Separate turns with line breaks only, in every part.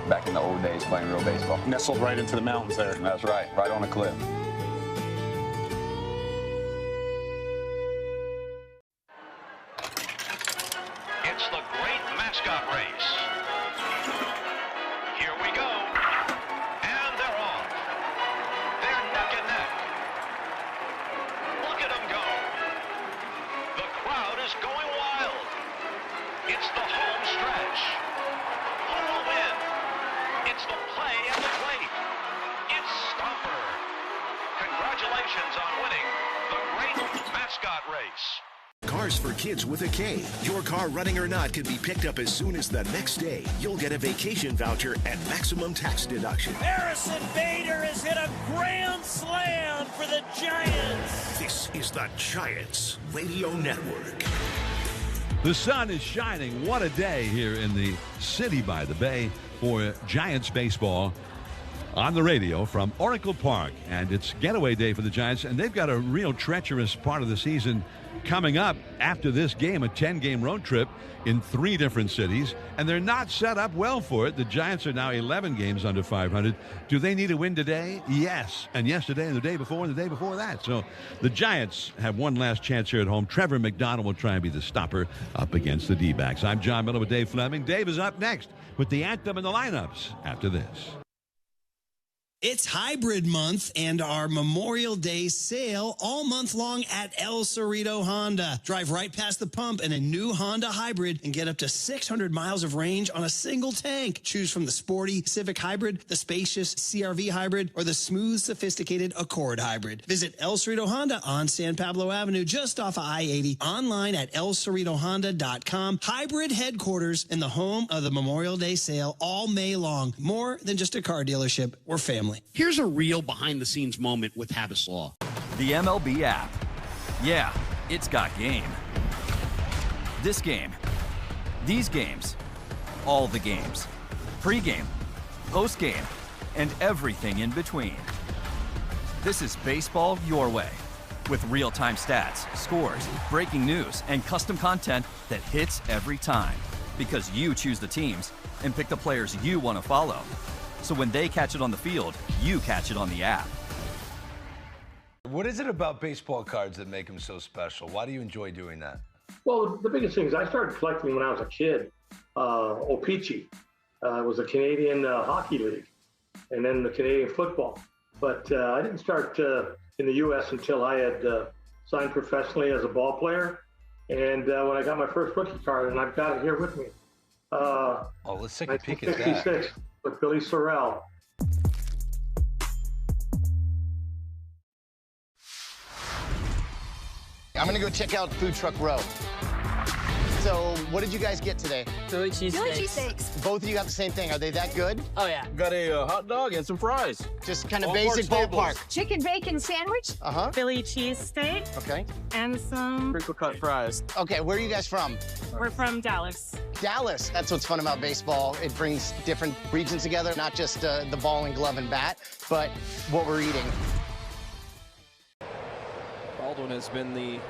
back in the old days playing real baseball.
Nestled right into the mountains there.
That's right on a cliff.
It's the great mascot race. Here we go. And they're off. They're neck and neck. Look at them go. The crowd is going wild. It's the home stretch. Who will win? It's the play and the wait. It's Stomper. Congratulations on winning the great mascot race.
Cars for Kids with a K. Your car, running or not, can be picked up as soon as the next day. You'll get a vacation voucher and maximum tax deduction.
Harrison Bader has hit a grand slam for the Giants.
This is the Giants Radio Network.
The sun is shining. What a day here in the city by the bay for Giants baseball on the radio from Oracle Park. And it's getaway day for the Giants, and they've got a real treacherous part of the season coming up after this game, a 10-game road trip in 3 different cities, and they're not set up well for it. The Giants are now 11 games under 500. Do they need a win today? Yes. And yesterday and the day before and the day before that. So the Giants have one last chance here at home. Trevor McDonald will try and be the stopper up against the D-backs. I'm John Miller with Dave Fleming. Dave is up next with the anthem and the lineups after this.
It's Hybrid Month and our Memorial Day sale all month long at El Cerrito Honda. Drive right past the pump in a new Honda Hybrid and get up to 600 miles of range on a single tank. Choose from the sporty Civic Hybrid, the spacious CRV Hybrid, or the smooth, sophisticated Accord Hybrid. Visit El Cerrito Honda on San Pablo Avenue, just off of I-80. Online at elcerritohonda.com. Hybrid headquarters and the home of the Memorial Day sale all May long. More than just a car dealership, we're family.
Here's a real behind-the-scenes moment with Habas Law.
The MLB app. Yeah, it's got game. This game. These games. All the games. Pre-game. Post-game. And everything in between. This is baseball your way. With real-time stats, scores, breaking news, and custom content that hits every time. Because you choose the teams and pick the players you want to follow. So when they catch it on the field, you catch it on the app.
What is it about baseball cards that make them so special? Why do you enjoy doing that?
Well, the biggest thing is I started collecting when I was a kid. O-Pee-Chee was a Canadian hockey league, and then the Canadian football. But I didn't start in the U.S. until I had signed professionally as a ball player. And when I got my first rookie card, and I've got it here with me.
Let's take a peek at that.
1966. With Billy Sorrell.
I'm gonna go check out Food Truck Row. So, what did you guys get today?
Philly cheesesteaks.
Both of you got the same thing. Are they that good?
Oh, yeah.
Got a hot dog and some fries.
Just kind of basic ballpark.
Chicken bacon sandwich.
Philly cheesesteak.
Okay.
And some
crinkle cut fries.
Okay, where are you guys from?
We're from Dallas.
Dallas. That's what's fun about baseball. It brings different regions together, not just the ball and glove and bat, but what we're eating.
Baldwin has been the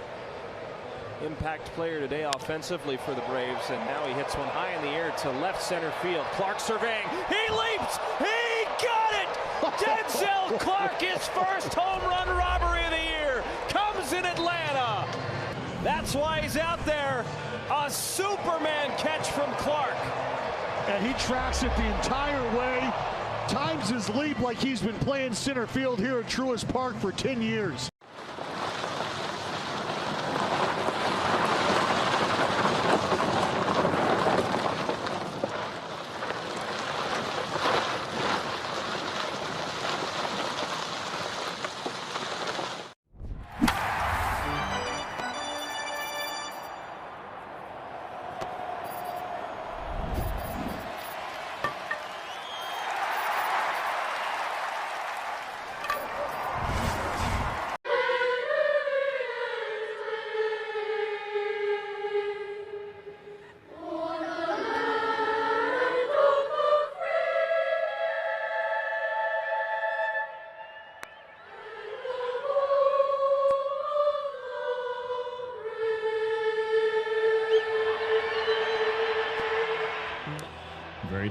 impact player today offensively for the Braves, and now he hits one high in the air to left center field. Clark surveying. He leaps. He got it. Denzel Clark, his first home run robbery of the year, comes in Atlanta. That's why he's out there. A Superman catch from Clark.
And he tracks it the entire way. Times his leap like he's been playing center field here at Truist Park for 10 years.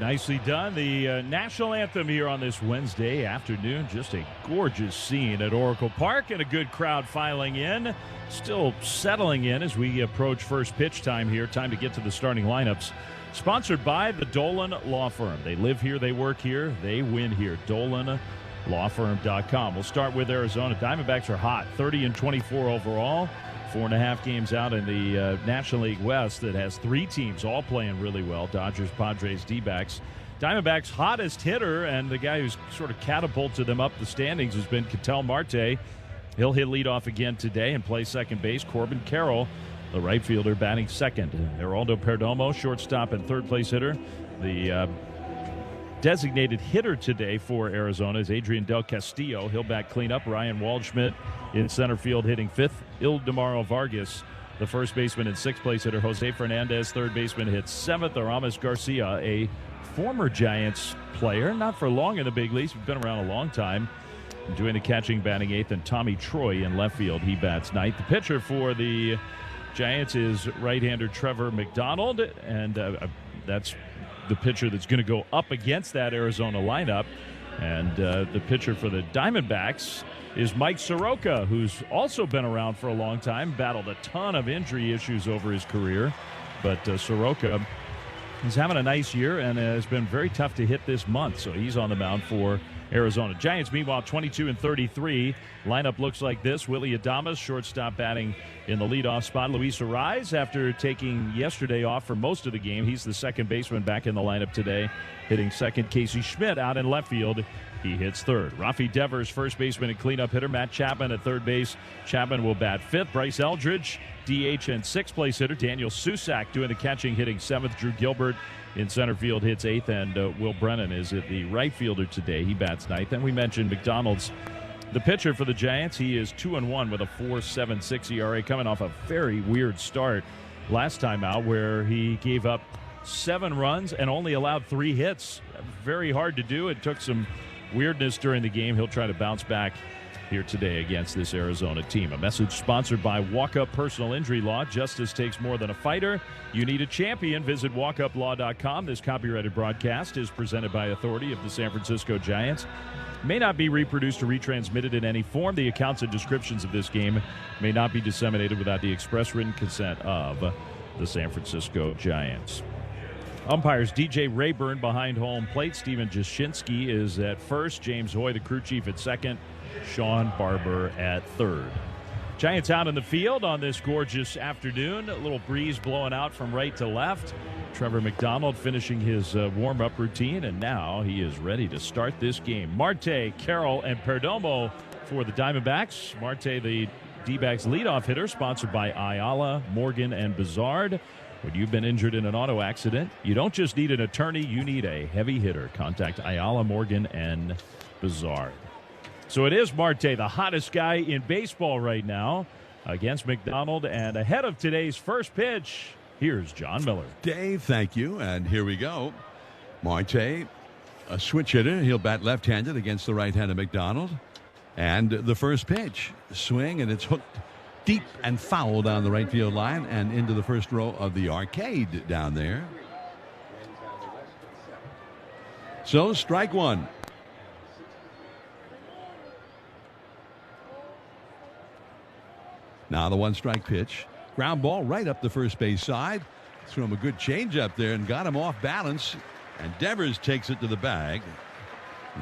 Nicely done. The national anthem here on this Wednesday afternoon. Just a gorgeous scene at Oracle Park and a good crowd filing in. Still settling in as we approach first pitch time here. Time to get to the starting lineups. Sponsored by the Dolan Law Firm. They live here, they work here, they win here. DolanLawFirm.com. We'll start with Arizona. Diamondbacks are hot, 30-24 overall. 4.5 games out in the National League West that has 3 teams all playing really well. Dodgers, Padres, Dbacks. Diamondbacks' hottest hitter and the guy who's sort of catapulted them up the standings has been Ketel Marte. He'll hit leadoff again today and play second base. Corbin Carroll, the right fielder, batting second. Geraldo Perdomo, shortstop and third place hitter. The designated hitter today for Arizona is Adrian Del Castillo. He'll bat cleanup. Ryan Waldschmidt in center field hitting fifth. Ildemaro Vargas, the first baseman and sixth place hitter. Jose Fernandez, third baseman, hits seventh. Aramis Garcia, a former Giants player, not for long in the big leagues, but been around a long time, doing the catching, batting eighth. And Tommy Troy in left field, he bats ninth. The pitcher for the Giants is right-hander Trevor McDonald, and that's the pitcher that's going to go up against that Arizona lineup. And the pitcher for the Diamondbacks is Mike Soroka, who's also been around for a long time, battled a ton of injury issues over his career. But Soroka is having a nice year and has been very tough to hit this month, so he's on the mound for Arizona. Giants, meanwhile, 22-33. Lineup looks like this. Willy Adames, shortstop, batting in the leadoff spot. Luis Arraez, after taking yesterday off for most of the game, he's the second baseman back in the lineup today, hitting second. Casey Schmidt out in left field. He hits third. Rafi Devers, first baseman and cleanup hitter. Matt Chapman at third base. Chapman will bat fifth. Bryce Eldridge, DH and sixth place hitter. Daniel Susak doing the catching, hitting seventh. Drew Gilbert in center field hits eighth, and Will Brennan is at the right fielder today. He bats ninth. And we mentioned McDonald's the pitcher for the Giants. He is 2-1 with a 4.76 ERA, coming off a very weird start last time out where he gave up 7 runs and only allowed 3 hits. Very hard to do. It took some weirdness during the game. He'll try to bounce back here today against this Arizona team. A message sponsored by Walkup Personal Injury Law. Justice takes more than a fighter. You need a champion. Visit walkuplaw.com. This copyrighted broadcast is presented by authority of the San Francisco Giants. May not be reproduced or retransmitted in any form. The accounts and descriptions of this game may not be disseminated without the express written consent of the San Francisco Giants. Umpires DJ Rayburn behind home plate. Steven Jashinsky is at first. James Hoy, the crew chief, at second. Sean Barber at third. Giants out in the field on this gorgeous afternoon. A little breeze blowing out from right to left. Trevor McDonald finishing his warm-up routine, and now he is ready to start this game. Marte, Carroll, and Perdomo for the Diamondbacks. Marte, the D-backs leadoff hitter, sponsored by Ayala, Morgan, and Bizard. When you've been injured in an auto accident, you don't just need an attorney, you need a heavy hitter. Contact Ayala, Morgan, and Bizard. So it is Marte, the hottest guy in baseball right now, against McDonald. And ahead of today's first pitch, here's John Miller.
Dave, thank you. And here we go. Marte, a switch hitter. He'll bat left-handed against the right-handed McDonald. And the first pitch, swing, and it's hooked deep and foul down the right field line and into the first row of the arcade down there. So strike one. Now the one-strike pitch. Ground ball right up the first base side. Threw him a good change-up there and got him off balance. And Devers takes it to the bag.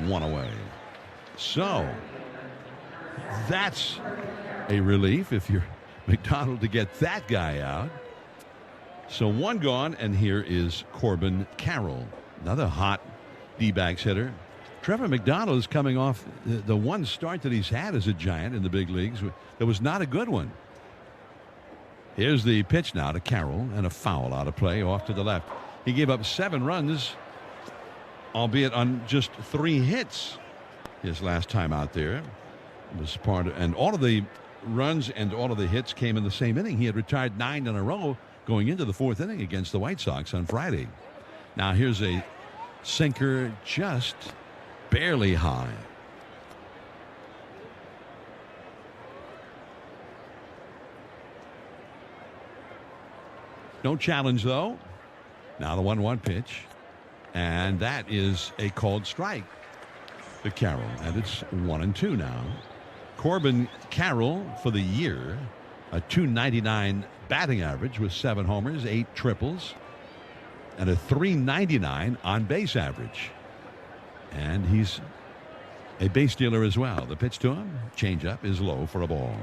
One away. So that's a relief if you're McDonald to get that guy out. So one gone, and here is Corbin Carroll, another hot D-backs hitter. Trevor McDonald is coming off the one start that he's had as a Giant in the big leagues. That was not a good one. Here's the pitch now to Carroll, and a foul out of play off to the left. He gave up 7 runs, albeit on just 3 hits his last time out there. It was part of, and all of the runs and all of the hits came in the same inning. He had retired 9 in a row going into the 4th inning against the White Sox on Friday. Now here's a sinker just barely high. No challenge, though. Now the 1-1 pitch. And that is a called strike to Carroll. And it's 1-2 now. Corbin Carroll for the year, a .299 batting average with 7 homers, 8 triples, and a .399 on base average. And he's a base stealer as well. The pitch to him, changeup, is low for a ball.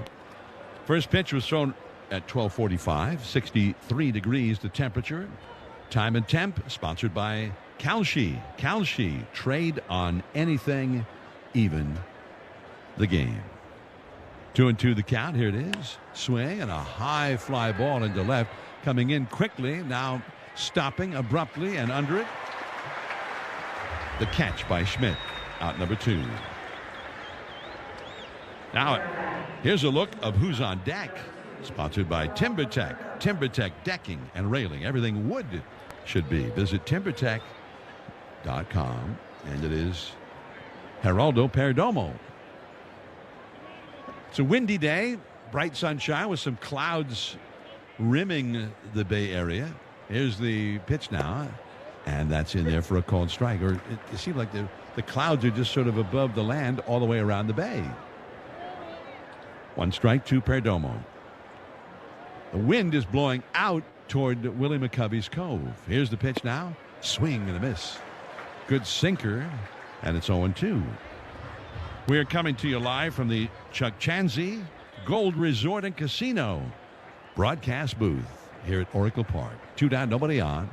First pitch was thrown at 12:45, 63 degrees the temperature. Time and Temp, sponsored by Kalshi. Kalshi, trade on anything, even the game. 2-2 the count. Here it is. Swing and a high fly ball into left. Coming in quickly. Now stopping abruptly and under it. The catch by Schmidt. Out number 2. Now here's a look of who's on deck. Sponsored by TimberTech. TimberTech decking and railing. Everything wood should be. Visit TimberTech.com. And it is Geraldo Perdomo. It's a windy day, bright sunshine with some clouds rimming the Bay Area. Here's the pitch now, and that's in there for a called strike. Or it seems like the clouds are just sort of above the land all the way around the bay. 1 strike to Perdomo. The wind is blowing out toward Willie McCovey's Cove. Here's the pitch now. Swing and a miss. Good sinker, and it's 0-2. We are coming to you live from the Chuck Chanzy Gold Resort and Casino broadcast booth here at Oracle Park. 2 down, nobody on.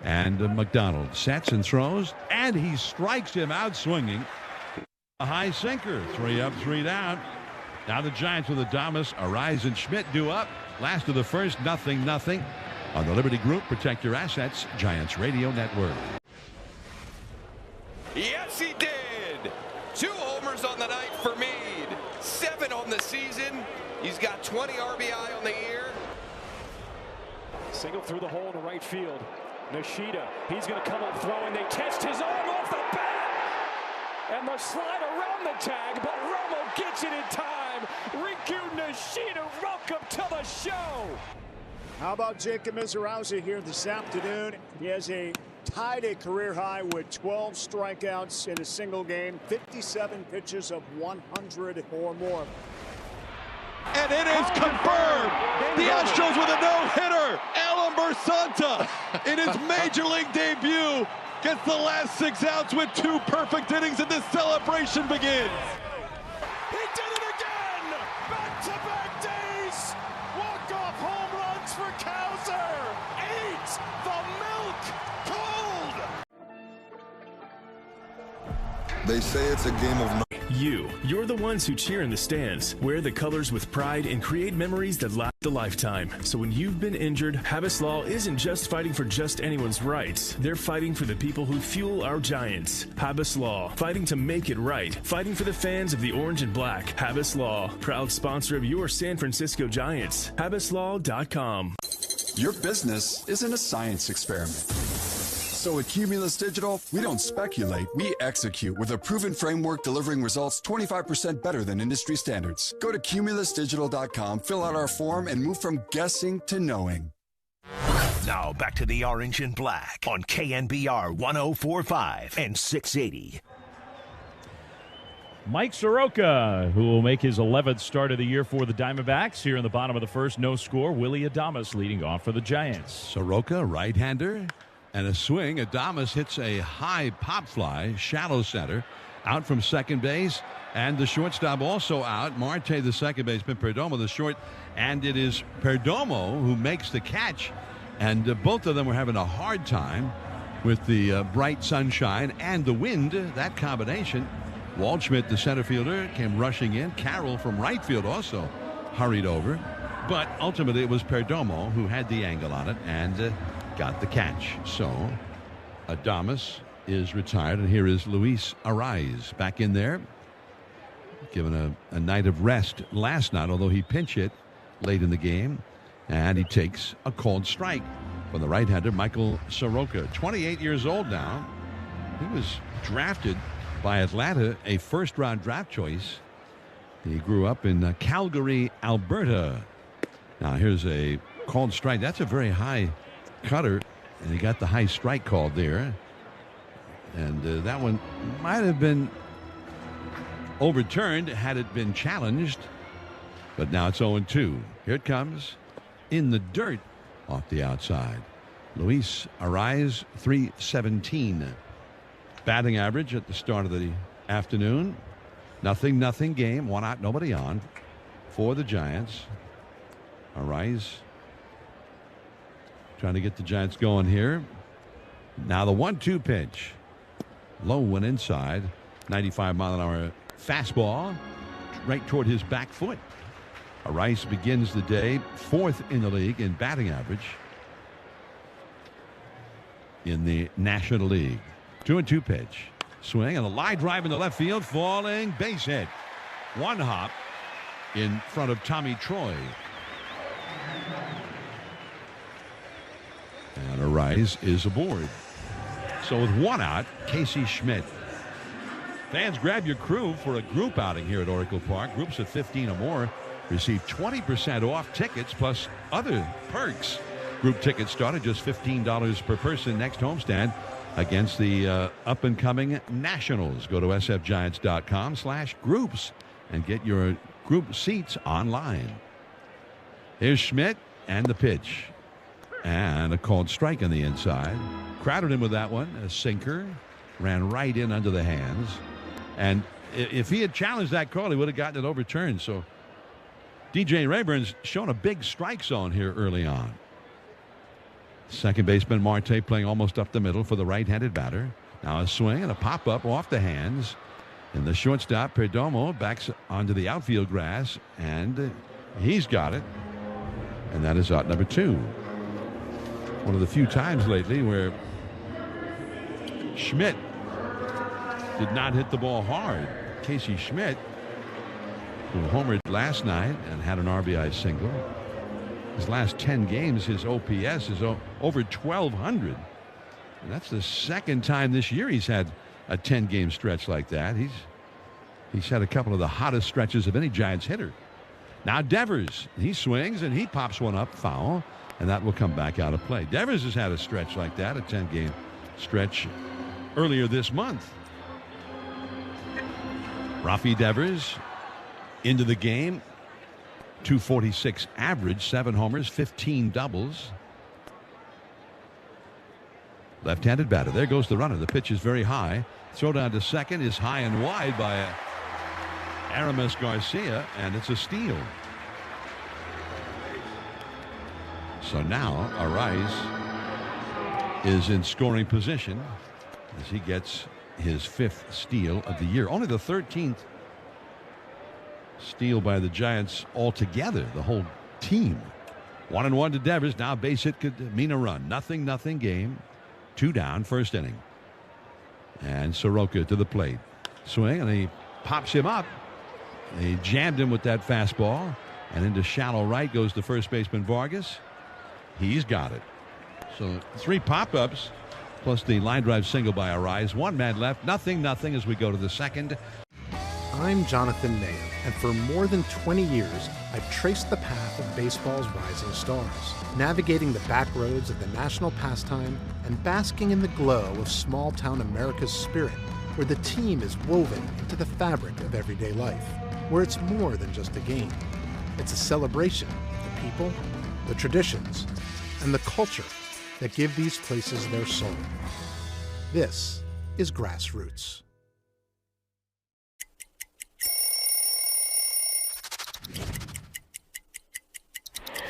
And McDonald sets and throws, and he strikes him out swinging. A high sinker. 3 up, 3 down. Now the Giants with Adames, Arise, and Schmidt due up. Last of the first, 0-0 on the Liberty Group. Protect your assets. Giants Radio Network.
Yes, he did. 2 homers on the night for Meade. 7 on the season. He's got 20 RBI on the year.
Single through the hole in right field. Nishida, he's going to come up throwing. They test his arm off the bat. And the slide around the tag, but Romo gets it in time. Riku Nishida, welcome to the show.
How about Jacob Mizrazi here this afternoon? He has tied a career high with 12 strikeouts in a single game, 57 pitches of 100 or more.
And it is confirmed. The Astros with a no-hitter. Elmer Santa in his major league debut gets the last 6 outs with 2 perfect innings, and this celebration begins.
He did it again! Back-to-back days! Walk-off home runs for Cowser! 8! The milk cold!
They say it's a game of...
You're the ones who cheer in the stands, wear the colors with pride, and create memories that last a lifetime. So when you've been injured, Habas Law isn't just fighting for just anyone's rights. They're fighting for the people who fuel our Giants. Habas Law, fighting to make it right. Fighting for the fans of the orange and black. Habas Law, proud sponsor of your San Francisco Giants. HabasLaw.com.
Your business isn't a science experiment. So at Cumulus Digital, we don't speculate, we execute with a proven framework delivering results 25% better than industry standards. Go to cumulusdigital.com, fill out our form, and move from guessing to knowing.
Now back to the Orange and Black on KNBR 104.5 and 680.
Mike Soroka, who will make his 11th start of the year for the Diamondbacks. Here in the bottom of the first, no score. Willie Adames leading off for the Giants.
Soroka, right-hander. And a swing. Adames hits a high pop fly, shallow center, out from second base. And the shortstop also out. Marte, the second baseman, Perdomo, the short. And it is Perdomo who makes the catch. And both of them were having a hard time with the bright sunshine and the wind. That combination. Waldschmidt, the center fielder, came rushing in. Carroll from right field also hurried over. But ultimately it was Perdomo who had the angle on it and got the catch. So Adames is retired, and here is Luis Arise back in there, given a night of rest last night, although he pinch hit late in the game, and he takes a called strike from the right-hander Michael Soroka, 28 years old now. He was drafted by Atlanta, a first-round draft choice. He grew up in Calgary, Alberta. Now here's a called strike. That's a very high cutter, and he got the high strike called there. And that one might have been overturned had it been challenged. But now it's 0-2. Here it comes in the dirt off the outside. Luis Arraez, .317 batting average at the start of the afternoon. 0-0 game. 1 out, nobody on for the Giants. Arraez trying to get the Giants going here. Now the 1-2 pitch. Low one inside. 95-mile-an-hour fastball right toward his back foot. Arraez begins the day 4th in the league in batting average in the National League. 2-2 pitch. Swing and a line drive in the left field. Falling base hit. One hop in front of Tommy Troy. And Arraez is aboard. So with 1 out, Casey Schmidt. Fans, grab your crew for a group outing here at Oracle Park. Groups of 15 or more receive 20% off tickets plus other perks. Group tickets start at just $15 per person next homestand against the up-and-coming Nationals. Go to sfgiants.com/groups and get your group seats online. Here's Schmidt and the pitch. And a called strike on the inside. Crowded him with that one. A sinker. Ran right in under the hands. And if he had challenged that call, he would have gotten it overturned. So DJ Rayburn's shown a big strike zone here early on. Second baseman Marte playing almost up the middle for the right-handed batter. Now a swing and a pop-up off the hands. And the shortstop, Perdomo, backs onto the outfield grass. And he's got it. And that is out number 2. One of the few times lately where Schmidt did not hit the ball hard. Casey Schmidt, who homered last night and had an RBI single. His last 10 games, his OPS is over 1,200. And that's the second time this year he's had a 10-game stretch like that. He's had a couple of the hottest stretches of any Giants hitter. Now Devers, he swings and he pops one up foul, and that will come back out of play. Devers has had a stretch like that, a 10-game stretch earlier this month. Rafi Devers into the game. 246 average, 7 homers, 15 doubles. Left-handed batter. There goes the runner. The pitch is very high. Throw down to second is high and wide by Aramis Garcia, and it's a steal. So now Arraez is in scoring position as he gets his 5th steal of the year. Only the 13th steal by the Giants altogether, the whole team. 1-1 to Devers. Now base hit could mean a run. 0-0 game. 2 down, first inning. And Soroka to the plate. Swing, and he pops him up. He jammed him with that fastball. And into shallow right goes the first baseman Vargas. He's got it. So 3 pop-ups plus the line drive single by Arraez. 1 man left. 0-0 as we go to the second.
I'm Jonathan Mayo, and for more than 20 years, I've traced the path of baseball's rising stars, navigating the back roads of the national pastime and basking in the glow of small-town America's spirit, where the team is woven into the fabric of everyday life, where it's more than just a game. It's a celebration of the people, the traditions, and the culture that give these places their soul. This is Grassroots.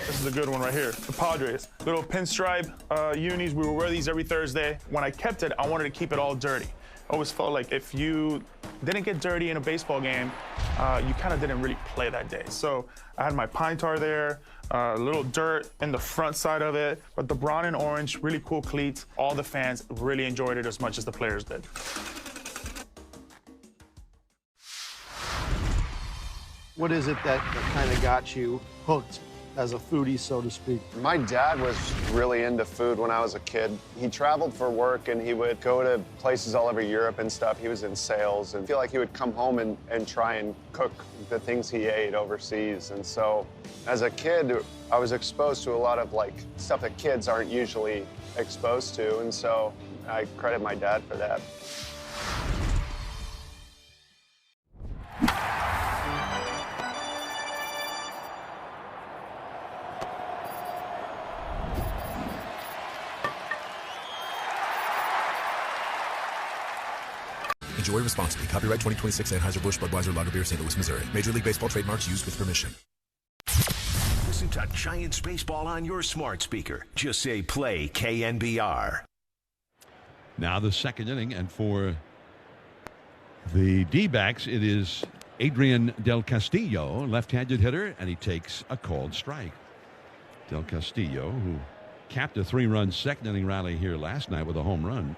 This is a good one right here. The Padres. Little pinstripe unis. We would wear these every Thursday. When I kept it, I wanted to keep it all dirty. I always felt like if you didn't get dirty in a baseball game, you kind of didn't really play that day. So I had my pine tar there, a little dirt in the front side of it, but the brown and orange, really cool cleats. All the fans really enjoyed it as much as the players did.
What is it that kind of got you hooked as a foodie, so to speak?
My dad was really into food when I was a kid. He traveled for work and he would go to places all over Europe and stuff. He was in sales and I feel like he would come home and try and cook the things he ate overseas. And so as a kid, I was exposed to a lot of like stuff that kids aren't usually exposed to. And so I credit my dad for that.
Enjoy responsibly. Copyright 2026 Anheuser-Busch Budweiser Lager Beer, St. Louis, Missouri. Major League Baseball trademarks used with permission.
Listen to Giants baseball on your smart speaker. Just say play KNBR.
Now the second inning, and for the D-backs, it is Adrian Del Castillo, left-handed hitter, and he takes a called strike. Del Castillo, who capped a 3-run second inning rally here last night with a home run.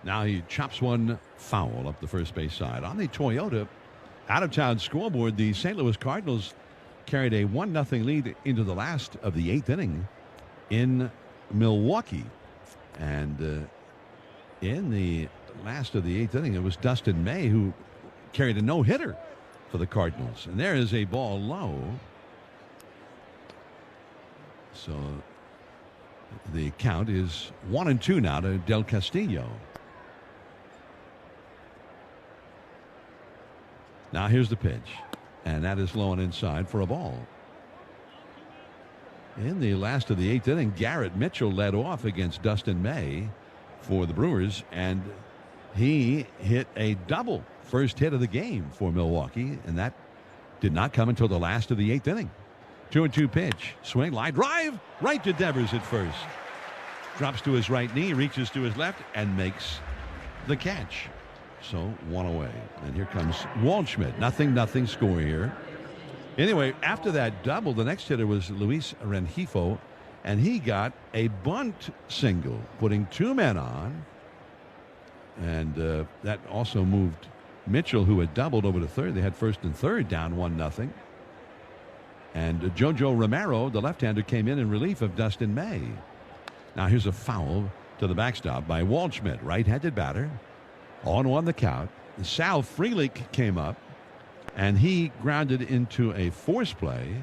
Now he chops one foul up the first base side. On the Toyota out-of-town scoreboard, the St. Louis Cardinals carried a 1-0 lead into the last of the 8th inning in Milwaukee. And in the last of the 8th inning, it was Dustin May who carried a no-hitter for the Cardinals. And there is a ball low. So the count is 1-2 now to Del Castillo. Now here's the pitch, and that is low and inside for a ball. In the last of the 8th inning, Garrett Mitchell led off against Dustin May for the Brewers, and he hit a double, first hit of the game for Milwaukee, and that did not come until the last of the 8th inning. 2-2 pitch, swing, line drive, right to Devers at first. Drops to his right knee, reaches to his left, and makes the catch. So 1 away. And here comes Waldschmidt. 0-0 score here. Anyway, after that double, the next hitter was Luis Rengifo, and he got a bunt single, putting 2 men on. And that also moved Mitchell, who had doubled, over to third. They had first and third down 1-0. And Jojo Romero, the left-hander, came in relief of Dustin May. Now here's a foul to the backstop by Waldschmidt, right-handed batter. 0-1 the count. Sal Frelick came up, and he grounded into a force play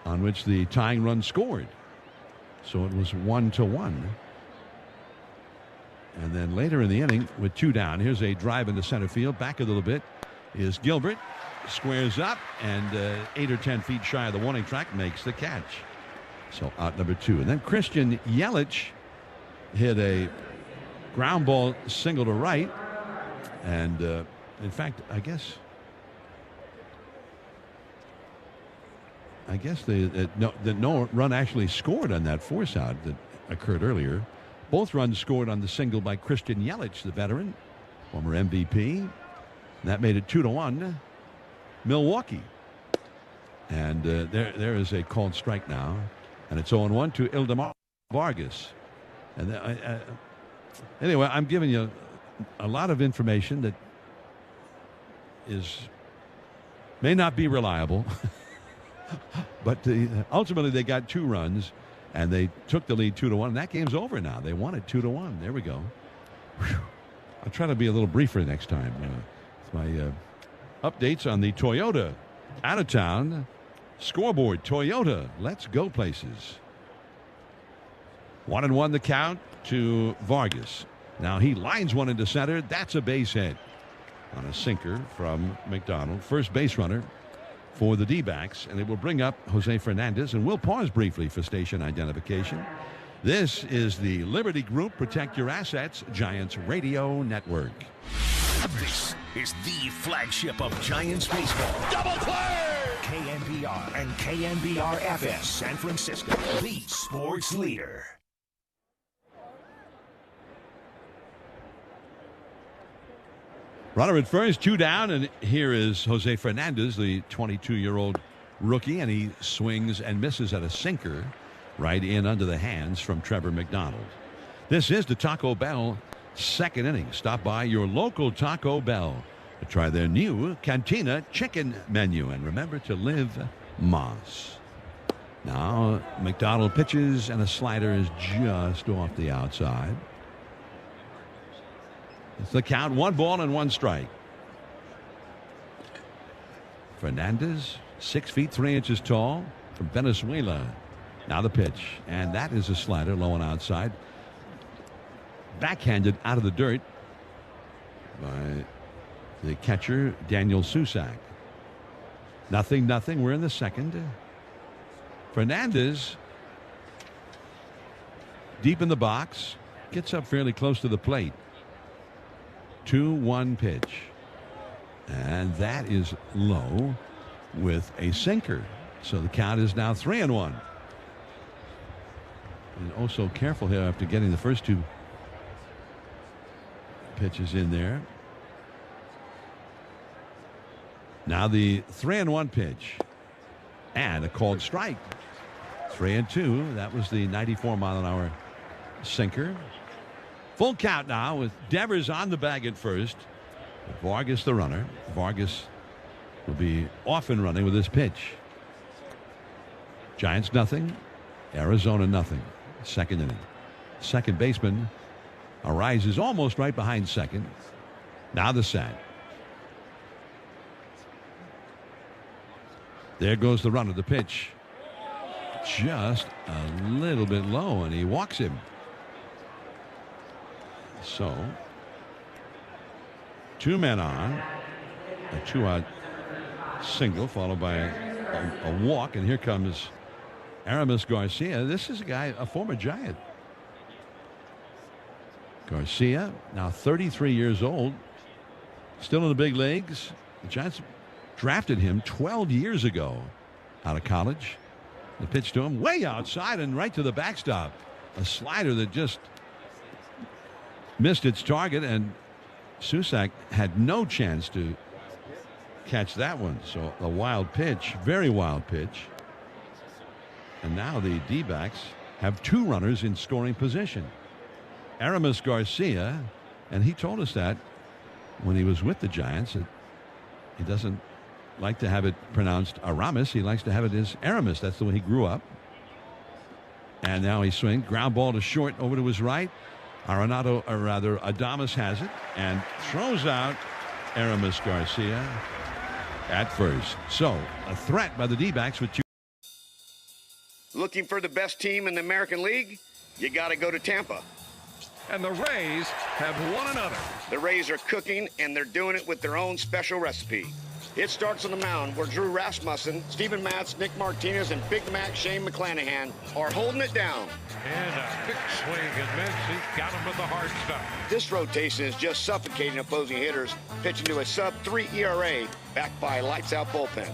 on which the tying run scored. So it was 1-1. And then later in the inning, with 2 down, here's a drive into center field. Back a little bit is Gilbert. Squares up, and 8 or 10 feet shy of the warning track, makes the catch. So out number 2. And then Christian Yelich hit a ground ball single to right. And in fact, I guess no run actually scored on that force out that occurred earlier. Both runs scored on the single by Christian Yelich, the veteran, former MVP. And that made it 2-1 Milwaukee. And there is a called strike now, and it's 0-1 to Ildemar Vargas. And anyway, I'm giving you a lot of information that may not be reliable, but ultimately they got 2 runs, and they took the lead 2-1. And that game's over now. They won it 2-1. There we go. Whew. I'll try to be a little briefer next time. It's my updates on the Toyota out of town scoreboard. Toyota, let's go places. 1-1 the count to Vargas. Now he lines one into center. That's a base hit on a sinker from McDonald. First base runner for the D-backs, and it will bring up Jose Fernandez, and we'll pause briefly for station identification. This is the Liberty Group Protect Your Assets Giants Radio Network.
This is the flagship of Giants baseball. Double play! KNBR and KNBR FM San Francisco, the sports leader.
Runner at first, 2 down, and here is Jose Fernandez, the 22-year-old rookie, and he swings and misses at a sinker right in under the hands from Trevor McDonald. This is the Taco Bell second inning. Stop by your local Taco Bell to try their new Cantina chicken menu, and remember to live Moss. Now McDonald pitches, and a slider is just off the outside. It's the count, 1 ball and 1 strike. Fernandez, 6 feet 3 inches tall, from Venezuela. Now the pitch, and that is a slider low and outside. Backhanded out of the dirt by the catcher, Daniel Susak. 0-0. We're in the second. Fernandez deep in the box, gets up fairly close to the plate. 2-1 pitch. And that is low with a sinker. So the count is now 3-1. And oh so careful here after getting the first two pitches in there. Now the 3-1 pitch. And a called strike. 3-2. That was the 94-mile-an-hour sinker. Full count now with Devers on the bag at first. Vargas the runner. Vargas will be off and running with this pitch. Giants nothing. Arizona nothing. Second inning. Second baseman arises almost right behind second. Now the set. There goes the runner. The pitch just a little bit low, and he walks him. So 2 men on. A 2-out single followed by a walk, and here comes Aramis Garcia. This is a guy, a former Giant. Garcia, now 33 years old, still in the big leagues. The Giants drafted him 12 years ago out of college. The pitch to him way outside and right to the backstop. A slider that just missed its target, and Susak had no chance to catch that one. So a wild pitch, very wild pitch. And now the D-backs have 2 runners in scoring position. Aramis Garcia, and he told us that when he was with the Giants, that he doesn't like to have it pronounced Aramis. He likes to have it as Aramis. That's the way he grew up. And now he swings. Ground ball to short over to his right. Adames has it and throws out Aramis Garcia at first. So a threat by the D-backs with 2.
Looking for the best team in the American League? You got to go to Tampa.
And the Rays have won another.
The Rays are cooking, and they're doing it with their own special recipe. It starts on the mound where Drew Rasmussen, Steven Matz, Nick Martinez, and Big Mac Shane McClanahan are holding it down.
And a quick swing and miss. He got him with the hard stuff.
This rotation is just suffocating opposing hitters, pitching to a sub-3 ERA backed by a lights-out bullpen.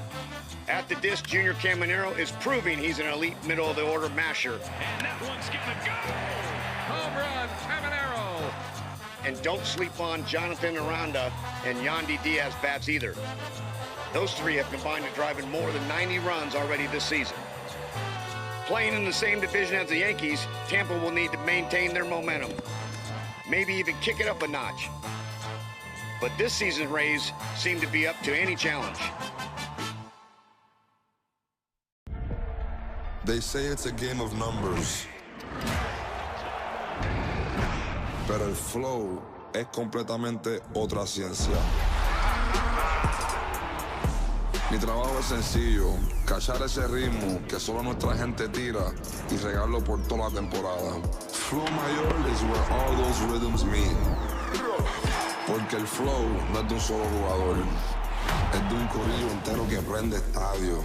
At the disc, Junior Caminero is proving he's an elite middle-of-the-order masher.
And that one's gonna go. Home run, Caminero.
And don't sleep on Jonathan Aranda and Yandy Diaz bats either. Those 3 have combined to drive in more than 90 runs already this season. Playing in the same division as the Yankees, Tampa will need to maintain their momentum. Maybe even kick it up a notch. But this season's Rays seem to be up to any challenge.
They say it's a game of numbers. Pero el flow es completamente otra ciencia. Mi trabajo es sencillo, cachar ese ritmo que solo nuestra gente tira y regarlo por toda la temporada. Flow mayor is where all those rhythms meet. Porque el flow no es de un solo jugador, es de un corillo entero que prende estadio.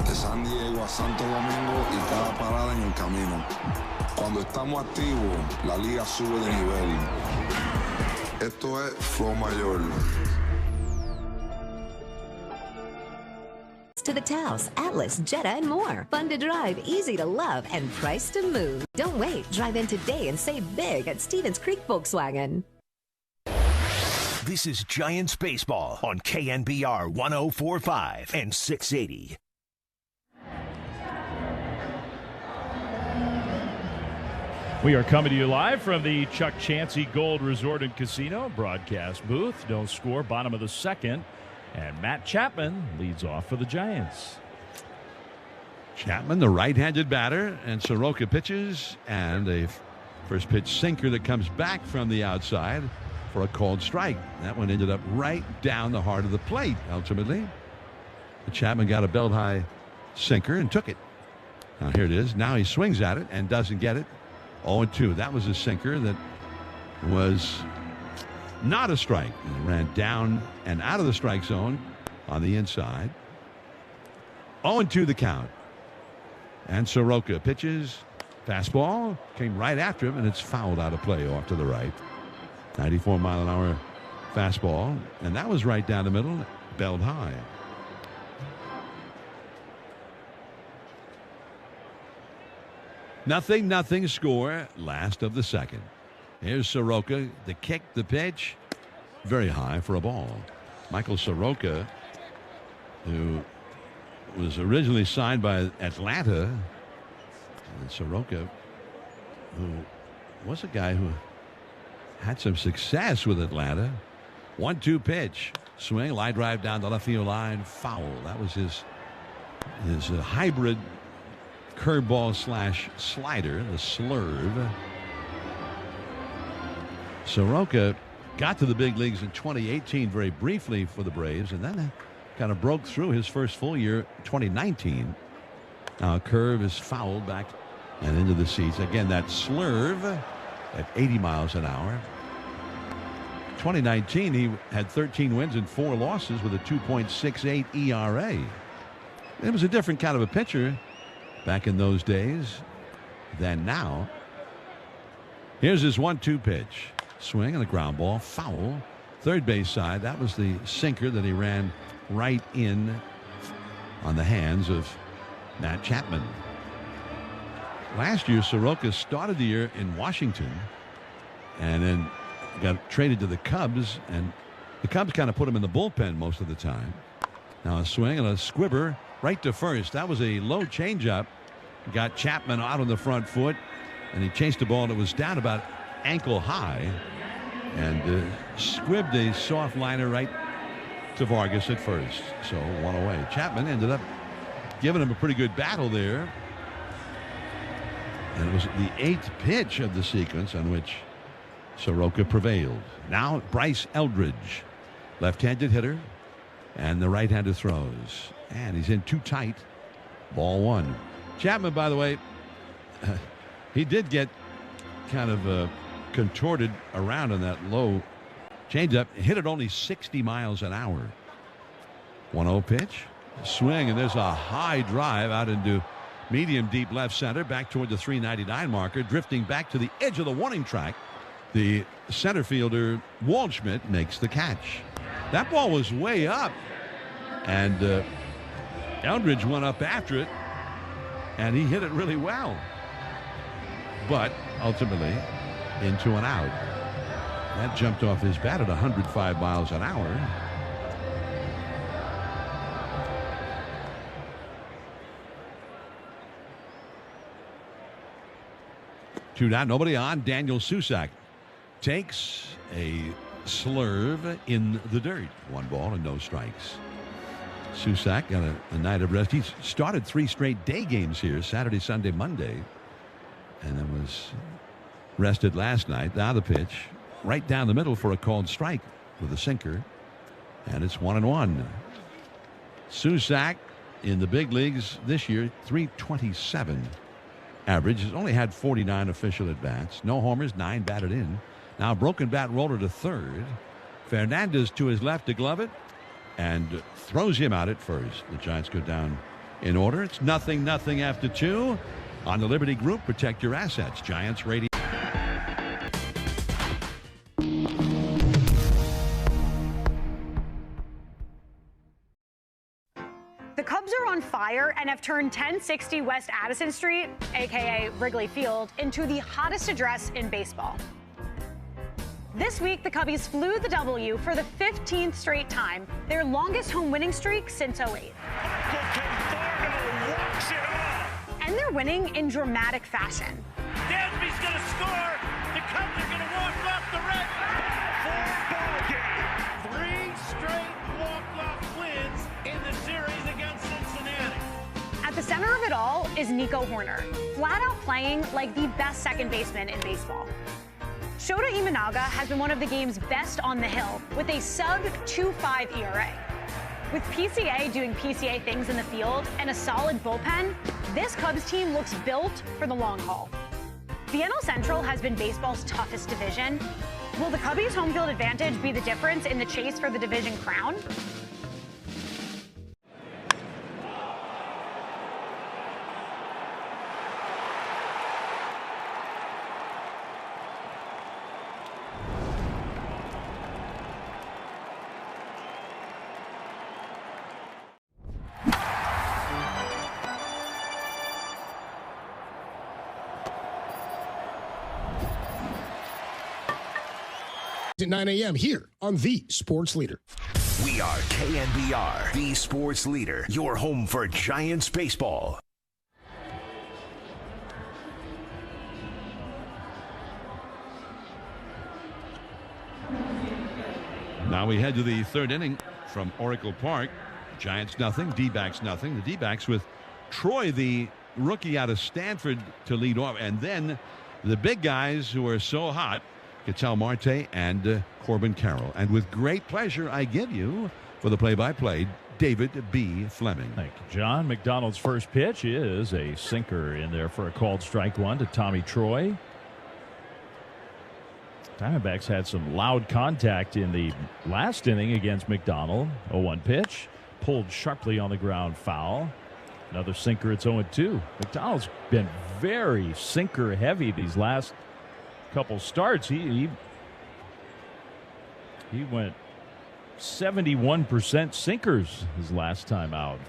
De San Diego a Santo Domingo y cada parada en el camino. Cuando estamos activos, la liga sube de nivel. Esto es Flow Mayor.
To the Taos, Atlas, Jetta, and more. Fun to drive, easy to love, and price to move. Don't wait. Drive in today and save big at Stevens Creek Volkswagen.
This is Giants Baseball on KNBR 104.5 and 680.
We are coming to you live from the Chuck Chansey Gold Resort and Casino broadcast booth. No score, bottom of the second. And Matt Chapman leads off for the Giants.
Chapman, the right-handed batter, and Soroka pitches, and a first pitch sinker that comes back from the outside for a called strike. That one ended up right down the heart of the plate, ultimately. Chapman got a belt-high sinker and took it. Now here it is. Now he swings at it and doesn't get it. 0-2. That was a sinker that was not a strike. It ran down and out of the strike zone on the inside. 0-2 the count. And Soroka pitches. Fastball came right after him, and it's fouled out of play off to the right. 94-mile-an-hour fastball, and that was right down the middle, belled high. Nothing score, last of the second. Here's Soroka, the kick, the pitch, very high for a ball. Michael Soroka, who was originally signed by Atlanta, and Soroka, who was a guy who had some success with Atlanta. 1-2 pitch, swing, line drive down the left field line, foul. That was his hybrid curveball slash slider, the slurve. Soroka got to the big leagues in 2018 very briefly for the Braves, and then kind of broke through his first full year 2019. Now a curve is fouled back and into the seats. Again, that slurve at 80 miles an hour. 2019, he had 13 wins and 4 losses with a 2.68 ERA. It was a different kind of a pitcher back in those days than now. Here's his 1-2 pitch. Swing and a ground ball, foul. Third base side, that was the sinker that he ran right in on the hands of Matt Chapman. Last year, Soroka started the year in Washington and then got traded to the Cubs, and the Cubs kind of put him in the bullpen most of the time. Now a swing and a squibber right to first. That was a low changeup. Got Chapman out on the front foot, and he chased the ball that was down about ankle high and squibbed a soft liner right to Vargas at first. So one away. Chapman ended up giving him a pretty good battle there. And it was the 8th pitch of the sequence on which Soroka prevailed. Now Bryce Eldridge, left-handed hitter, and the right-handed throws. And he's in too tight. Ball 1. Chapman, by the way, he did get kind of contorted around on that low changeup. Hit it only 60 miles an hour. 1-0 pitch. Swing, and there's a high drive out into medium deep left center, back toward the 399 marker, drifting back to the edge of the warning track. The center fielder Waldschmidt makes the catch. That ball was way up, and Eldridge went up after it, and he hit it really well, but ultimately into an out. That jumped off his bat at 105 miles an hour. Two down, nobody on. Daniel Susac takes a slurve in the dirt. 1 ball and no strikes. Susac got a night of rest. He's started 3 straight day games here, Saturday, Sunday, Monday, and then was rested last night. Now the pitch right down the middle for a called strike with a sinker, and it's 1-1. Susac in the big leagues this year, .327 average. Has only had 49 official at bats. No homers, 9 batted in. Now broken bat roller to third. Fernandez to his left to glove it and throws him out at first. The Giants go down in order. It's 0-0 after 2 on the Liberty Group. Protect your assets. Giants Radio.
The Cubs are on fire and have turned 1060 West Addison Street, aka Wrigley Field, into the hottest address in baseball. This week, the Cubbies flew the W for the 15th straight time, their longest home winning streak since '08. And they're winning in dramatic fashion.
Dansby's going to score. The Cubs are going to walk off the Reds. 4-ball game. 3 straight walk-off wins in the series against Cincinnati.
At the center of it all is Nico Horner, flat out playing like the best second baseman in baseball. Shota Imanaga has been one of the game's best on the hill with a sub-2.5 ERA. With PCA doing PCA things in the field and a solid bullpen, this Cubs team looks built for the long haul. The NL Central has been baseball's toughest division. Will the Cubbies' home field advantage be the difference in the chase for the division crown?
At 9 a.m. here on The Sports Leader.
We are KNBR, The Sports Leader, your home for Giants baseball.
Now we head to the third inning from Oracle Park. Giants nothing, Dbacks nothing. The Dbacks with Troy, the rookie out of Stanford, to lead off. And then the big guys who are so hot, Ketel Marte and Corbin Carroll. And with great pleasure, I give you, for the play-by-play, David B. Fleming.
Thank you, John. McDonald's first pitch is a sinker in there for a called strike one to Tommy Troy. Diamondbacks had some loud contact in the last inning against McDonald. 0-1 pitch. Pulled sharply on the ground, foul. Another sinker, it's 0-2. McDonald's been very sinker heavy these last couple starts. He went 71% sinkers his last time out.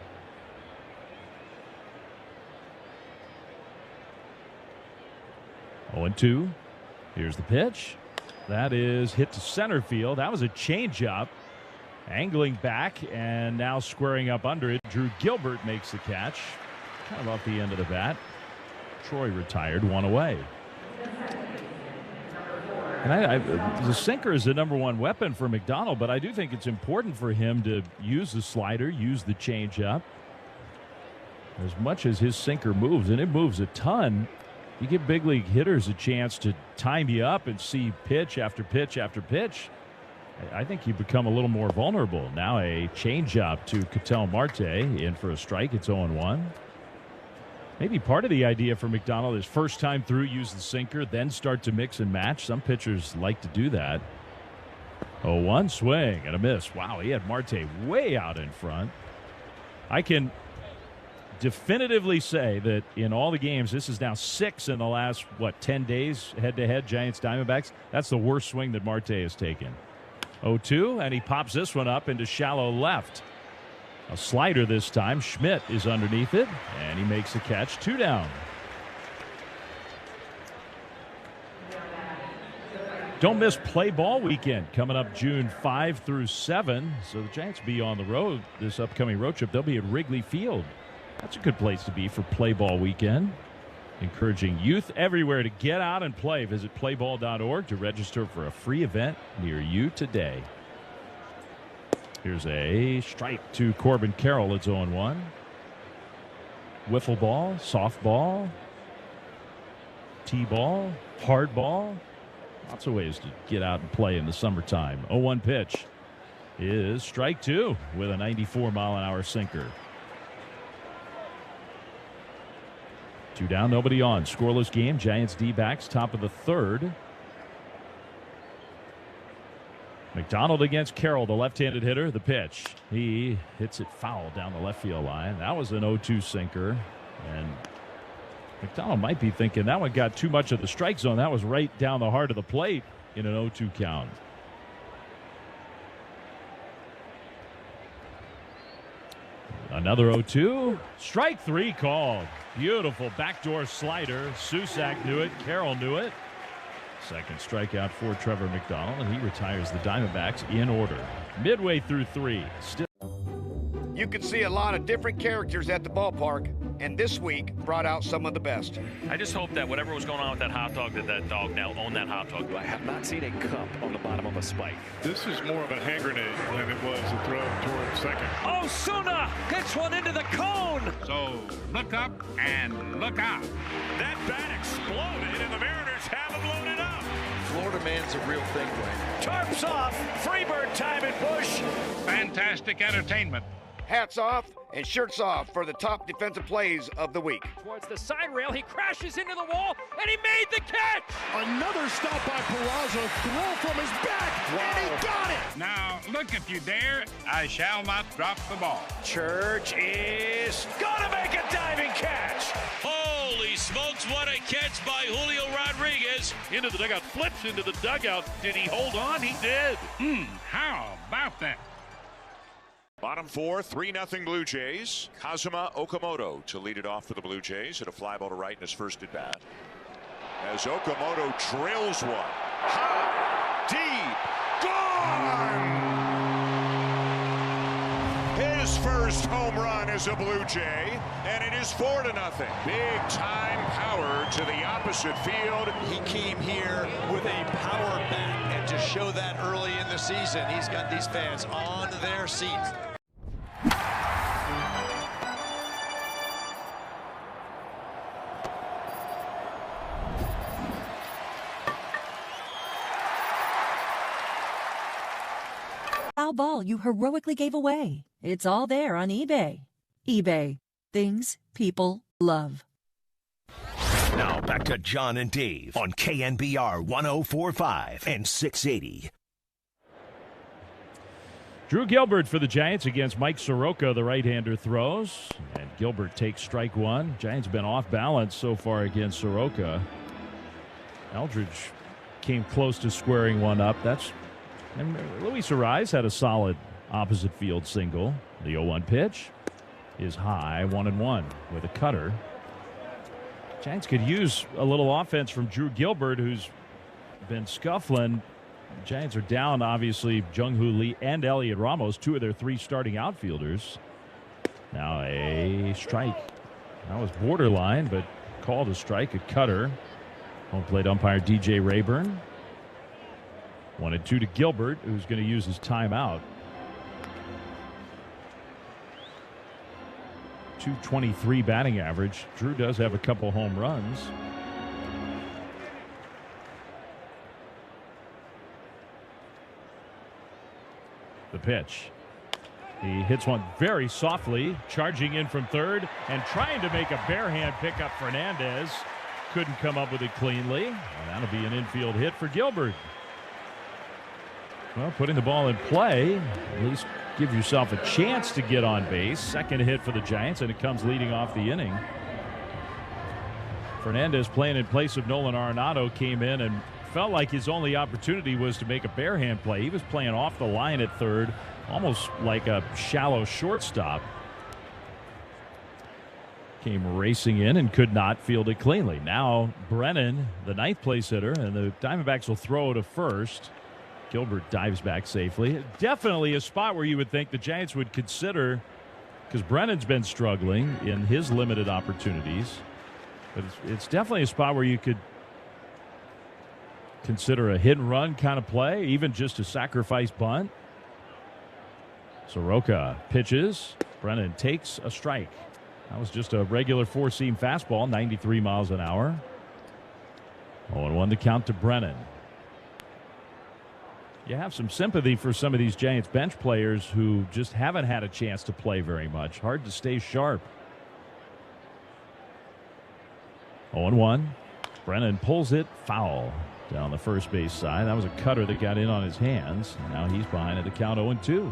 Oh, and 2. Here's the pitch. That is hit to center field. That was a changeup. Angling back and now squaring up under it. Drew Gilbert makes the catch. Kind of off the end of the bat. Troy retired, one away. And the sinker is the #1 weapon for McDonald, but I do think it's important for him to use the slider, use the changeup. As much as his sinker moves, and it moves a ton, you give big league hitters a chance to time you up and see pitch after pitch after pitch. I think you become a little more vulnerable. Now a changeup to Ketel Marte in for a strike. It's 0-1. Maybe part of the idea for McDonald is first time through, use the sinker, then start to mix and match. Some pitchers like to do that. 0-1 swing and a miss. Wow, he had Marte way out in front. I can definitively say that in all the games, this is now 6 in the last, 10 days head-to-head, Giants-Diamondbacks. That's the worst swing that Marte has taken. 0-2, and he pops this one up into shallow left. A slider this time. Schmidt is underneath it, and he makes the catch. 2 down. Don't miss Play Ball Weekend coming up June 5 through 7. So the Giants will be on the road this upcoming road trip. They'll be at Wrigley Field. That's a good place to be for Play Ball Weekend. Encouraging youth everywhere to get out and play. Visit playball.org to register for a free event near you today. Here's a strike to Corbin Carroll. It's 0-1. Wiffle ball, softball, T-ball, hard ball. Lots of ways to get out and play in the summertime. 0-1 pitch is strike 2 with a 94-mile-an-hour sinker. 2 down, nobody on. Scoreless game. Giants D-backs, top of the third. McDonald against Carroll, the left-handed hitter. The pitch. He hits it foul down the left field line. That was an 0-2 sinker. And McDonald might be thinking that one got too much of the strike zone. That was right down the heart of the plate in an 0-2 count. Another 0-2. Strike 3 called. Beautiful backdoor slider. Susac knew it. Carroll knew it. Second strikeout for Trevor McDonald, and he retires the Diamondbacks in order. Midway through 3. Still.
You could see a lot of different characters at the ballpark, and this week brought out some of the best.
I just hope that whatever was going on with that hot dog, that dog now owned that hot dog. I have not seen a cup on the bottom of a spike.
This is more of a hand grenade than it was a throw toward second.
Osuna hits one into the cone.
So look up and look out.
That bat exploded, and the Mariners have him loaded up.
Florida
Weatherman's a real thing, Dwayne.
Tarps off. Freebird time at Busch.
Fantastic entertainment.
Hats off and shirts off for the top defensive plays of the week.
Towards the side rail, he crashes into the wall, and he made the catch!
Another stop by Peraza, throw from his back, and he got it!
Now, look, if you dare, I shall not drop the ball.
Church is gonna make a diving catch!
Holy smokes, what a catch by Julio Rodriguez.
Into the dugout, flips into the dugout. Did he hold on? He did.
How about that?
Bottom four, 3-0 Blue Jays. Kazuma Okamoto to lead it off for the Blue Jays. Hit a fly ball to right in his first at bat. As Okamoto drills one. High, deep, gone! His first home run as a Blue Jay, and it is 4-0. Big time power to the opposite field.
He came here with a power bat, and to show that early in the season, he's got these fans on their seats.
Foul ball you heroically gave away. It's all there on eBay. eBay. Things people love.
Now back to John and Dave on KNBR 104.5 and 680.
Drew Gilbert for the Giants against Mike Soroka. The right-hander throws, and Gilbert takes strike one. Giants been off balance so far against Soroka. Eldridge came close to squaring one up. And Luis Arise had a solid opposite field single. The 0-1 pitch is high, 1-1 with a cutter. Giants could use a little offense from Drew Gilbert, who's been scuffling. Giants are down, obviously, Jung-Hoo Lee and Elliot Ramos, two of their three starting outfielders. Now a strike. That was borderline, but called a strike, a cutter. Home plate umpire DJ Rayburn. 1-2 to Gilbert, who's going to use his timeout. .223 batting average. Drew does have a couple home runs. The pitch. He hits one very softly, charging in from third and trying to make a bare hand pickup. Fernandez couldn't come up with it cleanly. And that'll be an infield hit for Gilbert. Well, putting the ball in play, at least give yourself a chance to get on base. Second hit for the Giants, and it comes leading off the inning. Fernandez, playing in place of Nolan Arenado, came in and felt like his only opportunity was to make a bare hand play. He was playing off the line at third, almost like a shallow shortstop. Came racing in and could not field it cleanly. Now Brennan, the ninth place hitter, and the Diamondbacks will throw to first. Gilbert dives back safely. Definitely a spot where you would think the Giants would consider, because Brennan's been struggling in his limited opportunities, but it's definitely a spot where you could consider a hit and run kind of play, even just a sacrifice bunt. Soroka pitches. Brennan takes a strike. That was just a regular four-seam fastball, 93 miles an hour. 0-1 to count to Brennan. You have some sympathy for some of these Giants bench players who just haven't had a chance to play very much. Hard to stay sharp. 0-1. Brennan pulls it foul down the first base side. That was a cutter that got in on his hands. Now he's behind at the count 0-2.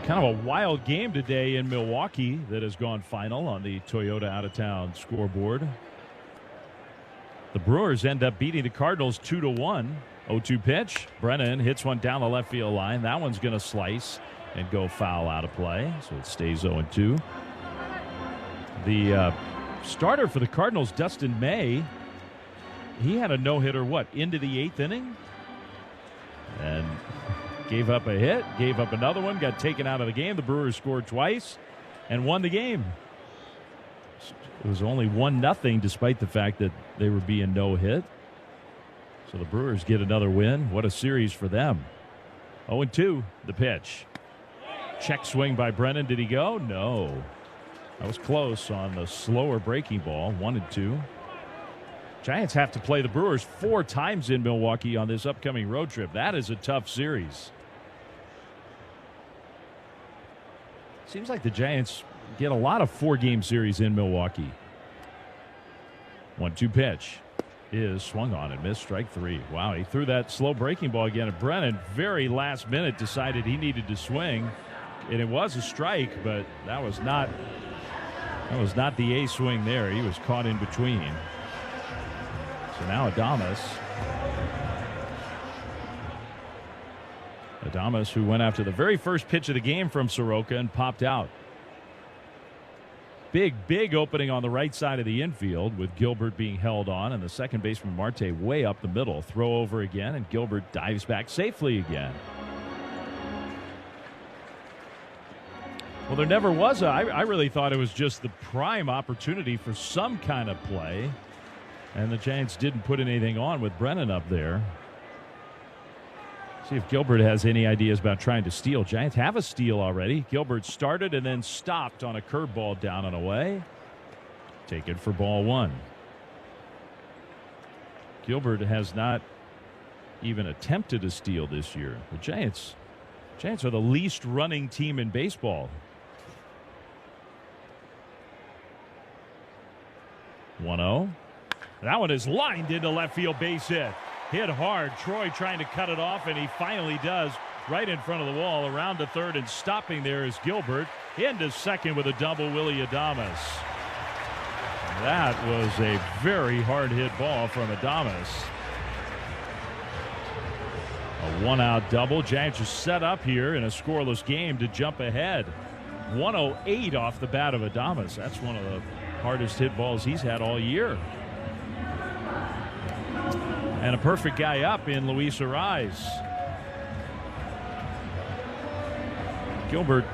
Kind of a wild game today in Milwaukee that has gone final on the Toyota out-of-town scoreboard. The Brewers end up beating the Cardinals 2-1. 0-2 pitch. Brennan hits one down the left field line. That one's going to slice and go foul out of play, so it stays 0-2. The starter for the Cardinals, Dustin May, he had a no-hitter, into the eighth inning? And gave up a hit, gave up another one, got taken out of the game. The Brewers scored twice and won the game. It was only 1-0 despite the fact that they were being no-hit. So the Brewers get another win. What a series for them. 0-2, the pitch. Check swing by Brennan. Did he go? No. That was close on the slower breaking ball, 1-2. Giants have to play the Brewers 4 times in Milwaukee on this upcoming road trip. That is a tough series. Seems like the Giants get a lot of 4-game series in Milwaukee. 1-2 pitch is swung on and missed, strike 3. Wow, he threw that slow breaking ball again. And Brennan, very last minute, decided he needed to swing. And it was a strike, but that was not the A swing there. He was caught in between. So now Adames, who went after the very first pitch of the game from Soroka and popped out. Big opening on the right side of the infield with Gilbert being held on and the second baseman Marte way up the middle. Throw over again and Gilbert dives back safely again. Well, there never was I really thought it was just the prime opportunity for some kind of play. And the Giants didn't put anything on with Brennan up there. See if Gilbert has any ideas about trying to steal. Giants have a steal already. Gilbert started and then stopped on a curveball down and away. Take it for ball 1. Gilbert has not even attempted a steal this year. The Giants are the least running team in baseball. 1-0. That one is lined into left field, base hit. Hit hard. Troy trying to cut it off, and he finally does right in front of the wall. Around to third and stopping there is Gilbert. Into second with a double, Willy Adames. That was a very hard hit ball from Adames. A 1-out double. Giants are set up here in a scoreless game to jump ahead. 108 off the bat of Adames. That's one of the hardest hit balls he's had all year. And a perfect guy up in Luis Arraez. Gilbert,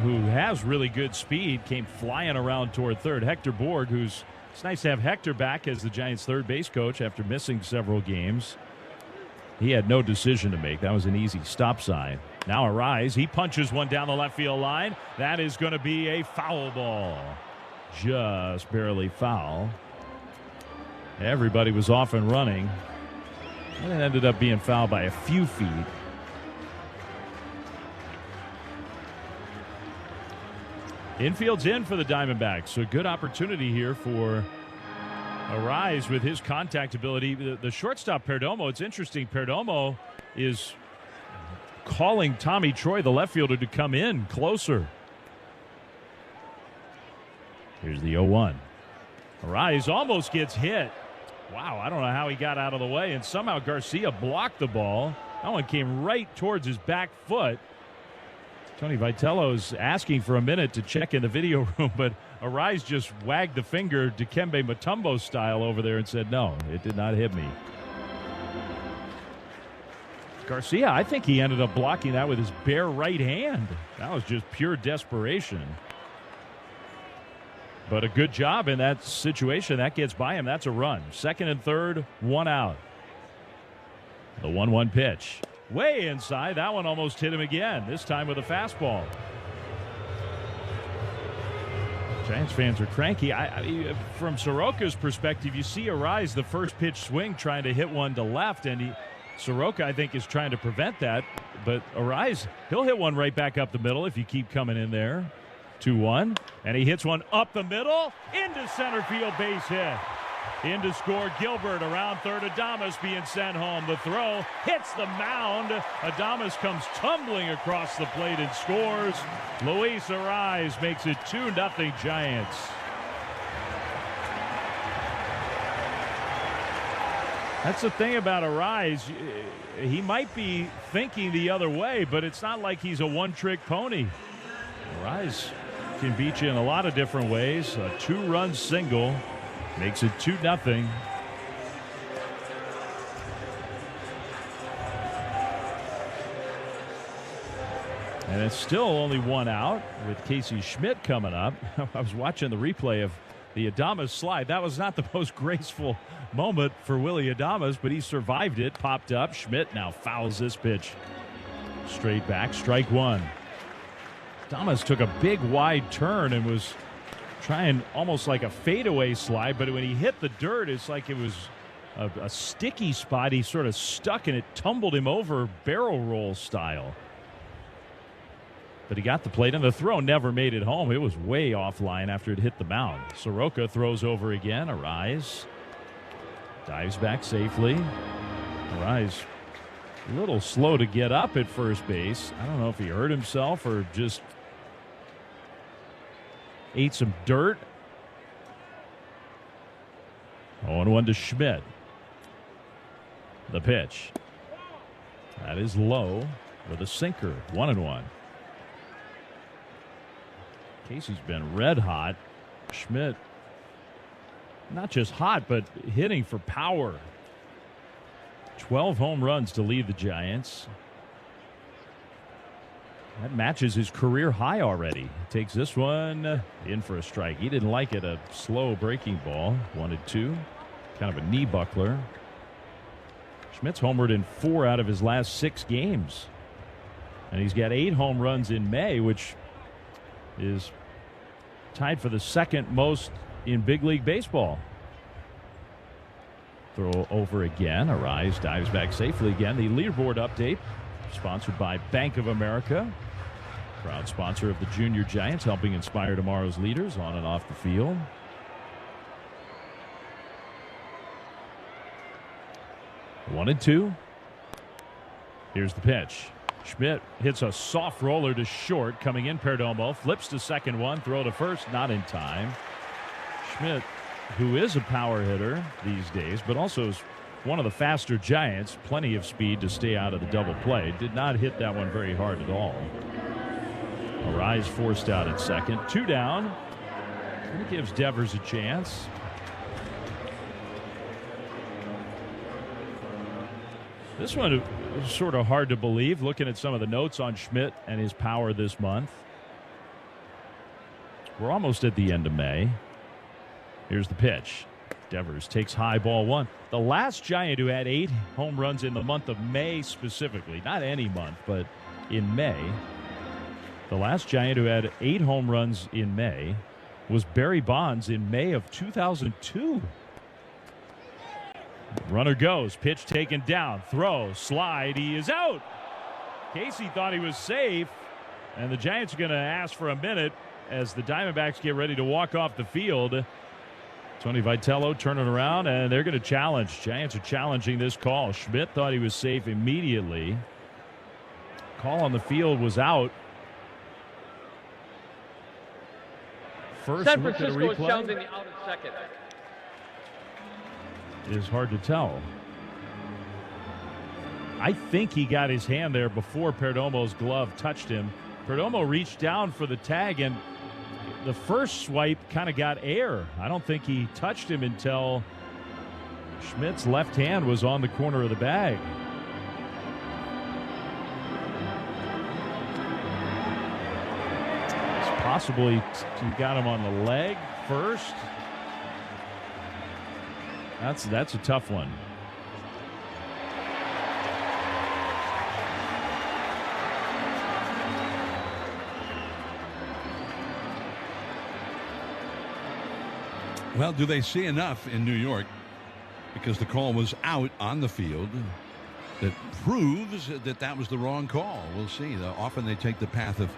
who has really good speed, came flying around toward third. Hector Borg, it's nice to have Hector back as the Giants' third base coach after missing several games. He had no decision to make. That was an easy stop sign. Now Arraez, he punches one down the left field line. That is going to be a foul ball. Just barely foul. Everybody was off and running. And it ended up being fouled by a few feet. Infield's in for the Diamondbacks. So good opportunity here for Arraez with his contact ability. The shortstop, Perdomo, it's interesting. Perdomo is calling Tommy Troy, the left fielder, to come in closer. Here's the 0-1. Arraez almost gets hit. Wow, I don't know how he got out of the way, and somehow Garcia blocked the ball. That one came right towards his back foot. Tony Vitello's asking for a minute to check in the video room, but Arraez just wagged the finger Dikembe Mutombo style over there and said, no, it did not hit me. Garcia, I think he ended up blocking that with his bare right hand. That was just pure desperation. But a good job in that situation. That gets by him. That's a run. Second and third, 1 out. The 1-1 pitch. Way inside. That one almost hit him again, this time with a fastball. Giants fans are cranky. From Soroka's perspective, you see Arraez, the first pitch swing, trying to hit one to left, and Soroka, I think, is trying to prevent that. But Arraez, he'll hit one right back up the middle if you keep coming in there. 2-1, and he hits one up the middle into center field, base hit. In to score Gilbert, around third. Adames being sent home. The throw hits the mound. Adames comes tumbling across the plate and scores. Luis Arraez makes it 2-0 Giants. That's the thing about Arraez. He might be thinking the other way, but it's not like he's a one-trick pony. Arraez can beat you in a lot of different ways. A 2-run single makes it 2-0. And it's still only 1 out with Casey Schmidt coming up. I was watching the replay of the Adames slide. That was not the most graceful moment for Willy Adames, but he survived it, popped up. Schmidt now fouls this pitch straight back, strike 1. Adames took a big wide turn and was trying almost like a fadeaway slide, but when he hit the dirt, it's like it was a sticky spot. He sort of stuck, and it tumbled him over barrel roll style. But he got the plate, and the throw never made it home. It was way offline after it hit the mound. Soroka throws over again. Arise dives back safely. Arise a little slow to get up at first base. I don't know if he hurt himself or just ate some dirt. 0-1 to Schmidt. The pitch. That is low with a sinker. 1-1. Casey's been red hot. Schmidt, not just hot, but hitting for power. 12 home runs to lead the Giants. That matches his career high already. Takes this one in for a strike. He didn't like it. A slow breaking ball. 1-2. Kind of a knee buckler. Schmidt's homered in 4 out of his last 6 games. And he's got 8 home runs in May, which is tied for the second most in big league baseball. Throw over again. Arise dives back safely again. The leaderboard update sponsored by Bank of America, proud sponsor of the Junior Giants, helping inspire tomorrow's leaders on and off the field. 1-2. Here's the pitch. Schmidt hits a soft roller to short. Coming in, Perdomo flips to second one. Throw to first, not in time. Schmidt, who is a power hitter these days, but also is one of the faster Giants, plenty of speed to stay out of the double play. Did not hit that one very hard at all. Arise forced out at second. 2 down. It gives Devers a chance. This one is sort of hard to believe, looking at some of the notes on Schmidt and his power this month. We're almost at the end of May. Here's the pitch. Devers takes high, ball 1. The last Giant who had 8 home runs in the month of May specifically, not any month, but in May. The last Giant who had 8 home runs in May was Barry Bonds in May of 2002. Runner goes, pitch taken down, throw, slide, he is out. Casey thought he was safe, and the Giants are going to ask for a minute as the Diamondbacks get ready to walk off the field. Tony Vitello turning around, and they're going to challenge. Giants are challenging this call. Schmidt thought he was safe immediately. Call on the field was out. First
San
look at a
Francisco is
replay.
challenging the out at second.
Is hard to tell. I think he got his hand there before Perdomo's glove touched him. Perdomo reached down for the tag, and the first swipe kind of got air. I don't think he touched him until Schmidt's left hand was on the corner of the bag. It's possible he got him on the leg first. That's a tough one.
Well, do they see enough in New York, because the call was out on the field, that proves that was the wrong call? We'll see. Often they take the path of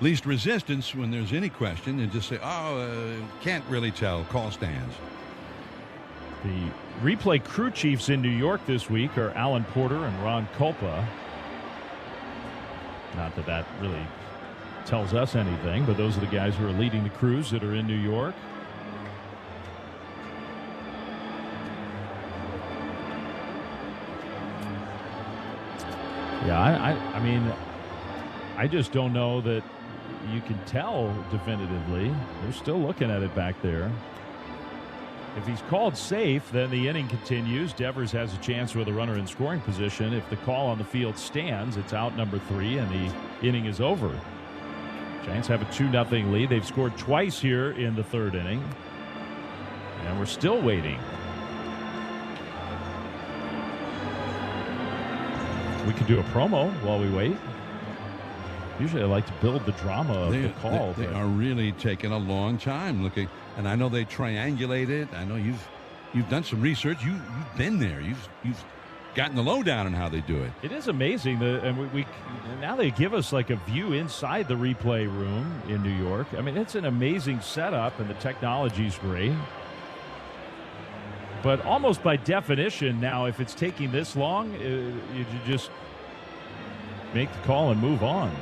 least resistance when there's any question and just say, can't really tell, call stands.
The replay crew chiefs in New York this week are Alan Porter and Ron Culpa. Not that that really tells us anything, but those are the guys who are leading the crews that are in New York. Yeah, I mean, I just don't know that you can tell definitively. They're still looking at it back there. If he's called safe, then the inning continues. Devers has a chance with a runner in scoring position. If the call on the field stands, it's out number 3, and the inning is over. Giants have a 2-0 lead. They've scored twice here in the 3rd inning, and we're still waiting. We could do a promo while we wait. Usually I like to build the drama of the call.
They are really taking a long time looking. And I know they triangulate it. I know you've done some research. You've been there. You've gotten the lowdown on how they do it.
It is amazing. And we now they give us like a view inside the replay room in New York. I mean, it's an amazing setup, and the technology's great. But almost by definition now, if it's taking this long, you just make the call and move on.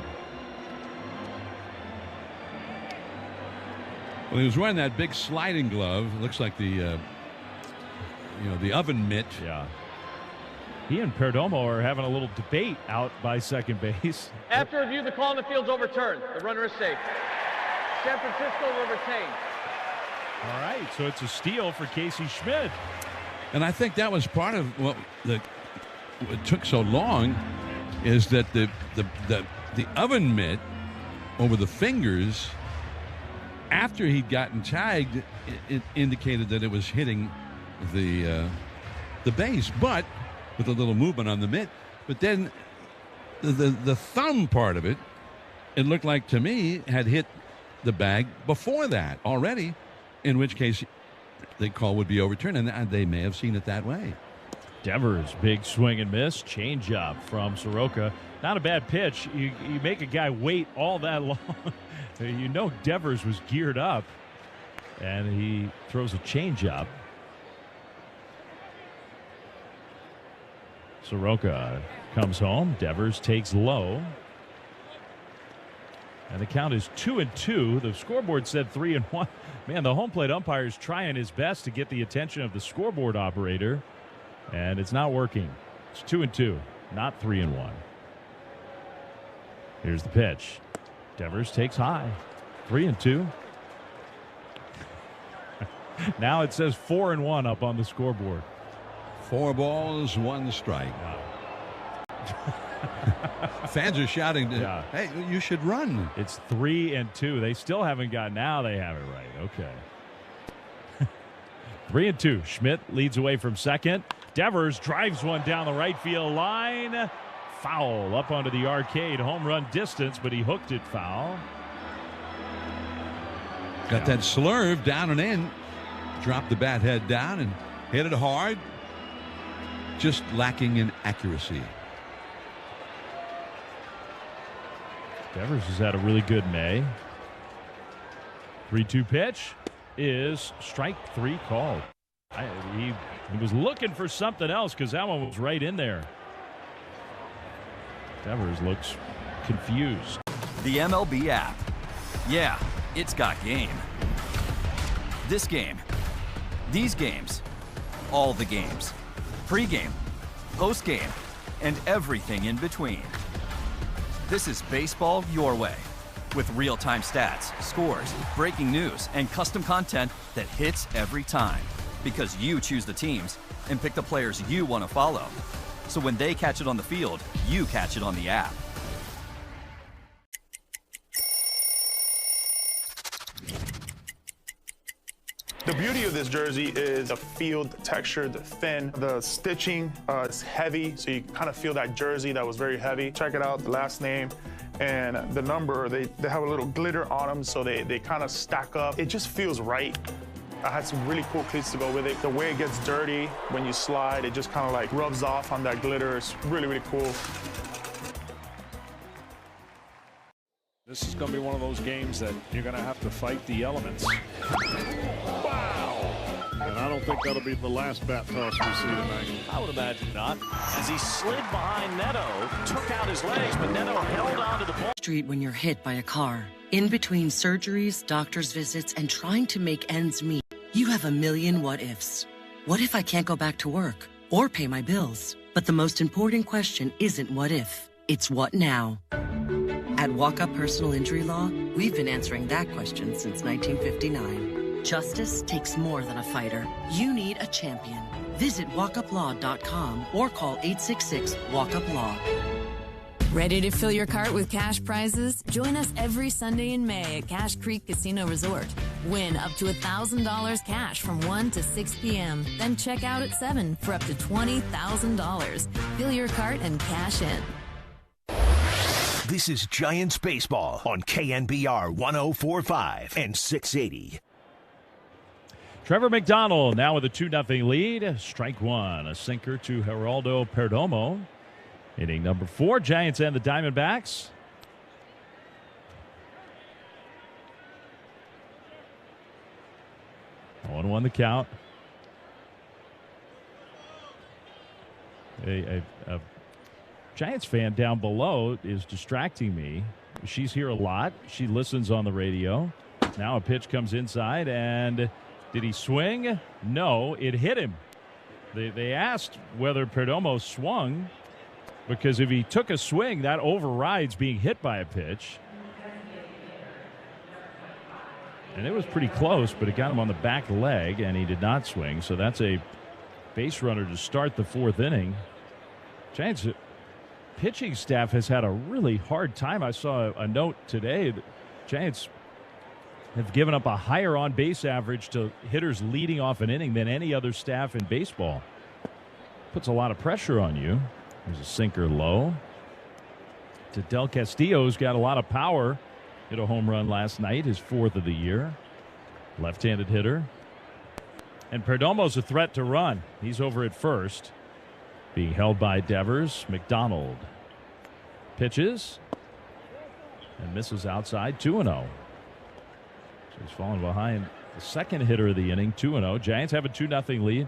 Well, he was wearing that big sliding glove. It looks like the oven mitt.
Yeah. He and Perdomo are having a little debate out by second base.
After review, the call on the field's overturned. The runner is safe. San Francisco will retain.
All right, so it's a steal for Casey Schmidt.
And I think that was part of what took so long, is that the oven mitt over the fingers, after he'd gotten tagged, it indicated that it was hitting the base, but with a little movement on the mitt. But then the thumb part of it, it looked like to me had hit the bag before that already, in which case the call would be overturned, and they may have seen it that way.
Devers, big swing and miss, changeup from Soroka. Not a bad pitch. You make a guy wait all that long. You know Devers was geared up, and he throws a changeup. Soroka comes home. Devers takes low. And the count is 2-2. The scoreboard said 3-1. Man, the home plate umpire is trying his best to get the attention of the scoreboard operator, and it's not working. It's 2-2, not 3-1. Here's the pitch. Devers takes high. 3-2. Now it says 4-1 up on the scoreboard.
4 balls, 1 strike. Fans are shouting, hey, you should run.
It's 3-2. They still haven't got. Now they have it right. Okay. 3-2. Schmidt leads away from second. Devers drives one down the right field line. Foul up onto the arcade. Home run distance, but he hooked it foul.
Got that slurve down and in. Dropped the bat head down and hit it hard. Just lacking in accuracy.
Devers has had a really good May. 3-2 pitch is strike 3 called. He was looking for something else because that one was right in there. Devers looks confused.
The MLB app. Yeah, it's got game. This game. These games. All the games. Pre-game, post-game, and everything in between. This is baseball your way, with real-time stats, scores, breaking news, and custom content that hits every time. Because you choose the teams and pick the players you want to follow. So when they catch it on the field, you catch it on the app.
The beauty of this jersey is the field texture, the thin, the stitching is heavy, so you kind of feel that jersey that was very heavy. Check it out, the last name and the number, they have a little glitter on them, so they kind of stack up. It just feels right. I had some really cool cleats to go with it. The way it gets dirty when you slide, it just kind of like rubs off on that glitter. It's really, really cool.
This is going to be one of those games that you're going to have to fight the elements. Wow! And I don't think that'll be the last bat toss we see tonight.
I would imagine not. As he slid behind Neto, took out his legs, but Neto held onto the ball.
Street when you're hit by a car. In between surgeries, doctor's visits, and trying to make ends meet, you have a million what-ifs. What if I can't go back to work or pay my bills? But the most important question isn't what if, it's what now. At Walk-Up Personal Injury Law, we've been answering that question since 1959. Justice takes more than a fighter. You need a champion. Visit walkuplaw.com or call 866-WALK-UP-LAW.
Ready to fill your cart with cash prizes? Join us every Sunday in May at Cache Creek Casino Resort. Win up to $1,000 cash from 1 to 6 p.m. Then check out at 7 for up to $20,000. Fill your cart and cash in.
This is Giants Baseball on KNBR 104.5 and 680.
Trevor McDonald now with a 2-0 lead. Strike one, a sinker to Geraldo Perdomo. Inning number 4, Giants and the Diamondbacks. 1-1 the count. A Giants fan down below is distracting me. She's here a lot. She listens on the radio. Now a pitch comes inside, and did he swing? No, it hit him. They asked whether Perdomo swung, because if he took a swing, that overrides being hit by a pitch. And it was pretty close, but it got him on the back leg, and he did not swing. So that's a base runner to start the 4th inning. Giants pitching staff has had a really hard time. I saw a note today that Giants have given up a higher on-base average to hitters leading off an inning than any other staff in baseball. Puts a lot of pressure on you. There's a sinker low. Del Castillo's got a lot of power. Hit a home run last night, his 4th of the year. Left-handed hitter. And Perdomo's a threat to run. He's over at first. Being held by Devers. McDonald pitches and misses outside. 2-0. So he's falling behind the second hitter of the inning. 2-0. Giants have a 2-0 lead.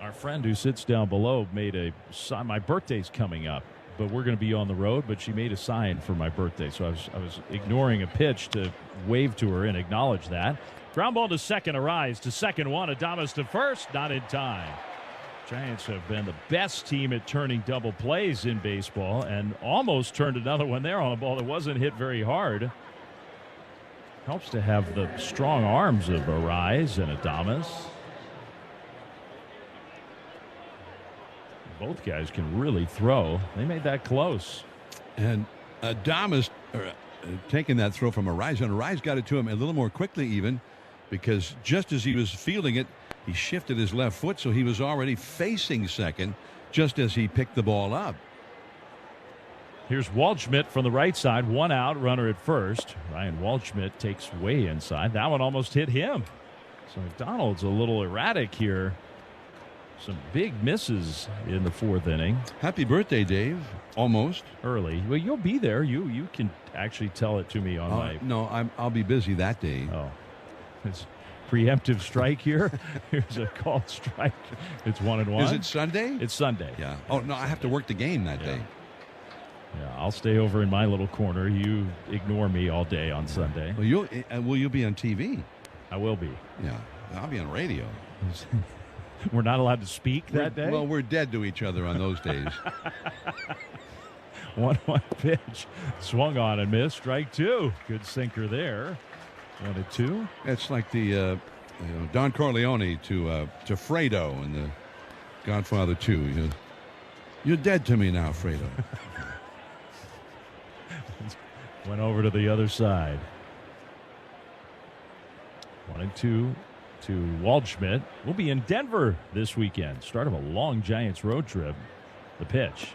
Our friend who sits down below made a sign. My birthday's coming up, but we're going to be on the road. But she made a sign for my birthday, so I was ignoring a pitch to wave to her and acknowledge that. Ground ball to second, a rise to second, one. Adames to first, not in time. Giants have been the best team at turning double plays in baseball, and almost turned another one there on a ball that wasn't hit very hard. Helps to have the strong arms of Arise and Adames. Both guys can really throw. They made that close.
And Adames taking that throw from Arise, and Arise got it to him a little more quickly even, because just as he was fielding it, he shifted his left foot, so he was already facing second just as he picked the ball up.
Here's Waldschmidt from the right side. 1 out, runner at first. Ryan Waldschmidt takes way inside. That one almost hit him. So McDonald's a little erratic here. Some big misses in the 4th inning.
Happy birthday, Dave. Almost.
Early. Well, you'll be there. You can actually tell it to me on my...
No, I'll be busy that day.
Oh. It's preemptive strike here. Here's a called strike. It's 1-1.
Is it Sunday?
It's Sunday.
Yeah. Oh, no, I have to work the game that day.
Yeah, I'll stay over in my little corner. You ignore me all day on Sunday.
Well, will you be on TV?
I will be.
Yeah. I'll be on radio.
We're not allowed to speak that day?
Well, we're dead to each other on those days.
1-1 pitch. Swung on and missed. Strike 2. Good sinker there. 1-2.
It's like the Don Corleone to Fredo in the Godfather 2. You're dead to me now, Fredo.
Went over to the other side. 1-2 to Waldschmidt. We'll be in Denver this weekend. Start of a long Giants road trip. The pitch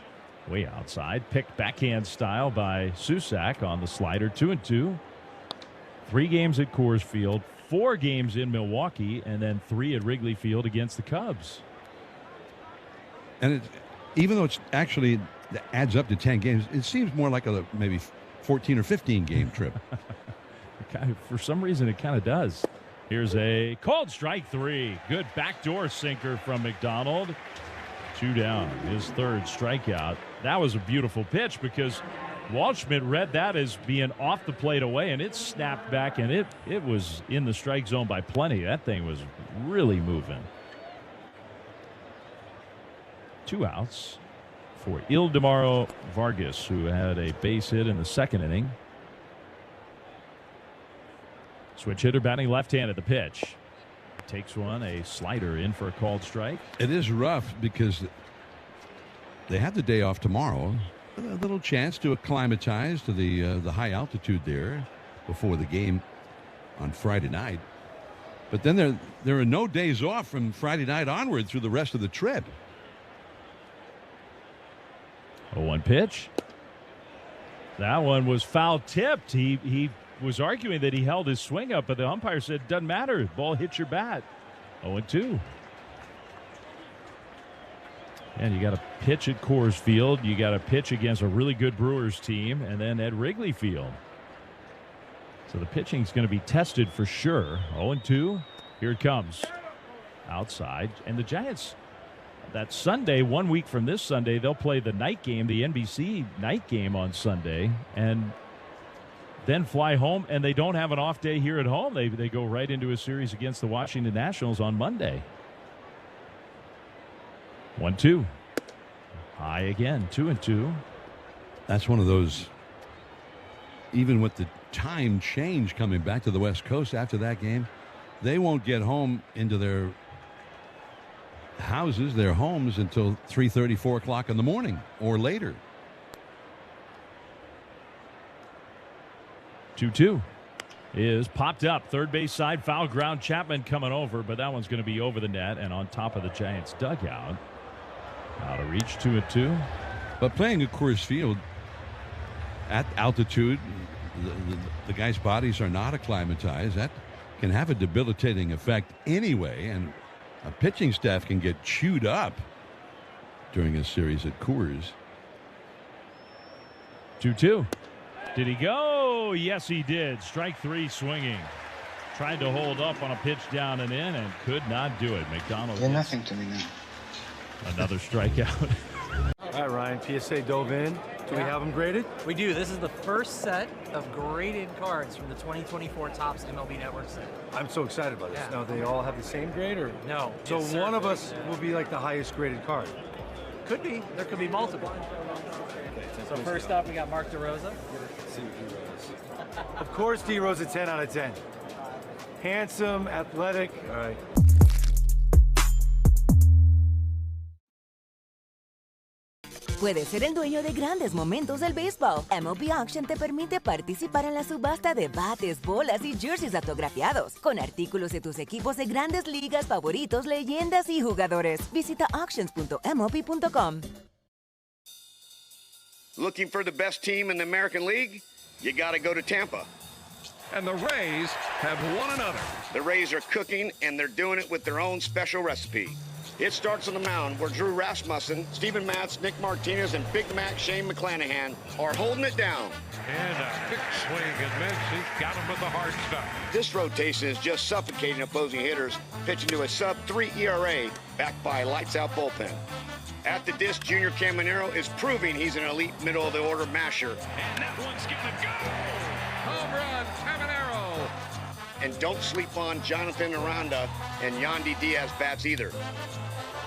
way outside. Picked backhand style by Susac on the slider. 2-2. 3 games at Coors Field, 4 games in Milwaukee, and then 3 at Wrigley Field against the Cubs.
And even though it's actually adds up to 10 games, it seems more like a maybe 14 or 15 game trip.
For some reason, it kind of does. Here's a called strike 3. Good backdoor sinker from McDonald. 2 down. His 3rd strikeout. That was a beautiful pitch because Waldschmidt read that as being off the plate away, and it snapped back, and it was in the strike zone by plenty. That thing was really moving. 2 outs for Ildemaro Vargas, who had a base hit in the 2nd inning. Switch hitter batting left-handed. The pitch. Takes one, a slider in for a called strike.
It is rough because they have the day off tomorrow. A little chance to acclimatize to the high altitude there before the game on Friday night. But then there are no days off from Friday night onward through the rest of the trip.
0-1 pitch. That one was foul tipped. He was arguing that he held his swing up, but the umpire said, doesn't matter. Ball hits your bat. 0-2. And you got to pitch at Coors Field. You got to pitch against a really good Brewers team, and then at Wrigley Field. So the pitching's going to be tested for sure. 0-2. Here it comes. Outside. And the Giants, that Sunday, 1 week from this Sunday, they'll play the night game, the NBC night game on Sunday, and then fly home, and they don't have an off day here at home. They go right into a series against the Washington Nationals on Monday. 1-2. High again. 2-2.
That's one of those, even with the time change coming back to the West Coast after that game, they won't get home into their houses, their homes, until 3:30, 4 o'clock in the morning or later.
2-2 is popped up. Third base side, foul ground. Chapman coming over, but that one's going to be over the net and on top of the Giants dugout. Out of reach. 2-2.
But playing at Coors Field at altitude, the guys' bodies are not acclimatized. That can have a debilitating effect anyway, and a pitching staff can get chewed up during a series at Coors.
2-2. Did he go? Yes, he did. Strike three swinging. Tried to hold up on a pitch down and in and could not do it. McDonald.
You're nothing to me now.
Another strikeout.
All right, Ryan. PSA dove in. Do we have them graded?
We do. This is the first set of graded cards from the 2024 Topps MLB Network set.
I'm so excited about this.
Yeah.
Now, they all have the same grade, or
no?
So one of us will be like the highest graded card.
Could be. There could be multiple. So first up, we got Mark DeRosa.
Let's see what D-Rose. Of course, D-Rose a 10 out of 10. Handsome, athletic. All right.
Puedes ser el dueño de grandes momentos del béisbol. MLB Auction te permite participar en la subasta de bates, bolas y jerseys autografiados, con artículos de tus equipos de grandes ligas favoritos, leyendas y jugadores. Visita auctions.mlb.com.
Looking for the best team in the American League? You got to go to Tampa.
And the Rays have won another.
The Rays are cooking, and they're doing it with their own special recipe. It starts on the mound where Drew Rasmussen, Steven Matz, Nick Martinez, and Big Mac Shane McClanahan are holding it down.
And a quick swing and miss. He got him with the hard stuff.
This rotation is just suffocating opposing hitters, pitching to a sub-3 ERA backed by a lights-out bullpen. At the disc, Junior Caminero is proving he's an elite middle-of-the-order masher.
And that one's gonna go. Home run, Caminero.
And don't sleep on Jonathan Aranda and Yandy Diaz bats either.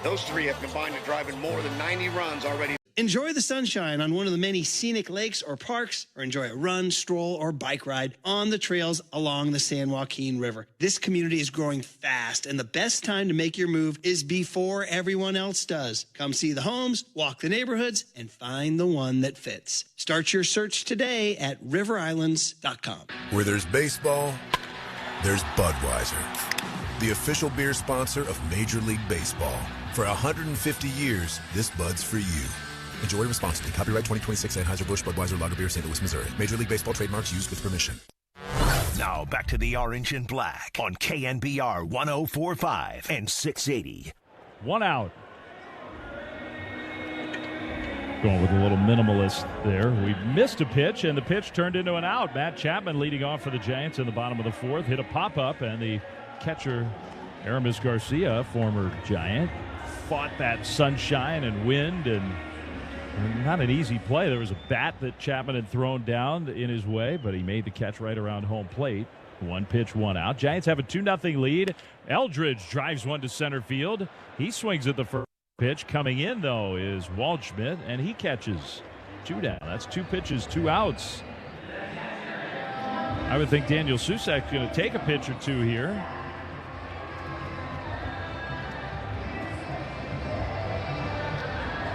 Those three have combined to drive in more than 90 runs already.
Enjoy the sunshine on one of the many scenic lakes or parks, or enjoy a run, stroll, or bike ride on the trails along the San Joaquin River. This community is growing fast, and the best time to make your move is before everyone else does. Come see the homes, walk the neighborhoods, and find the one that fits. Start your search today at riverislands.com.
Where there's baseball, there's Budweiser, the official beer sponsor of Major League Baseball. For 150 years, this Bud's for you. Enjoy responsibly. Copyright 2026 Anheuser-Busch Budweiser Lager Beer, St. Louis, Missouri. Major League Baseball trademarks used with permission.
Now back to the Orange and Black on KNBR 104.5 and 680.
One out. Going with a little minimalist there. We missed a pitch, and the pitch turned into an out. Matt Chapman leading off for the Giants in the bottom of the fourth. Hit a pop-up, and the catcher, Aramis Garcia, former Giant, fought that sunshine and wind, and not an easy play. There was a bat that Chapman had thrown down in his way, but he made the catch right around home plate. One pitch, one out. Giants have a 2-0 lead. Eldridge drives one to center field. He swings at the first pitch. Coming in, though, is Waldschmidt, and he catches. 2 down. That's 2 pitches, 2 outs. I would think Daniel Susak's going to take a pitch or 2 here.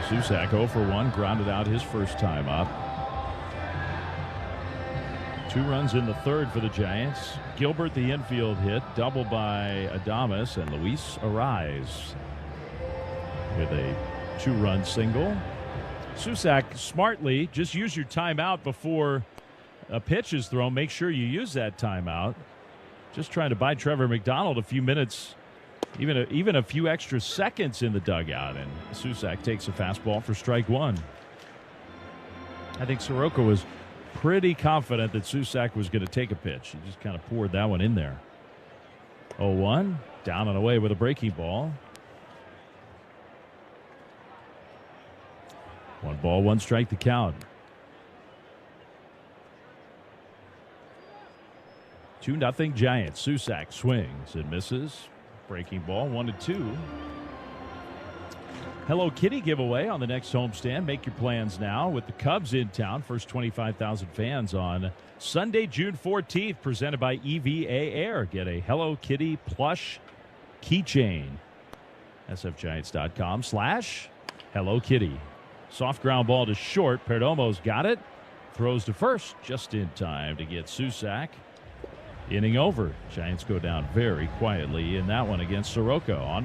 Susak 0 for 1, grounded out his first time up. 2 runs in the third for the Giants. Gilbert, the infield hit, double by Adames, and Luis Arraez with a 2-run single. Susac smartly just use your timeout before a pitch is thrown. Make sure you use that timeout. Just trying to buy Trevor McDonald a few minutes, even a few extra seconds in the dugout. And Susac takes a fastball for strike one. I think Soroka was pretty confident that Susac was going to take a pitch. He just kind of poured that one in there. 0-1, down and away with a breaking ball. 1 ball, 1 strike to count. 2-0 Giants. Susac swings and misses. Breaking ball, 1-2. Hello Kitty giveaway on the next homestand. Make your plans now with the Cubs in town. First 25,000 fans on Sunday, June 14th. Presented by EVA Air. Get a Hello Kitty plush keychain. sfgiants.com/Hello Kitty. Soft ground ball to short. Perdomo's got it. Throws to first just in time to get Susac. Inning over. Giants go down very quietly in that one against Soroka. On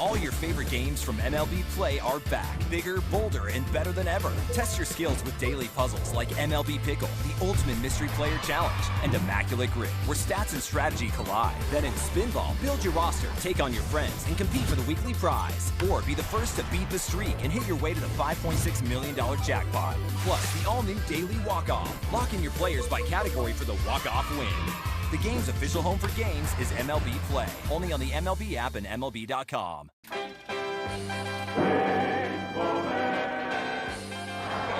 All your favorite games from MLB Play are back, bigger, bolder, and better than ever. Test your skills with daily puzzles like MLB Pickle, the ultimate mystery player challenge, and Immaculate Grid, where stats and strategy collide. Then in Spinball, build your roster, take on your friends, and compete for the weekly prize. Or be the first to beat the streak and hit your way to the $5.6 million jackpot. Plus, the all-new Daily Walk-Off. Lock in your players by category for the walk-off win. The game's official home for games is MLB Play. Only on the MLB app and MLB.com.
In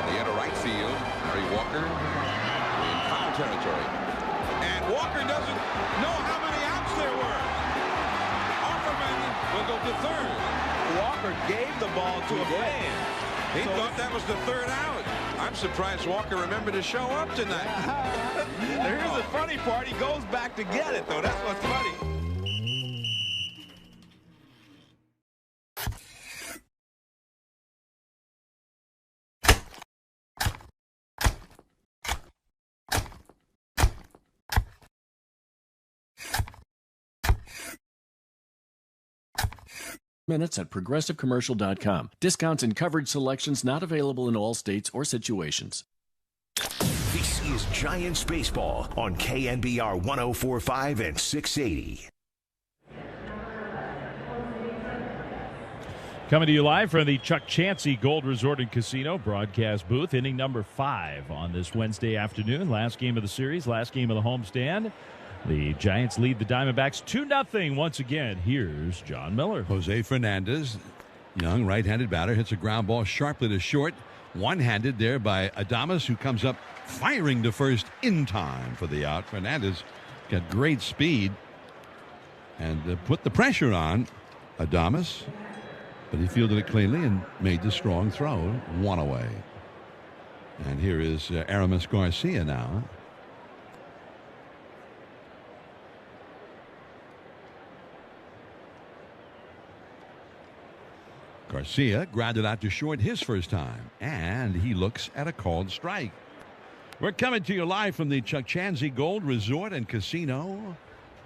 the inner right field, Harry Walker in foul territory. And Walker doesn't know how many outs there were. Offerman will go to third. Walker gave the ball to a fan. He thought that was the third out. I'm surprised Walker remembered to show up tonight. Here's the funny part. He goes back to get it, though. That's what's funny.
Minutes at progressivecommercial.com. Discounts and coverage selections not available in all states or situations.
This is Giants Baseball on KNBR 104.5 and 680.
Coming to you live from the Chuck Chansey Gold Resort and Casino broadcast booth. Inning number 5 on this Wednesday afternoon. Last game of the series, last game of the homestand. The Giants lead the Diamondbacks 2-0 once again. Here's John Miller.
Jose Fernandez, young right-handed batter, hits a ground ball sharply to short. One-handed there by Adames, who comes up firing to first in time for the out. Fernandez got great speed and put the pressure on Adames, but he fielded it cleanly and made the strong throw. One away. And here is Aramis Garcia now. Garcia grounded out to short his first time, and he looks at a called strike. We're coming to you live from the Chuck Chansey Gold Resort and Casino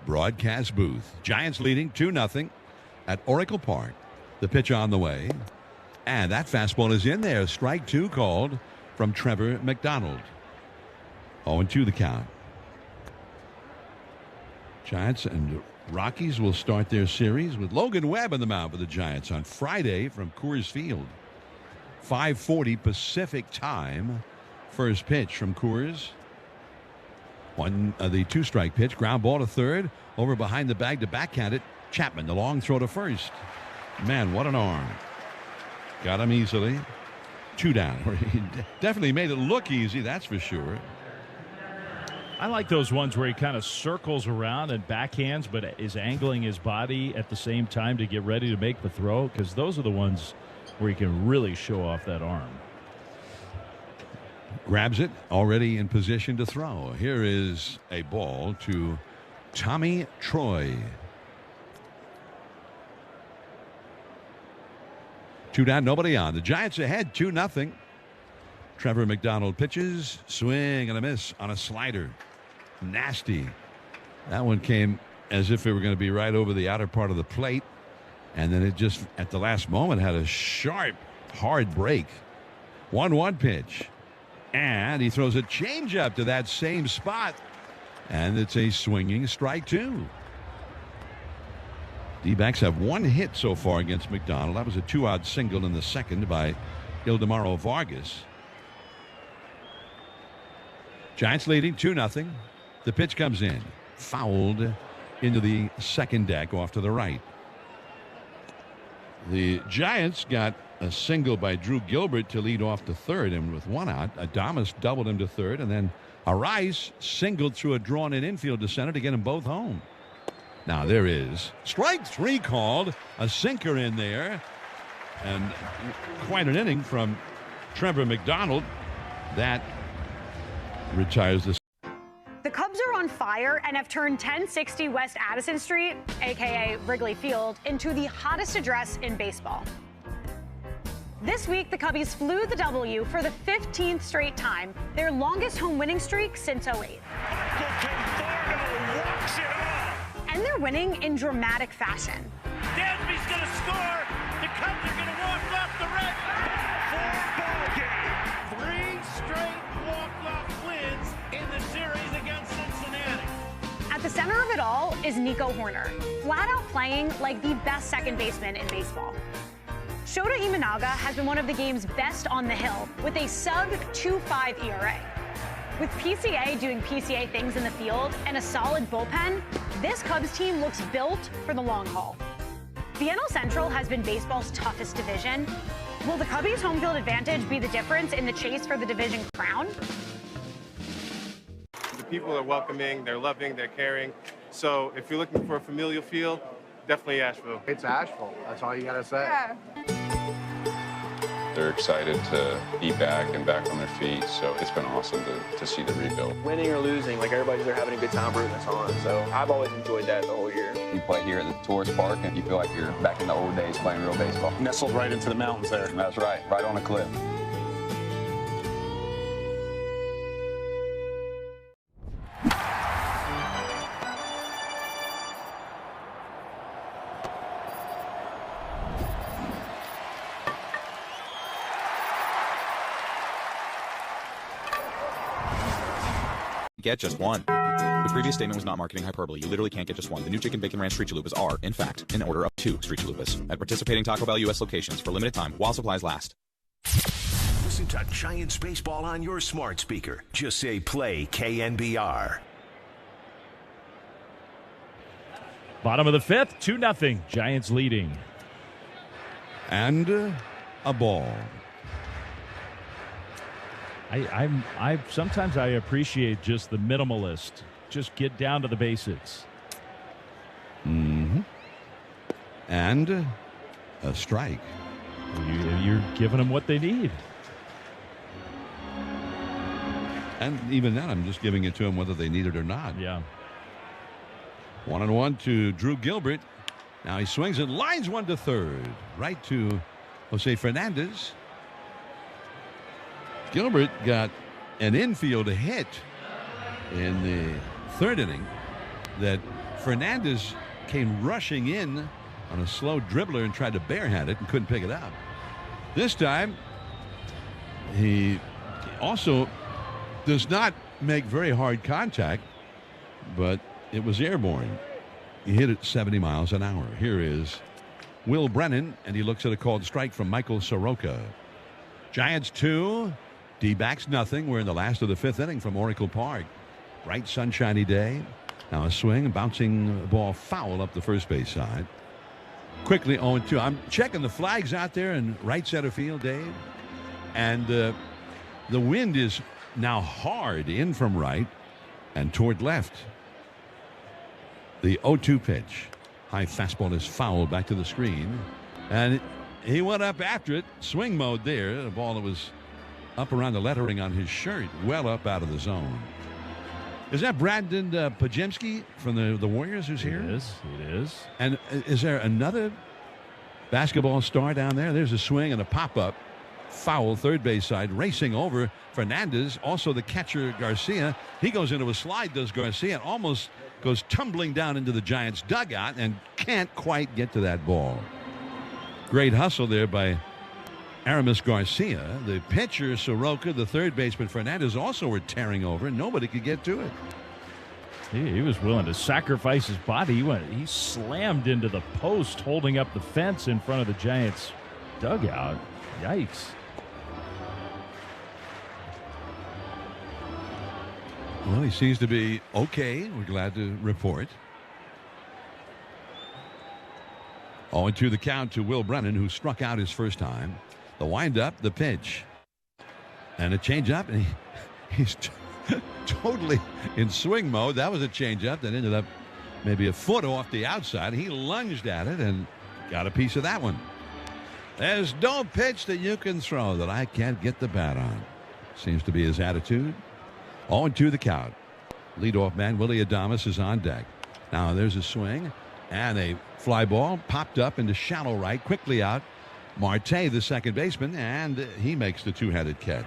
broadcast booth. Giants leading 2-0 at Oracle Park. The pitch on the way, and that fastball is in there. Strike 2 called from Trevor McDonald. 0-2 the count. Giants and Rockies will start their series with Logan Webb in the mound for the Giants on Friday from Coors Field. 5:40 Pacific time. First pitch from Coors. The 2-strike pitch. Ground ball to third. Over behind the bag to backhand it. Chapman, the long throw to first. Man, what an arm. Got him easily. 2 down. He definitely made it look easy, that's for sure.
I like those ones where he kind of circles around and backhands, but is angling his body at the same time to get ready to make the throw, because those are the ones where he can really show off that arm.
grabs it, already in position to throw. Here is a ball to Tommy Troy. 2 down, nobody on. The Giants ahead 2-0. Trevor McDonald pitches, swing and a miss on a slider. Nasty. That one came as if it were going to be right over the outer part of the plate. And then it just, at the last moment, had a sharp, hard break. 1-1 pitch. And he throws a changeup to that same spot. And it's a swinging strike 2. D-backs have 1 hit so far against McDonald. That was a 2-out single in the second by Ildemaro Vargas. Giants leading 2-0. The pitch comes in. Fouled into the second deck off to the right. The Giants got a single by Drew Gilbert to lead off to third, and with 1 out, Adames doubled him to third, and then Arias singled through a drawn-in infield to center to get them both home. Now there is strike 3 called, a sinker in there, and quite an inning from Trevor McDonald. That retires the.
The Cubs are on fire and have turned 1060 West Addison Street, aka Wrigley Field, into the hottest address in baseball. This week, the Cubbies flew the W for the 15th straight time, their longest home winning streak since '08. And they're winning in dramatic fashion.
Dansby's going to score. The Cubs are going to walk off the red. 4-ball game. 3 straight walk-off wins in the series against Cincinnati.
At the center of it all is Nico Horner, flat out playing like the best second baseman in baseball. Shota Imanaga has been one of the game's best on the hill with a sub-2.5 ERA. With PCA doing PCA things in the field and a solid bullpen, this Cubs team looks built for the long haul. The NL Central has been baseball's toughest division. Will the Cubbies' home field advantage be the difference in the chase for the division crown?
The people are welcoming, they're loving, they're caring. So if you're looking for a familial feel, definitely Asheville.
It's Asheville. That's all you got to say. Yeah.
They're excited to be back and back on their feet, so it's been awesome to see the rebuild.
Winning or losing, like everybody's there having a good time rooting us on, so I've always enjoyed that the whole year.
You play here at the tourist park, and you feel like you're back in the old days playing real baseball.
Nestled right into the mountains there.
That's right on a cliff.
Get just one. The previous statement was not marketing hyperbole. You literally can't get just one. The new Chicken Bacon Ranch Street Chalupas are, in fact, in order of 2 Street Chalupas at participating Taco Bell U.S. locations for limited time while supplies last.
Listen to Giants baseball on your smart speaker. Just say play KNBR.
Bottom of the 5th, 2-0. Giants leading.
And a ball.
I sometimes I appreciate just the minimalist. Just get down to the basics.
Mm-hmm. And a strike.
You're giving them what they need.
And even then, I'm just giving it to them whether they need it or not.
Yeah.
1-1 to Drew Gilbert. Now he swings and lines one to third. Right to Jose Fernandez. Gilbert got an infield hit in the third inning that Fernandez came rushing in on a slow dribbler and tried to barehand it and couldn't pick it up. This time, he also does not make very hard contact, but it was airborne. He hit it 70 miles an hour. Here is Will Brennan, and he looks at a called strike from Michael Soroka. Giants 2, D-backs nothing. We're in the last of the 5th inning from Oracle Park. Bright sunshiny day. Now a swing, bouncing ball foul up the first base side. Quickly 0-2. I'm checking the flags out there in right center field, Dave. And the wind is now hard in from right and toward left. The 0-2 pitch. High fastball is fouled back to the screen. And he went up after it. Swing mode there. A ball that was up around the lettering on his shirt, well up out of the zone. Is that Brandon Pajemski from the Warriors who's here?
It is.
And is there another basketball star down there? There's a swing and a pop-up. Foul, third base side, racing over Fernandez. Also the catcher, Garcia. He goes into a slide, does Garcia, and almost goes tumbling down into the Giants' dugout and can't quite get to that ball. Great hustle there by Aramis Garcia. The pitcher, Soroka, the third baseman, Fernandez, also were tearing over, and nobody could get to it.
He was willing to sacrifice his body. He slammed into the post, holding up the fence in front of the Giants' dugout. Yikes.
Well, he seems to be okay. We're glad to report. 0-2 the count to Will Brennan, who struck out his first time. The windup, the pitch, and a changeup, and he's totally in swing mode. That was a changeup that ended up maybe a foot off the outside. He lunged at it and got a piece of that one. There's no pitch that you can throw that I can't get the bat on. Seems to be his attitude. 0-2 the count. Leadoff man Willie Adames is on deck. Now there's a swing and a fly ball popped up into shallow right, quickly out. Marte, the second baseman, and he makes the two-headed catch.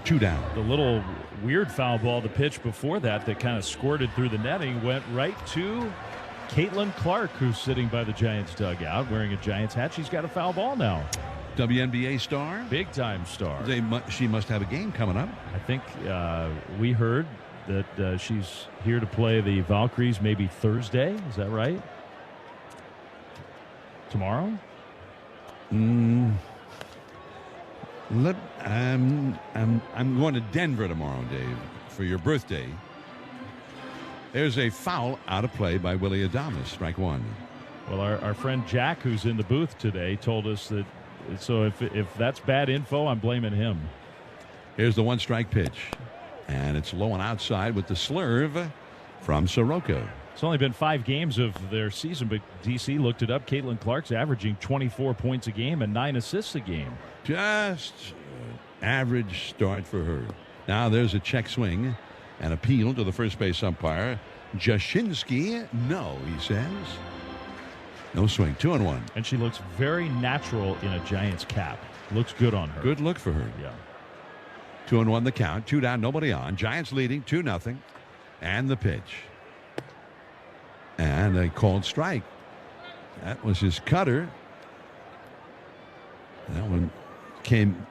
2 down.
The little weird foul ball, the pitch before that kind of squirted through the netting, went right to Caitlin Clark, who's sitting by the Giants dugout wearing a Giants hat. She's got a foul ball now.
WNBA star?
Big-time star.
She must have a game coming up.
I think we heard that she's here to play the Valkyries maybe Thursday. Is that right? Tomorrow?
I'm going to Denver tomorrow, Dave, for your birthday. There's a foul out of play by Willie Adames, strike one.
Well, our friend Jack, who's in the booth today, told us that. So if that's bad info, I'm blaming him.
Here's the 1-strike pitch, and it's low and outside with the slurve from Soroka.
It's only been 5 games of their season, but DC looked it up. Caitlin Clark's averaging 24 points a game and 9 assists a game.
Just an average start for her. Now there's a check swing, an appeal to the first base umpire. Jashinsky, no, he says. No swing, 2-1.
And she looks very natural in a Giants cap. Looks good on her.
Good look for her.
Yeah.
2-1 the count, 2 down, nobody on. Giants leading 2-0. And the pitch. And a called strike. That was his cutter. That one came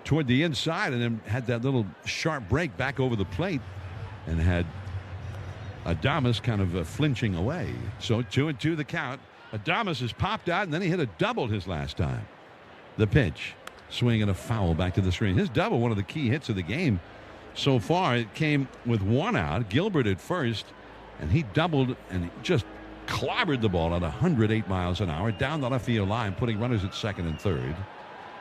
toward the inside and then had that little sharp break back over the plate and had Adames kind of flinching away. So 2-2 the count. Adames has popped out and then he hit a double his last time. The pitch. Swing and a foul back to the screen. His double, one of the key hits of the game so far. It came with 1 out. Gilbert at first. And he doubled and he just clobbered the ball at 108 miles an hour down the left field line, putting runners at second and third.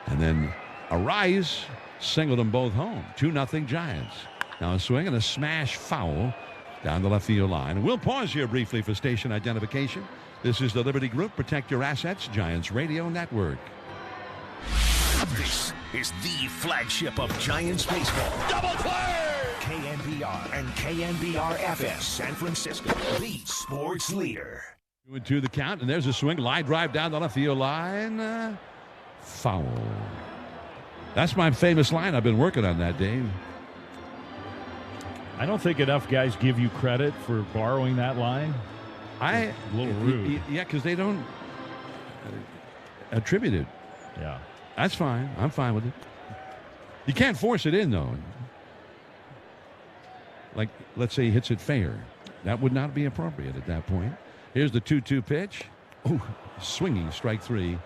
And then Arise singled them both home. 2-0 Giants. Now a swing and a smash foul down the left field line. We'll pause here briefly for station identification. This is the Liberty Group. Protect your assets. Giants Radio Network.
This is the flagship of Giants baseball. Double play! KNBR and KNBR-FS San Francisco, the sports leader.
2-2 the count, and there's a swing. Line drive down the left field line. Foul. That's my famous line. I've been working on that, Dave.
I don't think enough guys give you credit for borrowing that line. A little rude.
Yeah, because they don't attribute it.
Yeah.
That's fine. I'm fine with it. You can't force it in, though. Like, let's say he hits it fair. That would not be appropriate at that point. Here's the 2-2 pitch. Oh, swinging, strike 3.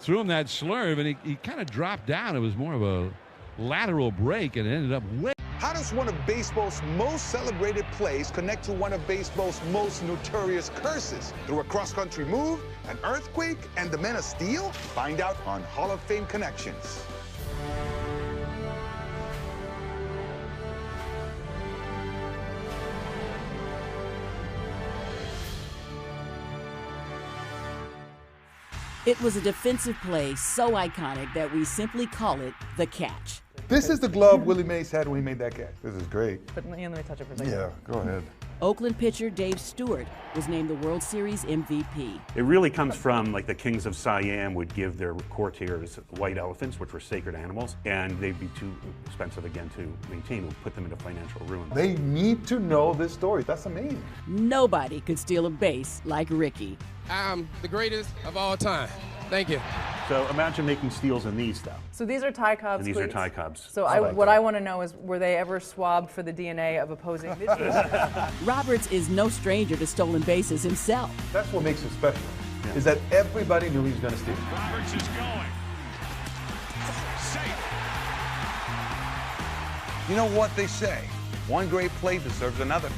Threw him that slurve, and he kind of dropped down. It was more of a lateral break, and it ended up way.
How does one of baseball's most celebrated plays connect to one of baseball's most notorious curses? Through a cross-country move, an earthquake, and the Men of Steel? Find out on Hall of Fame Connections.
It was a defensive play so iconic that we simply call it the catch.
This is the glove Willie Mays had when he made that catch. This is great.
But let me touch it for a second.
Yeah, go ahead.
Oakland pitcher Dave Stewart was named the World Series MVP.
It really comes from like the kings of Siam would give their courtiers white elephants, which were sacred animals, and they'd be too expensive again to maintain, would put them into financial ruin.
They need to know this story. That's amazing.
Nobody could steal a base like Ricky.
I'm the greatest of all time. Thank you.
So imagine making steals in these stuff.
So these are Ty Cobb's
And these
cleats.
are Ty Cobb's.
So what I want to know is, were they ever swabbed for the DNA of opposing pitchers?
Roberts is no stranger to stolen bases himself.
That's what makes it special, is that everybody knew he was going to steal.
Roberts is going. Safe.
You know what they say? One great play deserves another.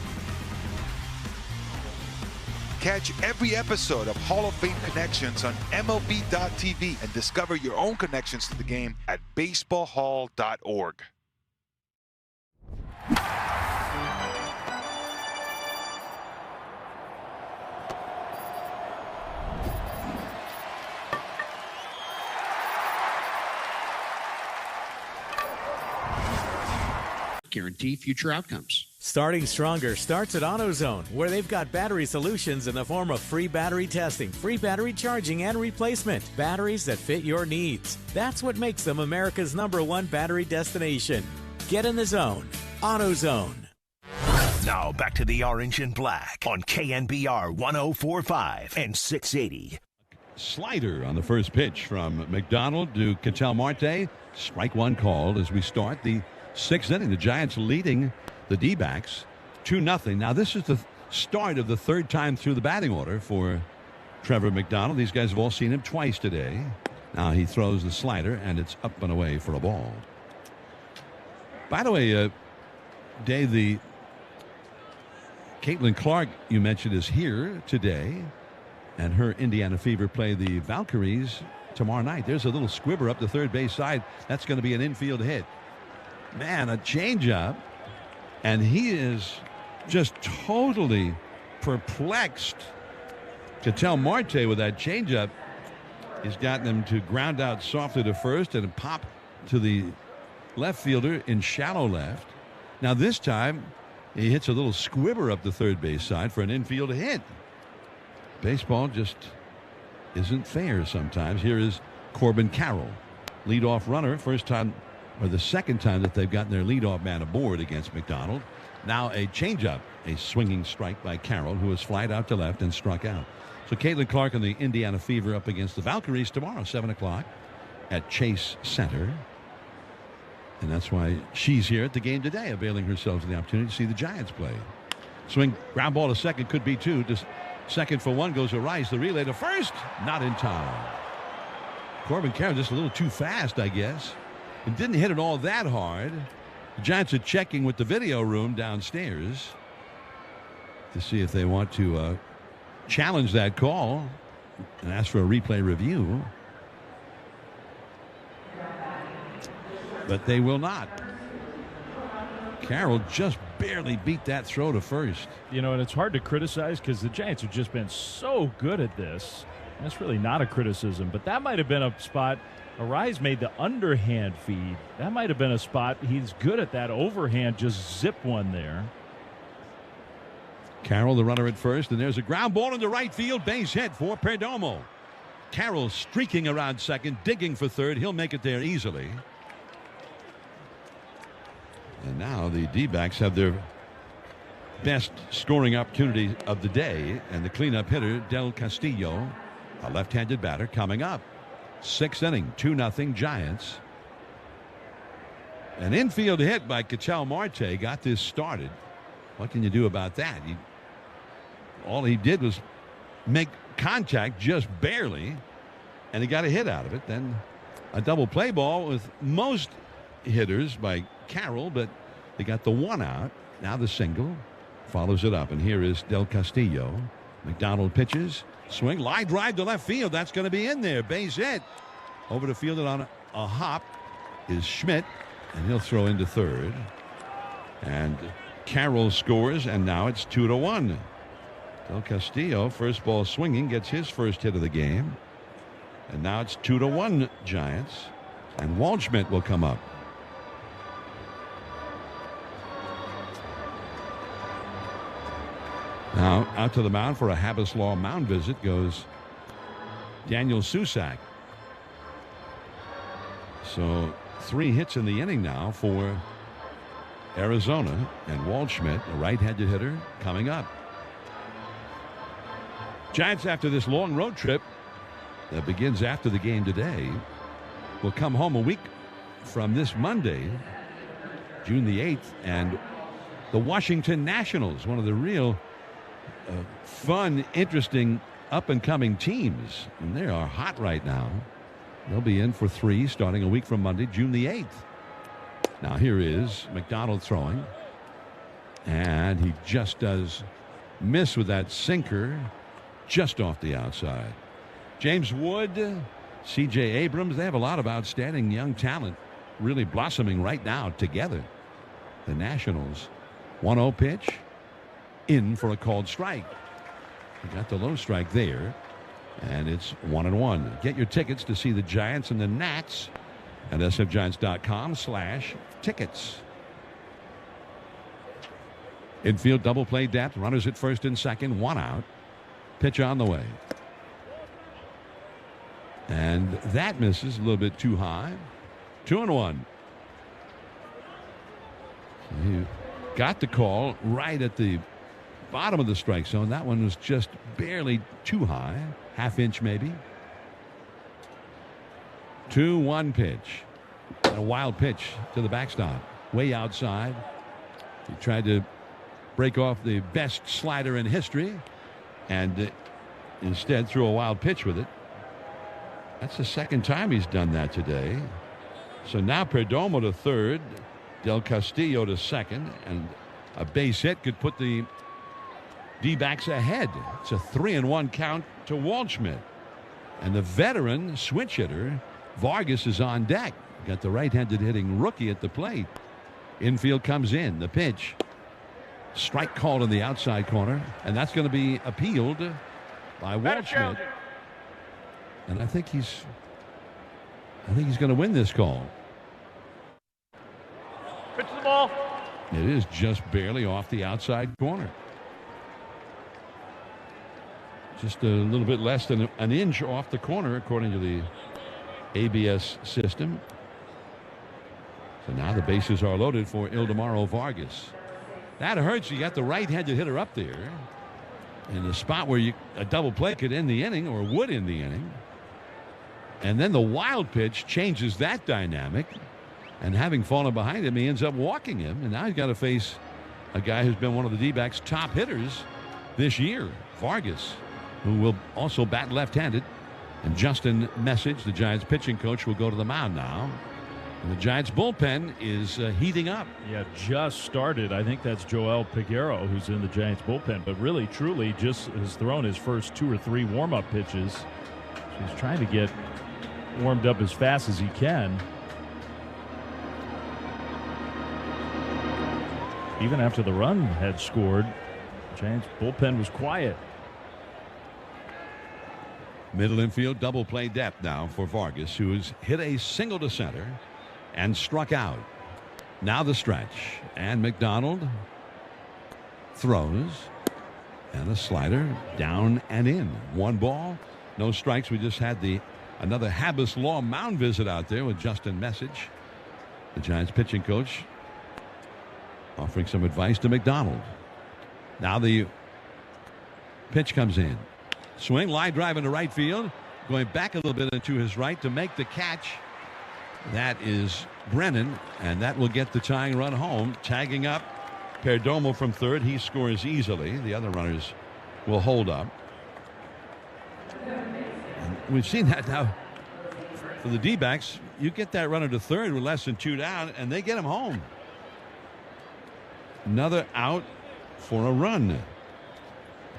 Catch every episode of Hall of Fame Connections on MLB.tv and discover your own connections to the game at baseballhall.org.
Guarantee future outcomes.
Starting Stronger starts at AutoZone, where they've got battery solutions in the form of free battery testing, free battery charging and replacement, batteries that fit your needs. That's what makes them America's #1 battery destination. Get in the zone. AutoZone.
Now back to the Orange and Black on KNBR 104.5 and 680.
Slider on the first pitch from McDonald to Ketel Marte. Strike one called as we start the 6th inning. The Giants leading the D-backs 2-0. Now this is the start of the 3rd time through the batting order for Trevor McDonald. These guys have all seen him twice today. Now he throws the slider and it's up and away for a ball. By the way, Dave, the Caitlin Clark you mentioned is here today, and her Indiana Fever play the Valkyries tomorrow night. There's a little squibber up the third base side. That's going to be an infield hit. Man, a changeup, and he is just totally perplexed. Ketel Marte with that changeup, he's gotten him to ground out softly to first and pop to the left fielder in shallow left. Now this time he hits a little squibber up the third base side for an infield hit. Baseball just isn't fair sometimes. Here is Corbin Carroll, leadoff runner, first time or the second time that they've gotten their leadoff man aboard against McDonald. Now a changeup, a swinging strike by Carroll, who was flied out to left and struck out. So Caitlin Clark and the Indiana Fever up against the Valkyries tomorrow, 7 o'clock at Chase Center. And that's why she's here at the game today, availing herself of the opportunity to see the Giants play. Swing, ground ball to second, could be two. Just second for one goes to Rice. The relay to first, not in time. Corbin Carroll just a little too fast, I guess. And didn't hit it all that hard. The Giants are checking with the video room downstairs to see if they want to challenge that call and ask for a replay review. But they will not. Carroll just barely beat that throw to first.
You know, and it's hard to criticize because the Giants have just been so good at this. That's really not a criticism, but that might have been a spot. Arise made the underhand feed. That might have been a spot. He's good at that overhand, just zip one there.
Carroll, the runner at first, and there's a ground ball into right field, base hit for Perdomo. Carroll streaking around second, digging for third. He'll make it there easily. And now the D-backs have their best scoring opportunity of the day, and the cleanup hitter, Del Castillo, a left-handed batter, coming up. 6th inning, 2-0 Giants. An infield hit by Ketel Marte got this started. What can you do about that? All he did was make contact just barely, and he got a hit out of it. Then a double play ball with most hitters by Carroll, but they got the one out. Now the single follows it up, and here is Del Castillo. McDonald pitches, swing, line drive to left field. That's going to be in there. Base hit. Over to field it on a hop is Schmidt, and he'll throw into third. And Carroll scores, and now it's 2-1. Del Castillo, first ball swinging, gets his first hit of the game. And now it's 2-1 Giants. And Waldschmidt will come up. Out to the mound for a Habas Law mound visit goes Daniel Susac. So 3 hits in the inning now for Arizona, and Waldschmidt, a right-handed hitter, coming up. Giants, after this long road trip that begins after the game today, will come home a week from this Monday, June the 8th, and the Washington Nationals, one of the real fun, interesting, up-and-coming teams. And they are hot right now. They'll be in for 3 starting a week from Monday, June the 8th. Now here is McDonald throwing. And he just does miss with that sinker just off the outside. James Wood, C.J. Abrams, they have a lot of outstanding young talent really blossoming right now together. The Nationals. 1-0 pitch. In for a called strike. He got the low strike there. And it's 1-1. Get your tickets to see the Giants and the Nats at sfgiants.com/tickets. Infield double play depth. Runners at first and second. 1 out. Pitch on the way. And that misses a little bit too high. 2-1. He got the call right at the bottom of the strike zone. That one was just barely too high. Half-inch maybe. 2-1 pitch. And a wild pitch to the backstop. Way outside. He tried to break off the best slider in history and instead threw a wild pitch with it. That's the second time he's done that today. So now Perdomo to third. Del Castillo to second. And a base hit could put the D-backs ahead. It's a 3-1 count to Waldschmidt. And the veteran switch hitter, Vargas, is on deck. Got the right-handed hitting rookie at the plate. Infield comes in. The pitch. Strike called in the outside corner. And that's going to be appealed by Waldschmidt. And I think he's going to win this call.
Pitch the ball.
It is just barely off the outside corner. Just a little bit less than an inch off the corner, according to the ABS system. So now the bases are loaded for Ildemaro Vargas. That hurts. You got the right-handed hitter up there in the spot where a double play could end the inning, or would end the inning. And then the wild pitch changes that dynamic. And having fallen behind him, he ends up walking him. And now he's got to face a guy who's been one of the D-backs' top hitters this year, Vargas, who will also bat left-handed. And Justin Message, the Giants pitching coach, will go to the mound now. And the Giants bullpen is heating up.
Yeah, just started. I think that's Joel Peguero who's in the Giants bullpen, but really, truly just has thrown his first 2 or 3 warm-up pitches. So he's trying to get warmed up as fast as he can. Even after the run had scored, the Giants bullpen was quiet.
Middle infield double play depth now for Vargas, who has hit a single to center and struck out. Now the stretch, and McDonald throws, and a slider down and in. 1 ball, no strikes. We just had another Habas Law mound visit out there with Justin Message, the Giants pitching coach, offering some advice to McDonald. Now the pitch comes in. Swing, line drive into right field. Going back a little bit into his right to make the catch. That is Brennan, and that will get the tying run home. Tagging up Perdomo from third. He scores easily. The other runners will hold up. And we've seen that now for the D-backs. You get that runner to third with less than 2 down, and they get him home. Another out for a run.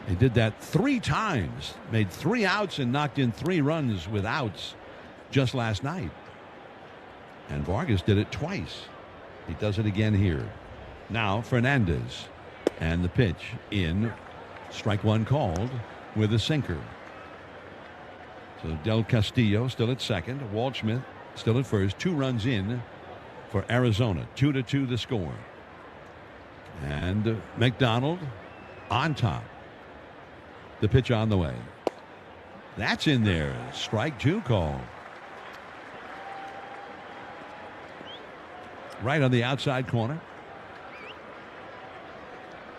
They did that 3 times, made 3 outs and knocked in 3 runs with outs just last night. And Vargas did it twice. He does it again here. Now Fernandez, and the pitch in. Strike 1 called with a sinker. So Del Castillo still at second. Waldschmidt still at first. 2 runs in for Arizona. 2-2 the score. And McDonald on top. The pitch on the way. That's in there. Strike 2 call. Right on the outside corner.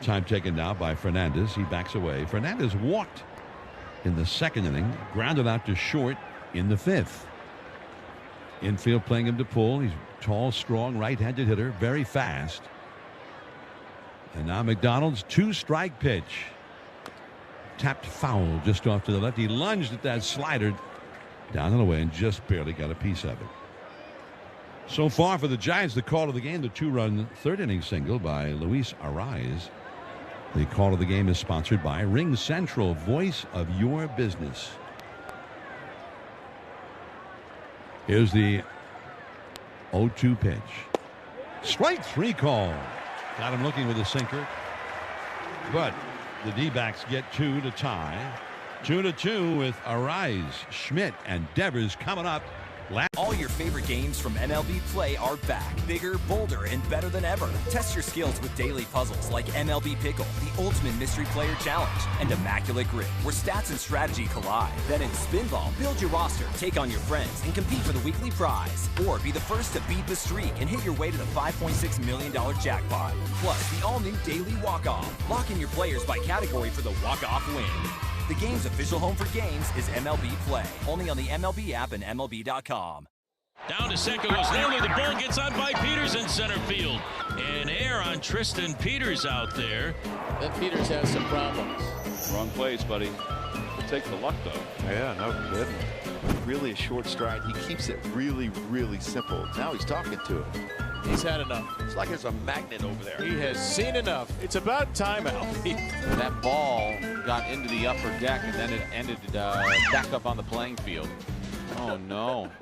Time taken now by Fernandez. He backs away. Fernandez walked in the second inning, grounded out to short in the 5th. Infield playing him to pull. He's a tall, strong, right-handed hitter, very fast. And now McDonald's 2-strike pitch. Tapped foul just off to the left. He lunged at that slider down and away and just barely got a piece of it. So far for the Giants, the call of the game, the 2-run third-inning single by Luis Arraez. The call of the game is sponsored by Ring Central, voice of your business. Here's the 0-2 pitch. Strike 3 call. Got him looking with a sinker. But the D-backs get 2 to tie. 2-2 with Arraez, Schmidt, and Devers coming up.
All your favorite games from MLB Play are back, bigger, bolder, and better than ever. Test your skills with daily puzzles like MLB Pickle, the Ultimate Mystery Player Challenge, and Immaculate Grip, where stats and strategy collide. Then in Spinball, build your roster, take on your friends, and compete for the weekly prize. Or be the first to beat the streak and hit your way to the $5.6 million jackpot. Plus, the all-new Daily Walk-Off. Lock in your players by category for the walk-off win. The game's official home for games is MLB Play. Only on the MLB app and MLB.com.
Down to second goes Naylor. The ball gets on by Peters in center field. And air on Tristan Peters out there.
Then Peters has some problems.
Wrong place, buddy. Take the luck, though.
Yeah, no kidding. Really a short stride. He keeps it really, really simple. Now he's talking to it.
He's had enough.
It's like there's a magnet over there.
He has seen enough. It's about time, Alfie.
That ball got into the upper deck and then it ended back up on the playing field. Oh, no.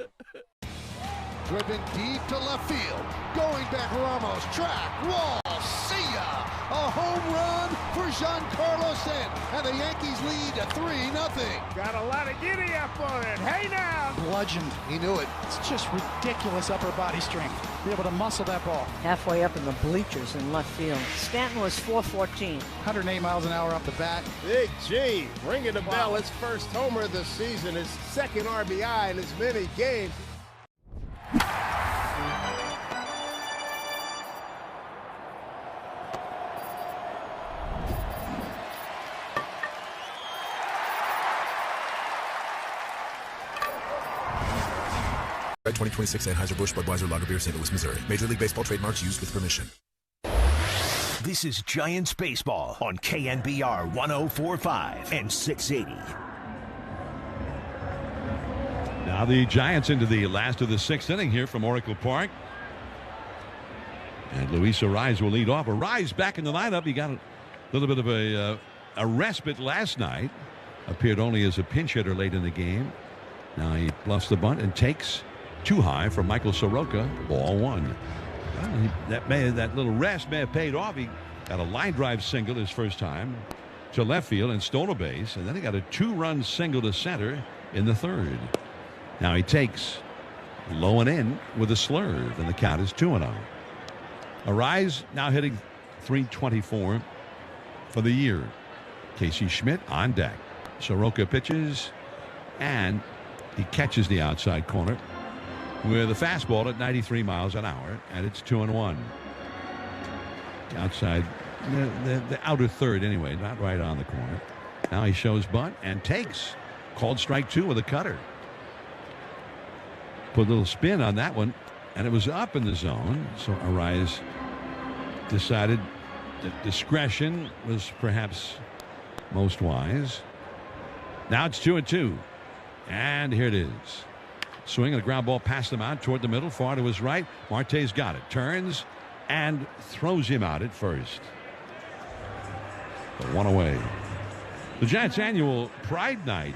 Driven deep to left field. Going back Ramos. Track. Wall. See ya. A home run for Giancarlo Stanton. And the Yankees lead 3-0.
Got a lot of giddy up on it. Hey now.
Bludgeoned. He knew it.
It's just ridiculous upper body strength. Be able to muscle that ball.
Halfway up in the bleachers in left field. Stanton was 414.
108 miles an hour off the bat.
Big G, ringing the bell. His first homer of the season. His second RBI in as many games.
Red 2026 Anheuser-Busch Budweiser Lager Beer, St. Louis, Missouri. Major League Baseball trademarks used with permission.
This is Giants Baseball on KNBR 104.5 and 680.
Now the Giants into the last of the 6th inning here from Oracle Park. And Luis Arraez will lead off. Arraez back in the lineup. He got a little bit of a respite last night. Appeared only as a pinch hitter late in the game. Now he bluffs the bunt and takes too high from Michael Soroka. Ball 1. Well, that little rest may have paid off. He got a line drive single his first time to left field and stole a base. And then he got a 2-run single to center in the 3rd. Now he takes low and in with a slurve, and the count is 2-0. Arraez now hitting .324 for the year. Casey Schmidt on deck. Soroka pitches, and he catches the outside corner with a fastball at 93 miles an hour, and it's 2-1. Outside, the outer 3rd anyway, not right on the corner. Now he shows bunt and takes. Called strike 2 with a cutter. Put a little spin on that one, and it was up in the zone. So Arraez decided that discretion was perhaps most wise. Now it's 2-2. And here it is. Swing and a ground ball past him out toward the middle, far to his right. Marte's got it. Turns and throws him out at first. The 1 away. The Giants' annual Pride Night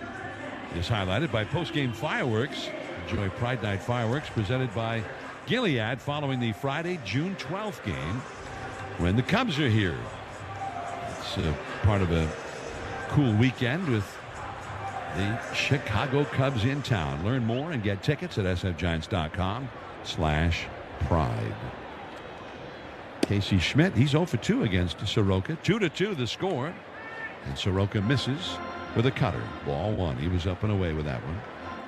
is highlighted by post-game fireworks. Enjoy Pride Night fireworks presented by Gilead following the Friday, June 12th game when the Cubs are here. It's part of a cool weekend with the Chicago Cubs in town. Learn more and get tickets at sfgiants.com/pride. Casey Schmidt, he's 0 for 2 against Soroka. 2-2 the score. And Soroka misses with a cutter. Ball one. He was up and away with that one.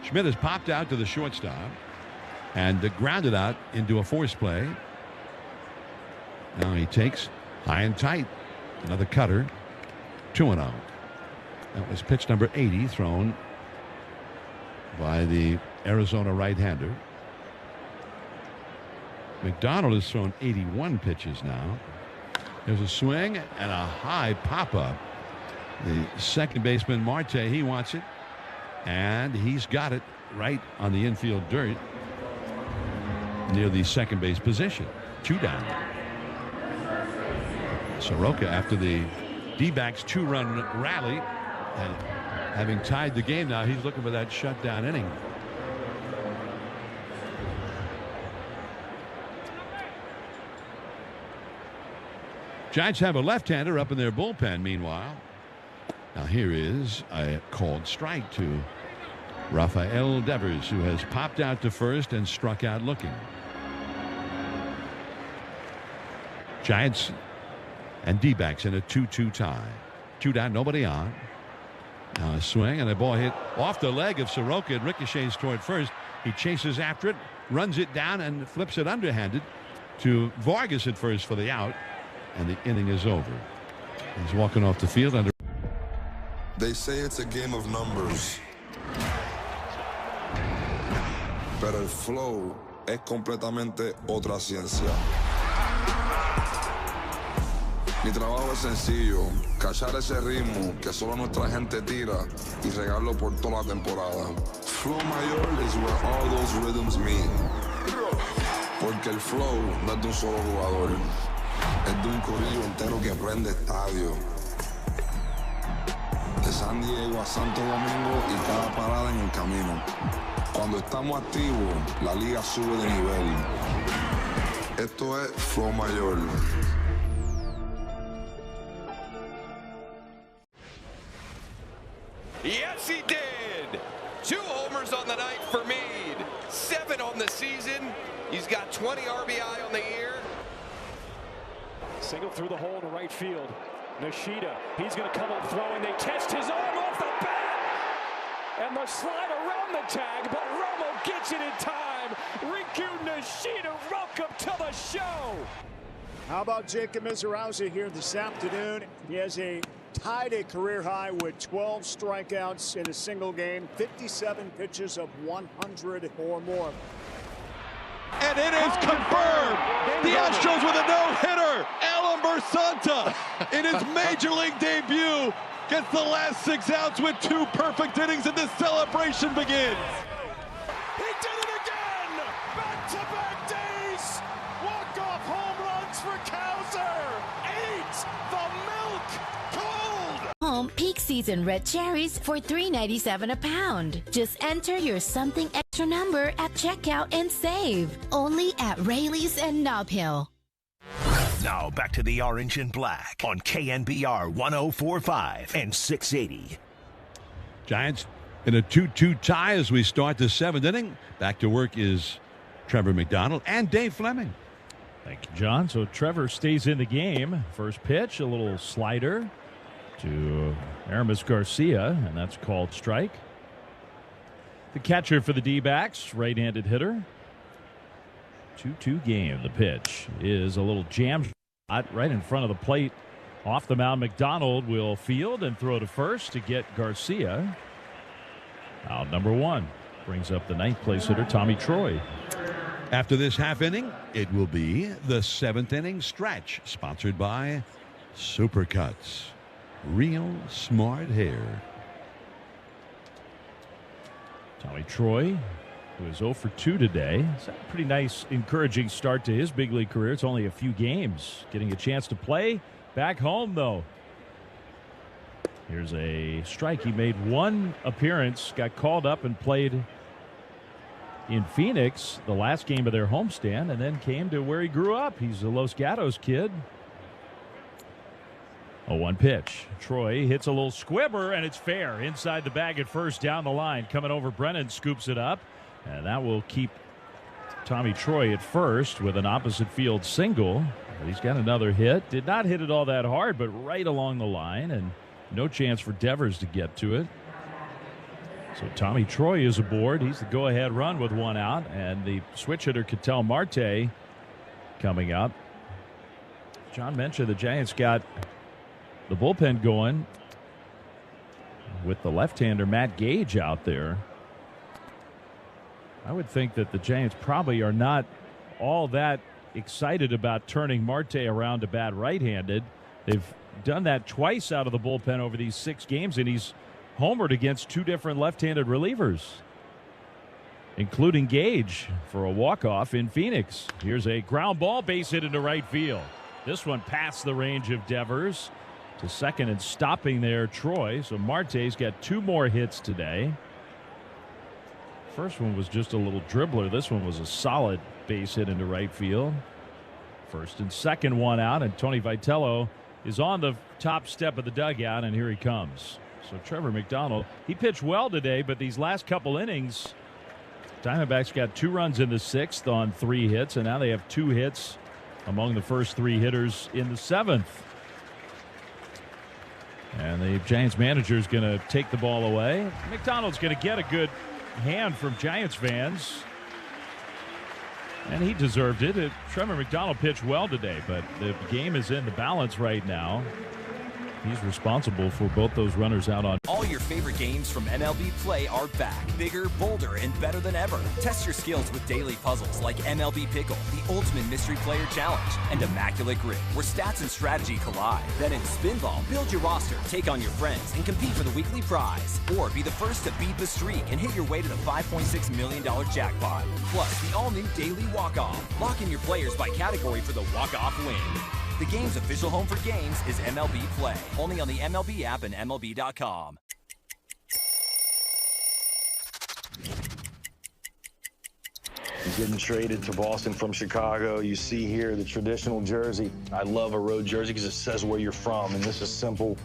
Schmidt has popped out to the shortstop and grounded out into a force play. Now he takes high and tight. Another cutter. 2-0. That was pitch number 80 thrown by the Arizona right-hander. McDonald has thrown 81 pitches now. There's a swing and a high pop-up. The second baseman, Marte, he wants it. And he's got it right on the infield dirt near the second base position. 2 down. Soroka, after the D-backs 2-run rally, and having tied the game now, he's looking for that shutdown inning. Giants have a left-hander up in their bullpen meanwhile. Now here is a called strike to Rafael Devers, who has popped out to first and struck out looking. Giants and D-backs in a 2-2 tie. 2 down, nobody on. Now a swing and a ball hit off the leg of Soroka. It ricochets toward first. He chases after it, runs it down, and flips it underhanded to Vargas at first for the out. And the inning is over. He's walking off the field under.
They say it's a game of numbers. Pero el flow es completamente otra ciencia. Mi trabajo es sencillo, cachar ese ritmo que solo nuestra gente tira y regarlo por toda la temporada. Flow mayor is where all those rhythms meet. Porque el flow no es de un solo jugador. Es de un corillo entero que prende estadio. De San Diego a Santo Domingo y cada parada en el camino. Cuando estamos activos, la liga sube de nivel. Esto es Flow Mayor.
Yes, he did. 2 homers on the night for Meade. 7 on the season. He's got 20 RBI on the year.
Single through the hole to right field. Nishida, he's going to come up throwing. They test his arm off the bat. And the slide around the tag, but Romo gets it in time. Riku Nishida, welcome to the show.
How about Jacob Mizrazi here this afternoon? He has tied a career high with 12 strikeouts in a single game, 57 pitches of 100 or more.
And it is confirmed. The Astros with a no-hitter. Alan Bersanta in his major league debut gets the last 6 outs with 2 perfect innings, and this celebration begins.
He did it again! Back-to-back days! Walk-off home runs for Cowser! 8! The milk cold!
Home peak season red cherries for $3.97 a pound. Just enter your something extra number at checkout and save. Only at Rayleigh's and Nob Hill.
Now back to the Orange and Black on KNBR 104.5 and 680.
Giants in a 2-2 tie as we start the 7th inning. Back to work is Trevor McDonald and Dave Fleming.
Thank you, John. So Trevor stays in the game. First pitch, a little slider to Aramis Garcia, and that's called strike. The catcher for the D-backs, right-handed hitter. 2-2 game. The pitch is a little jam shot right in front of the plate. Off the mound, McDonald will field and throw to first to get Garcia. Out number 1 brings up the 9th place hitter, Tommy Troy.
After this half inning, it will be the 7th inning stretch, sponsored by Supercuts. Real smart hair. Tommy Troy, who is 0 for 2 today. It's a pretty nice, encouraging start to his big league career. It's only a few games. Getting a chance to play back home, though. Here's a strike. He made 1 appearance, got called up and played in Phoenix the last game of their homestand, and then came to where he grew up. He's a Los Gatos kid. A 1 pitch. Troy hits a little squibber, and it's fair. Inside the bag at first, down the line. Coming over, Brennan scoops it up, and that will keep Tommy Troy at first with an opposite field single. He's got another hit. Did not hit it all that hard, but right along the line, and
No chance for Devers to get to it. So Tommy Troy is aboard. He's the go-ahead run with one out. And the switch hitter, Ketel Marte, coming up. John mentioned the Giants got the bullpen going with the left-hander Matt Gage out there. I would think that the Giants probably are not all that excited about turning Marte around to bat right-handed. They've done that twice out of the bullpen over these 6 games, and he's homered against 2 different left-handed relievers, including Gage for a walk-off in Phoenix. Here's a ground ball, base hit into right field. This one past the range of Devers to second and stopping there Troy. So Marte's got 2 more hits today. First one was just a little dribbler. This one was a solid base hit into right field. First and second, one out, and Tony Vitello is on the top step of the dugout, and here he comes. So Trevor McDonald, he pitched well today, but these last couple innings, Diamondbacks got 2 runs in the 6th on 3 hits, and now they have 2 hits among the first 3 hitters in the 7th. And the Giants manager is going to take the ball away. McDonald's going to get a good hand from Giants fans, and he deserved it. Trevor McDonald pitched well today, but the game is in the balance right now. He's responsible for both those runners out on.
All your favorite games from MLB Play are back, bigger, bolder, and better than ever. Test your skills with daily puzzles like MLB Pickle, the Ultimate Mystery Player Challenge, and Immaculate Grip, where stats and strategy collide. Then in Spinball, build your roster, take on your friends, and compete for the weekly prize. Or be the first to beat the streak and hit your way to the $5.6 million jackpot. Plus, the all-new Daily Walk-Off. Lock in your players by category for the walk-off win. The game's official home for games is MLB Play. Only on the MLB app and MLB.com.
Getting traded to Boston from Chicago. You see here the traditional jersey. I love a road jersey because it says where you're from, and this is simple,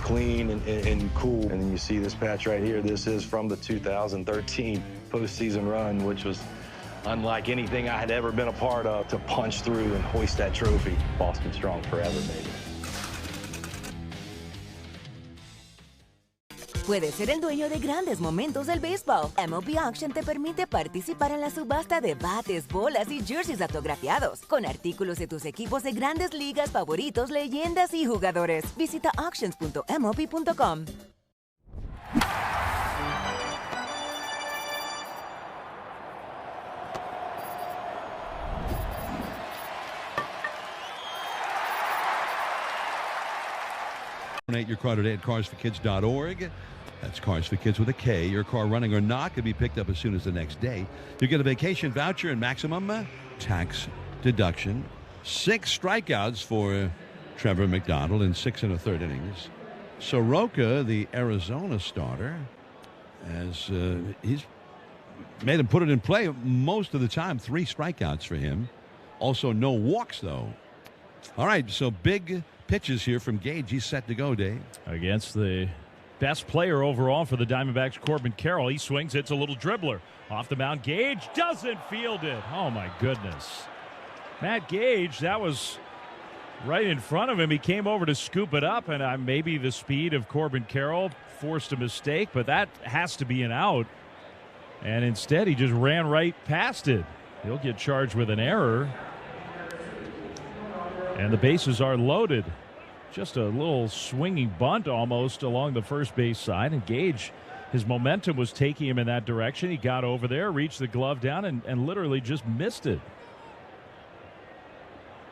clean, and cool. And then you see this patch right here. This is from the 2013 postseason run, which was unlike anything I had ever been a part of, to punch through and hoist that trophy. Boston strong forever, baby.
Puedes ser el dueño de grandes momentos del béisbol. MLB Auction te permite participar en la subasta de bates, bolas y jerseys autografiados, con artículos de tus equipos de grandes ligas favoritos, leyendas y jugadores. Visita auctions.mlb.com.
Donate your car today at carsforkids.org. That's Cars for Kids with a K. Your car, running or not, can be picked up as soon as the next day. You get a vacation voucher and maximum tax deduction. 6 strikeouts for Trevor McDonald in 6 1/3 innings. Soroka, the Arizona starter, as he's made him put it in play most of the time. 3 strikeouts for him. Also no walks, though. All right, so big pitches here from Gage. He's set to go, Dave.
Against the best player overall for the Diamondbacks, Corbin Carroll. He swings, hits a little dribbler. Off the mound, Gage doesn't field it. Oh, my goodness. Matt Gage, that was right in front of him. He came over to scoop it up, and maybe the speed of Corbin Carroll forced a mistake, but that has to be an out. And instead, he just ran right past it. He'll get charged with an error. And the bases are loaded. Just a little swinging bunt almost along the first base side. And Gage, his momentum was taking him in that direction. He got over there, reached the glove down, and literally just missed it.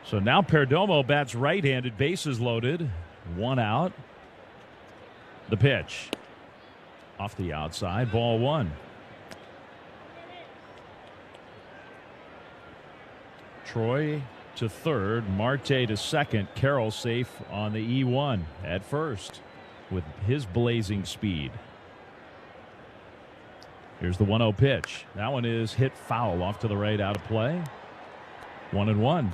So now Perdomo bats right-handed, bases loaded, 1 out. The pitch. Off the outside, ball 1. Troy to third, Marte to second, Carroll safe on the E1 at first with his blazing speed. Here's the 1-0 pitch. That one is hit foul off to the right, out of play. 1-1.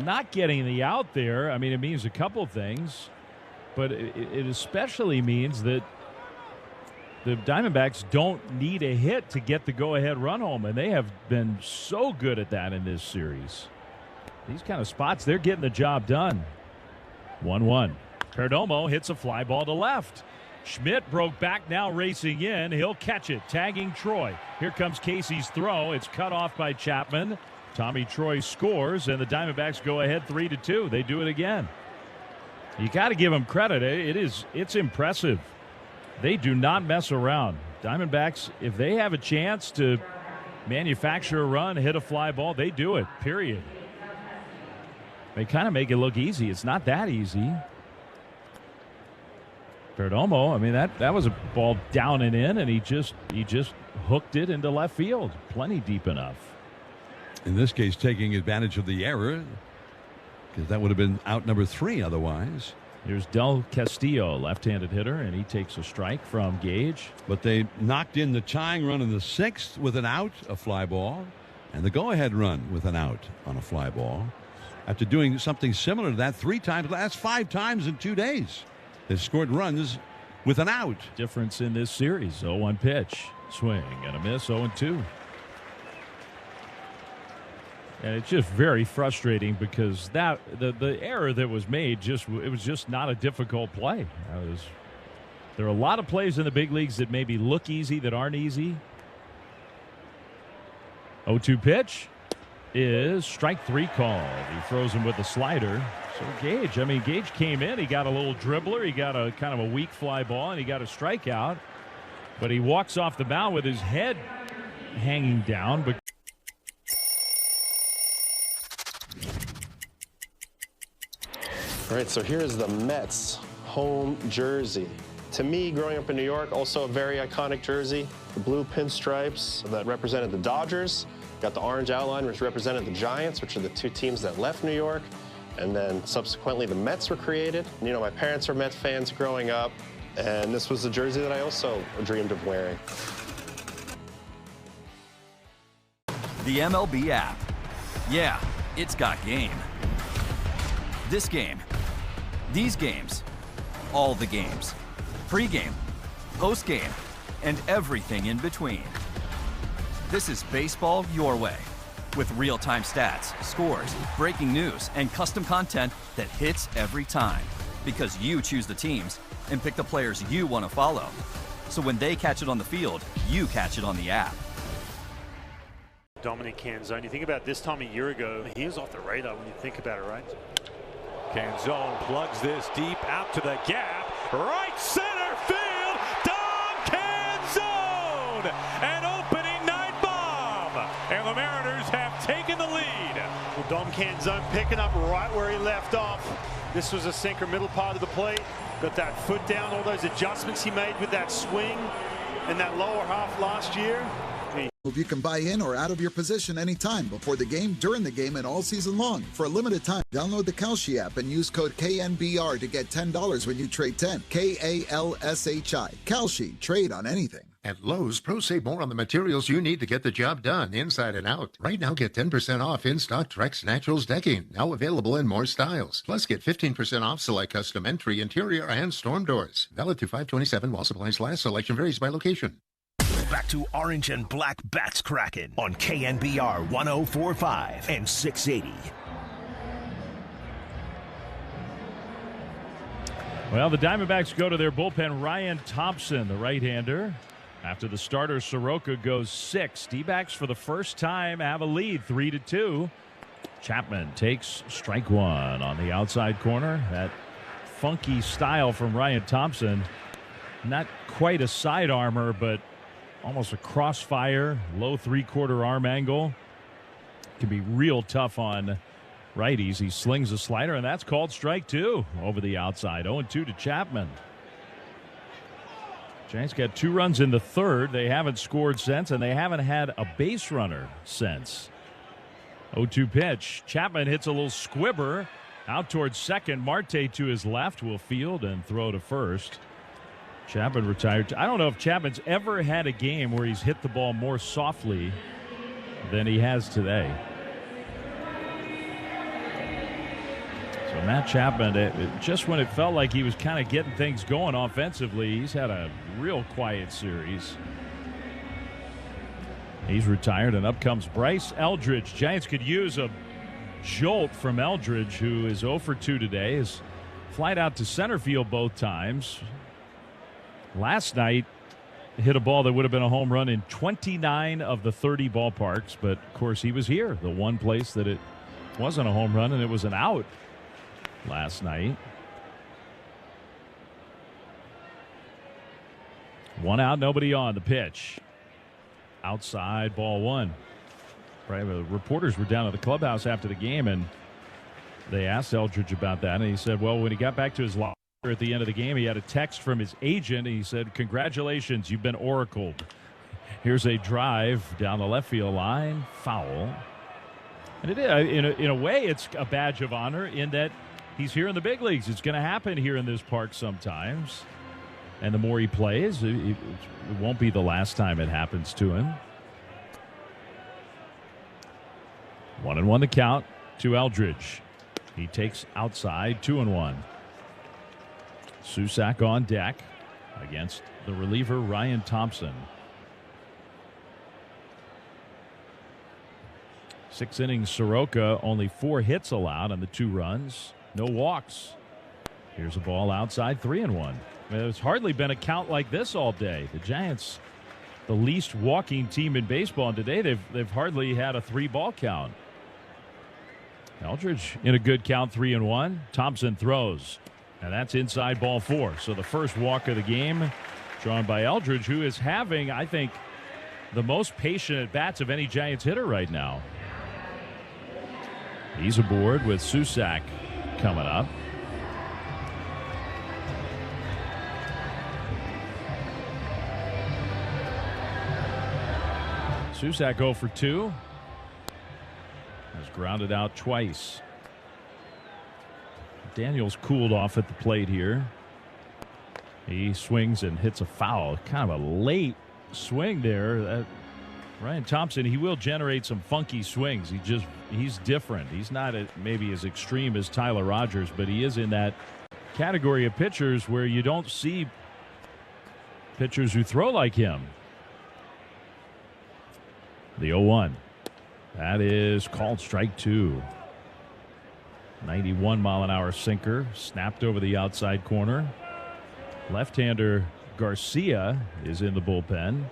Not getting the out there, I mean, it means a couple things, but it especially means that the Diamondbacks don't need a hit to get the go-ahead run home, and they have been so good at that in this series. These kind of spots, they're getting the job done. 1-1. Perdomo hits a fly ball to left. Schmidt broke back, now racing in. He'll catch it, tagging Troy. Here comes Casey's throw. It's cut off by Chapman. Tommy Troy scores, and the Diamondbacks go ahead 3-2. They do it again. You got to give them credit. It's impressive. They do not mess around. Diamondbacks, if they have a chance to manufacture a run, hit a fly ball, they do it, period. They kind of make it look easy. It's not that easy. Perdomo, I mean, that was a ball down and in, and he just hooked it into left field. Plenty deep enough.
In this case, taking advantage of the error, because that would have been out number 3 otherwise.
Here's Del Castillo, left-handed hitter, and he takes a strike from Gage.
But they knocked in the tying run in the 6th with an out, a fly ball, and the go-ahead run with an out on a fly ball. After doing something similar to that 3 times, last 5 times in 2 days. They've scored runs with an out.
Difference in this series. 0-1 pitch. Swing and a miss. 0-2. And it's just very frustrating because the error that was made it was just not a difficult play. There are a lot of plays in the big leagues that maybe look easy that aren't easy. 0-2 pitch is strike 3 called. He throws him with a slider. So Gage came in. He got a little dribbler. He got a kind of a weak fly ball, and he got a strikeout. But he walks off the mound with his head hanging down. But
all right, so here's the Mets home jersey. To me, growing up in New York, also a very iconic jersey. The blue pinstripes that represented the Dodgers. Got the orange outline, which represented the Giants, which are the 2 teams that left New York. And then subsequently the Mets were created. You know, my parents were Mets fans growing up, and this was the jersey that I also dreamed of wearing.
The MLB app. Yeah, it's got game. This game. These games. All the games. Pre-game, post-game, and everything in between. This is baseball your way. With real-time stats, scores, breaking news, and custom content that hits every time. Because you choose the teams and pick the players you want to follow. So when they catch it on the field, you catch it on the app.
Dominic Canzone, you think about this time a year ago, he was off the radar when you think about it, right?
Canzone plugs this deep out to the gap. Right center field, Dom Canzone! An opening night bomb! And the Mariners have taken the lead.
Well, Dom Canzone picking up right where he left off. This was a sinker, middle part of the plate. Got that foot down, all those adjustments he made with that swing and that lower half last year.
You can buy in or out of your position anytime, before the game, during the game, and all season long. For a limited time, download the Kalshi app and use code KNBR to get $10 when you trade 10. KALSHI. Kalshi. Trade on anything.
At Lowe's, pros save more on the materials you need to get the job done, inside and out. Right now, get 10% off in-stock Trex Naturals decking, now available in more styles. Plus, get 15% off select custom entry, interior, and storm doors. Valid through 5/27 while supplies last. Selection varies by location.
Back to Orange and Black Bats Kraken on KNBR 104.5 and 680.
Well, the Diamondbacks go to their bullpen. Ryan Thompson, the right-hander. After the starter, Soroka goes 6. Dbacks for the first time have a lead, 3-2. Chapman takes strike 1 on the outside corner. That funky style from Ryan Thompson. Not quite a side armor, but almost a crossfire, low 3/4 arm angle. Can be real tough on righties. He slings a slider, and that's called strike 2 over the outside. 0-2 to Chapman. Giants got 2 runs in the 3rd. They haven't scored since, and they haven't had a base runner since. 0-2 pitch. Chapman hits a little squibber out towards second. Marte to his left will field and throw to first. Chapman retired. I don't know if Chapman's ever had a game where he's hit the ball more softly than he has today. So Matt Chapman, just when it felt like he was kind of getting things going offensively, he's had a real quiet series. He's retired, and up comes Bryce Eldridge. Giants could use a jolt from Eldridge, who is 0 for 2 today. His flied out to center field both times. Last night, hit a ball that would have been a home run in 29 of the 30 ballparks. But, of course, he was here, the one place that it wasn't a home run, and it was an out last night. 1 out, nobody on. The pitch. Outside, ball 1. Right, the reporters were down at the clubhouse after the game, and they asked Eldridge about that, and he said, well, when he got back to his locker at the end of the game, he had a text from his agent, and he said, congratulations, you've been oracled. Here's a drive down the left field line, foul. And it is, in a way, it's a badge of honor in that he's here in the big leagues. It's going to happen here in this park sometimes. And the more he plays, it won't be the last time it happens to him. 1-1 the count to Eldridge. He takes outside, 2-1. Susac on deck against the reliever Ryan Thompson. 6 innings, Soroka, only 4 hits allowed on the 2 runs. No walks. Here's a ball outside, 3-1. There's hardly been a count like this all day. The Giants, the least walking team in baseball, and today they've hardly had a 3-ball count. Eldridge in a good count, 3-1. Thompson throws, and that's inside, ball 4. So the first walk of the game drawn by Eldridge, who is having, I think, the most patient at bats of any Giants hitter right now. He's aboard with Susac coming up. Susac 0 for 2. Has grounded out twice. Daniels cooled off at the plate here. He swings and hits a foul. Kind of a late swing there. Ryan Thompson, he will generate some funky swings. He's different. He's not maybe as extreme as Tyler Rogers, but he is in that category of pitchers where you don't see pitchers who throw like him. The 0-1. That is called strike 2. 91-mile-an-hour sinker snapped over the outside corner. Left-hander Garcia is in the bullpen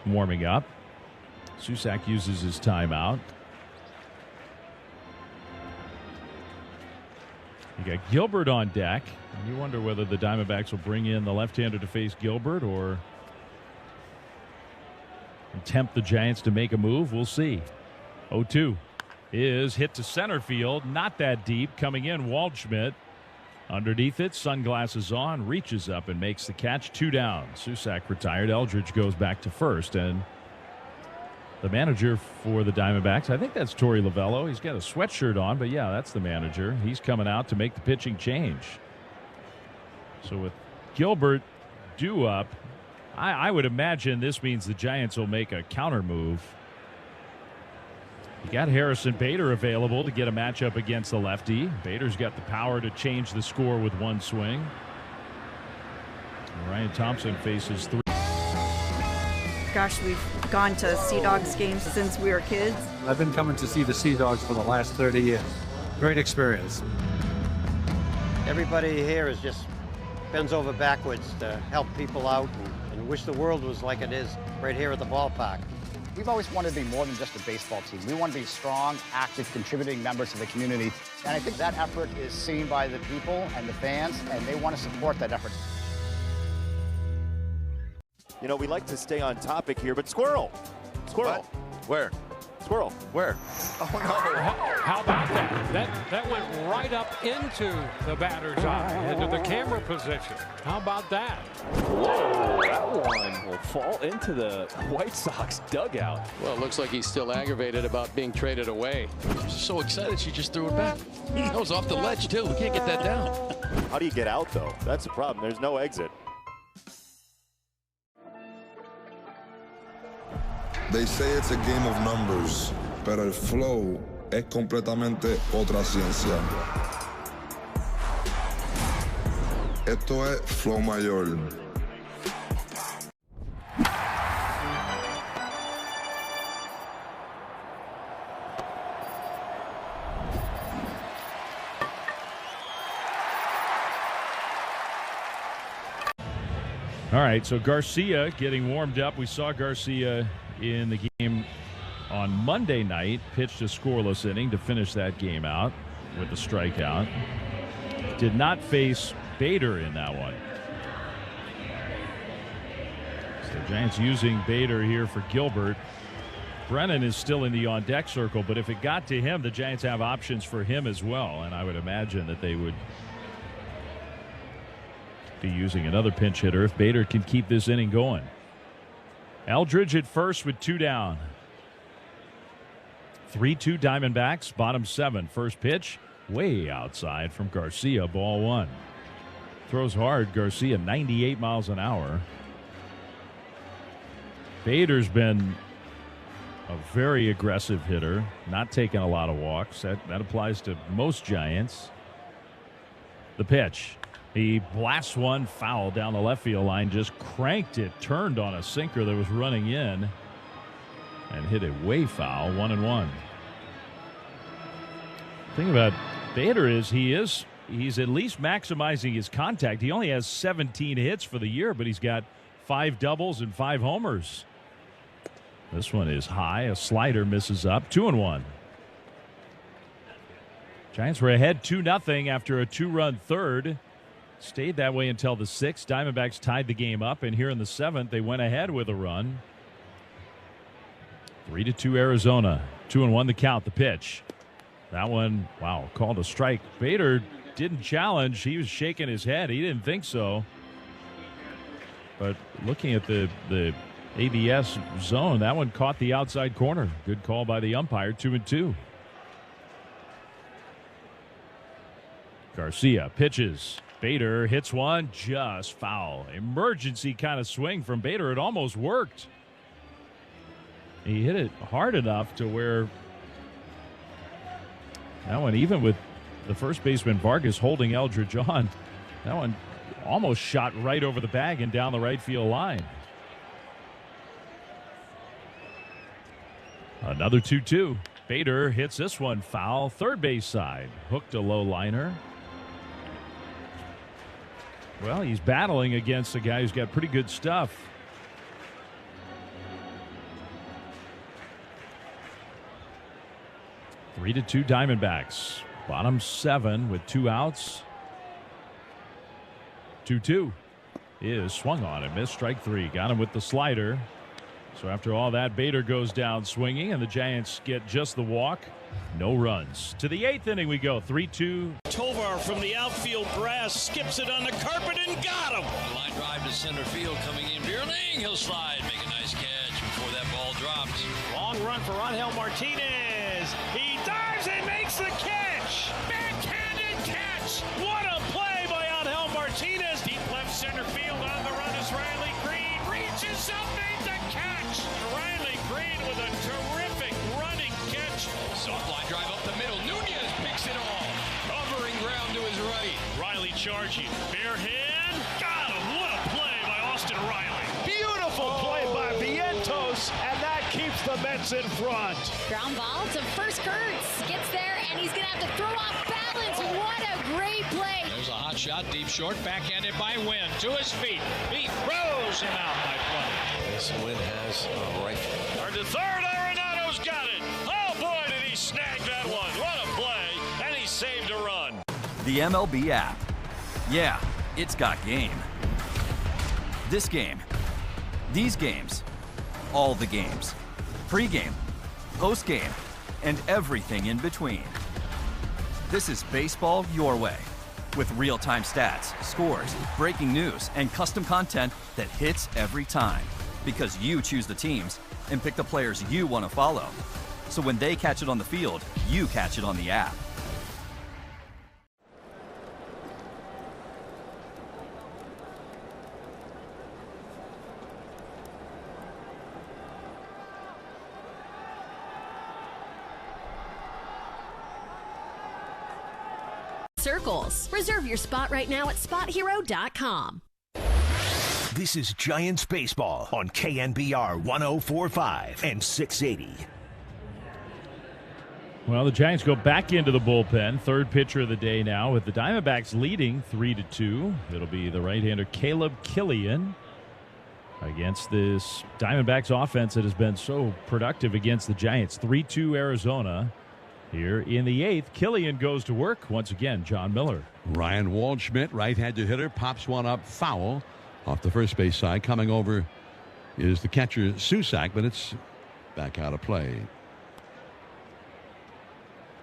warming up. Susac uses his timeout. You got Gilbert on deck, and you wonder whether the Diamondbacks will bring in the left-hander to face Gilbert or tempt the Giants to make a move. We'll see. 0-2 is hit to center field. Not that deep. Coming in, Waldschmidt. Underneath it, sunglasses on, reaches up and makes the catch. 2 down. Susac retired. Eldridge goes back to first. And the manager for the Diamondbacks, I think that's Torey Lovello. He's got a sweatshirt on, but yeah, that's the manager. He's coming out to make the pitching change. So with Gilbert due up, I would imagine this means the Giants will make a counter move. You got Harrison Bader available to get a matchup against the lefty. Bader's got the power to change the score with 1 swing. Ryan Thompson faces 3.
Gosh, we've gone to Sea Dogs games since we were kids.
I've been coming to see the Sea Dogs for the last 30 years. Great experience.
Everybody here is just bends over backwards to help people out and wish the world was like it is right here at the ballpark.
We've always wanted to be more than just a baseball team. We want to be strong, active, contributing members of the community. And I think that effort is seen by the people and the fans, and they want to support that effort.
You know, we like to stay on topic here, but squirrel. Squirrel.
What? Where?
Squirrel.
Where?
Oh, no.
How about that? That went right up into the batter's eye, into the camera position. How about that?
Whoa, that one will fall into the White Sox dugout.
Well, it looks like he's still aggravated about being traded away. She's so excited she just threw it back. That was off the ledge, too. We can't get that down.
How do you get out, though? That's the problem. There's no exit.
They say it's a game of numbers, pero el flow es completamente otra ciencia. Esto es flow mayor.
All right, so Garcia getting warmed up. We saw Garcia in the game on Monday night, pitched a scoreless inning to finish that game out with a strikeout. Did not face Bader in that one. So the Giants using Bader here for Gilbert. Brennan is still in the on-deck circle, but if it got to him, the Giants have options for him as well, and I would imagine that they would be using another pinch hitter if Bader can keep this inning going. Eldridge at first with 2 down. 3-2 Diamondbacks, bottom 7. First pitch, way outside from Garcia, ball 1. Throws hard, Garcia, 98 miles an hour. Bader's been a very aggressive hitter, not taking a lot of walks. That applies to most Giants. The pitch. He blasts one foul down the left field line, just cranked it, turned on a sinker that was running in, and hit it way foul, 1-1. The thing about Bader is he's at least maximizing his contact. He only has 17 hits for the year, but he's got 5 doubles and 5 homers. This one is high. A slider misses up. 2-1. Giants were ahead 2-0 after a 2-run third. Stayed that way until the 6th. Diamondbacks tied the game up, and here in the 7th, they went ahead with a run. 3-2 Arizona. 2-1 the count. The pitch. That one, wow, called a strike. Bader didn't challenge. He was shaking his head. He didn't think so. But looking at the ABS zone, that one caught the outside corner. Good call by the umpire. 2-2. Garcia pitches. Bader hits one, just foul. Emergency kind of swing from Bader. It almost worked. He hit it hard enough to where that one, even with the first baseman Vargas holding Eldridge on, that one almost shot right over the bag and down the right field line. Another 2-2. Bader hits this one foul, third base side. Hooked a low liner. Well, he's battling against a guy who's got pretty good stuff. Three to 2 Diamondbacks. Bottom 7 with 2 outs. 2-2 is swung on and missed. Strike 3. Got him with the slider. So after all that, Bader goes down swinging, and the Giants get just the walk. No runs. To the 8th inning we go. 3-2.
Tovar from the outfield grass skips it on the carpet and got him.
Line drive to center field coming in. Bierling, he'll slide, make a nice catch before that ball drops.
Long run for Angel Martinez. He dives and makes the catch. Backhanded catch. What a play by Angel Martinez. Deep left center field on the run is Riley Green. Reaches up, made the catch. Riley Green with a terrific running catch.
Soft line drive up the middle. Nunez picks it off. Hovering ground to his right.
Riley charging. Bare hand. Got him. What a play by Austin Riley. Beautiful play by Vientos, and that keeps the Mets in front.
Ground ball to first. Kurtz gets there, and he's going to have to throw off balance. What a great play.
There's a hot shot, deep short, backhanded by Wynn. To his feet. He throws him out by play. This Wynn has a rifle.
Turn to third. Arenado's got it. Oh, boy, did he snag that one. What a play. And he saved a run.
The MLB app. Yeah, it's got game. This game. These games. All the games. Pre-game. Post-game. And everything in between. This is baseball your way. With real-time stats, scores, breaking news, and custom content that hits every time. Because you choose the teams and pick the players you want to follow. So when they catch it on the field, you catch it on the app.
Circles. Reserve your spot right now at spothero.com.
This is Giants Baseball on KNBR 104.5 and 680.
Well, the Giants go back into the bullpen. Third pitcher of the day now with the Diamondbacks leading 3-2. It'll be the right-hander Caleb Killian. against this Diamondbacks offense that has been so productive against the Giants. 3-2 Arizona. Here in the 8th, Killian goes to work. Once again, John Miller.
Ryan Waldschmidt, right-handed hitter, pops one up foul off the first base side. Coming over is the catcher, Susak, but it's back out of play.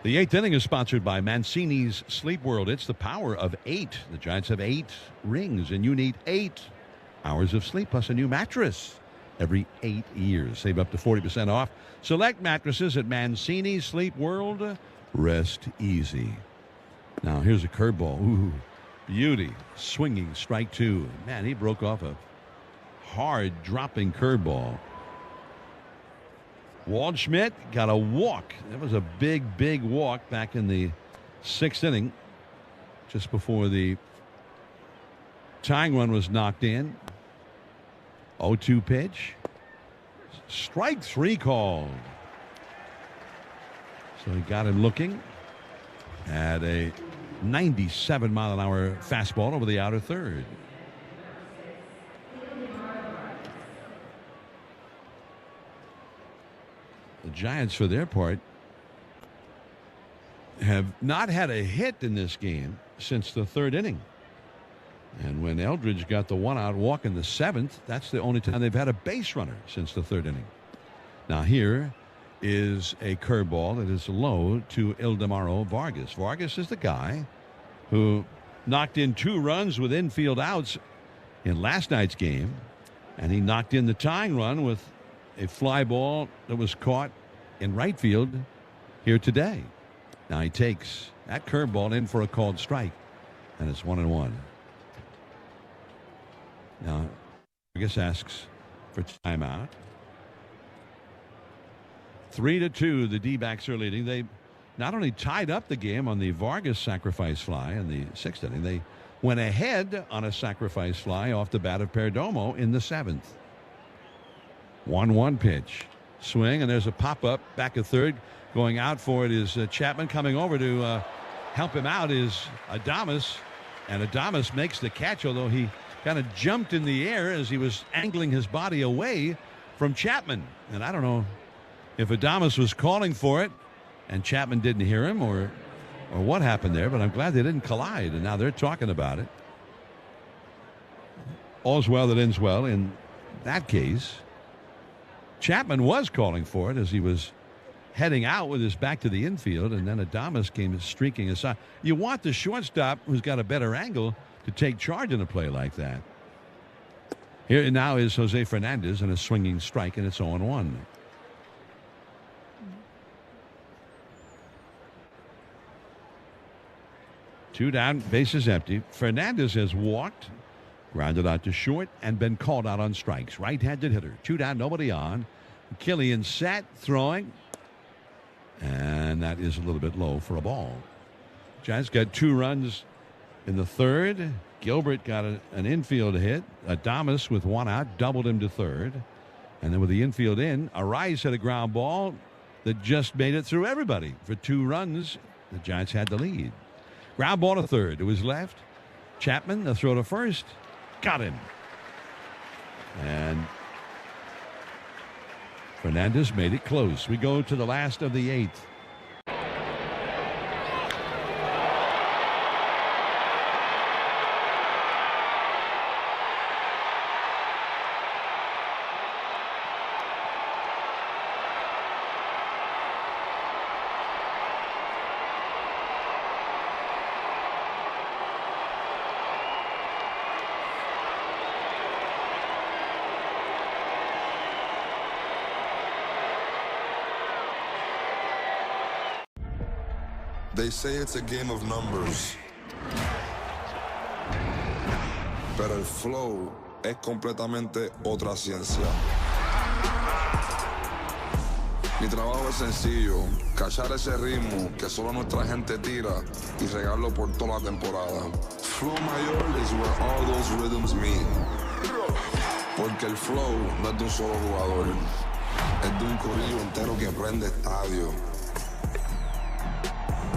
The 8th inning is sponsored by Mancini's Sleep World. It's the power of 8. The Giants have 8 rings, and you need 8 hours of sleep plus a new mattress every 8 years. Save up to 40% off select mattresses at Mancini's Sleep World. Rest easy. Now here's a curveball. Ooh, beauty. Swinging strike 2. Man, he broke off a hard dropping curveball. Waldschmidt got a walk. That was a big walk back in the 6th inning, just before the tying run was knocked in. 0-2 pitch. Strike 3 called. So he got him looking at a 97-mile-an-hour fastball over the outer third. The Giants, for their part, have not had a hit in this game since the 3rd inning. And when Eldridge got the 1-out walk in the 7th, that's the only time they've had a base runner since the 3rd inning. Now here is a curveball that is low to Ildemaro Vargas. Vargas is the guy who knocked in 2 runs with infield outs in last night's game, and he knocked in the tying run with a fly ball that was caught in right field here today. Now he takes that curveball in for a called strike, and it's 1-1. Now, Vargas asks for timeout. 3-2, the D-backs are leading. They not only tied up the game on the Vargas sacrifice fly in the 6th inning, they went ahead on a sacrifice fly off the bat of Perdomo in the 7th. 1-1 pitch. Swing, and there's a pop-up back at third. Going out for it is Chapman. Coming over to help him out is Adames, and Adames makes the catch, although he kind of jumped in the air as he was angling his body away from Chapman. And I don't know if Adames was calling for it and Chapman didn't hear him or what happened there, but I'm glad they didn't collide, and now they're talking about it. All's well that ends well in that case. Chapman was calling for it as he was heading out with his back to the infield, and then Adames came streaking aside. You want the shortstop who's got a better angle to take charge in a play like that. Here now is Jose Fernandez and a swinging strike, and it's 0-1. Two down, bases empty. Fernandez has walked, grounded out to short, and been called out on strikes. Right-handed hitter. 2 down, nobody on. Killian set, throwing, and that is a little bit low for a ball. Giants got 2 runs in the 3rd. Gilbert got an infield hit. Adames with 1 out doubled him to 3rd. And then with the infield in, Arise hit a ground ball that just made it through everybody. For 2 runs, the Giants had the lead. Ground ball to 3rd. To his left. Chapman, the throw to first. Got him. And Fernandez made it close. We go to the last of the 8th.
They say it's a game of numbers, pero el flow es completamente otra ciencia. Mi trabajo es sencillo, cachar ese ritmo que solo nuestra gente tira y regarlo por toda la temporada. Flow mayor is where all those rhythms meet. Porque el flow no es de un solo jugador, es de un corillo entero que prende estadio.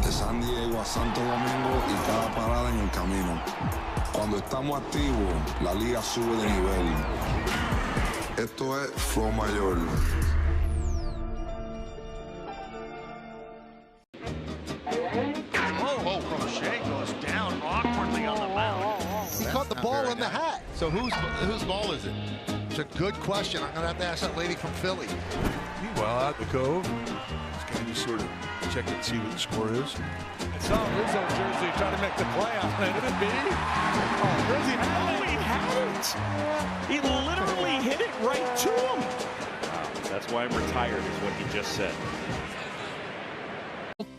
De San Diego a Santo Domingo y cada parada en el camino. Cuando estamos activos, la liga sube de nivel. Esto es Flow Mayor.
From Shea goes down awkwardly on the mound.
He caught the ball in the hat.
So whose ball is it?
It's a good question. I'm going to have to ask that lady from Philly.
Meanwhile, out in the Cove, just going to sort of check and see what the score is.
I saw Rizzo jersey trying to make the play on it. Could it be? Oh, Rizzy, he had it. He literally hit it right to him.
That's why I'm retired, is what he just said.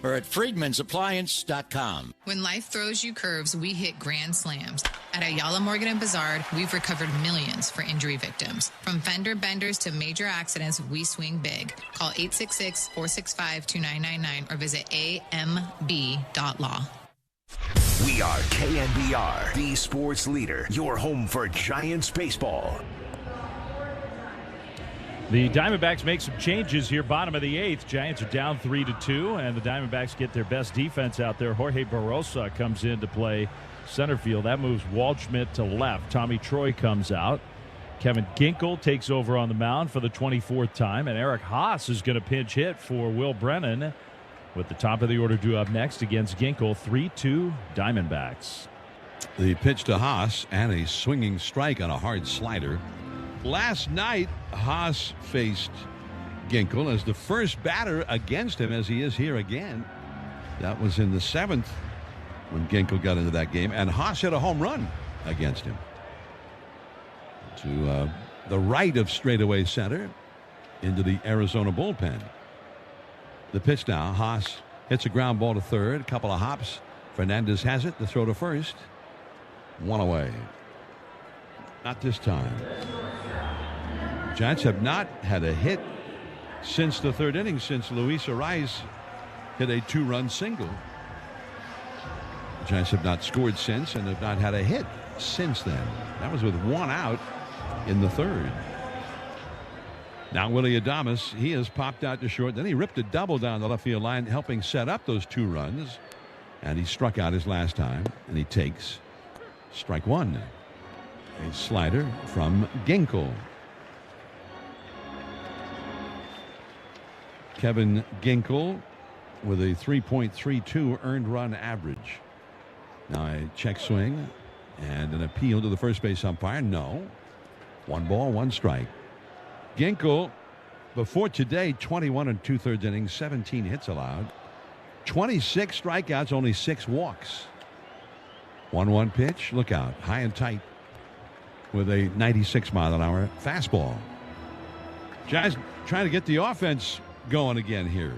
Or at Friedman'sAppliance.com.
When life throws you curves, we hit grand slams. At Ayala Morgan & Bizard, we've recovered millions for injury victims. From fender benders to major accidents, we swing big. Call 866-465-2999 or visit amb.law.
We are KNBR, the sports leader, your home for Giants baseball.
The Diamondbacks make some changes here, bottom of the 8th. Giants are down 3-2, and the Diamondbacks get their best defense out there. Jorge Barrosa comes in to play center field. That moves Waldschmidt to left. Tommy Troy comes out. Kevin Ginkel takes over on the mound for the 24th time, and Eric Haas is going to pinch hit for Will Brennan with the top of the order due up next against Ginkel. 3-2 Diamondbacks.
The pitch to Haas and a swinging strike on a hard slider. Last night, Haas faced Ginkel as the first batter against him, as he is here again. That was in the 7th when Ginkel got into that game, and Haas hit a home run against him. To the right of straightaway center into the Arizona bullpen. The pitch now, Haas hits a ground ball to third, a couple of hops. Fernandez has it, the throw to first. One away. Not this time. Giants have not had a hit since the third inning, since Luis Ariz hit a 2-run single. The Giants have not scored since and have not had a hit since then. That was with 1 out in the third. Now Willie Adames, he has popped out to short. Then he ripped a double down the left field line, helping set up those 2 runs. And he struck out his last time, and he takes strike 1. A slider from Ginkel. Kevin Ginkel with a 3.32 earned run average. Now a check swing and an appeal to the first base umpire. No. 1 ball, 1 strike. Ginkel, before today, 21 2/3 innings, 17 hits allowed, 26 strikeouts, only 6 walks. 1-1 pitch. Look out. High and tight with a 96-mile-an-hour fastball. Giants trying to get the offense going again here.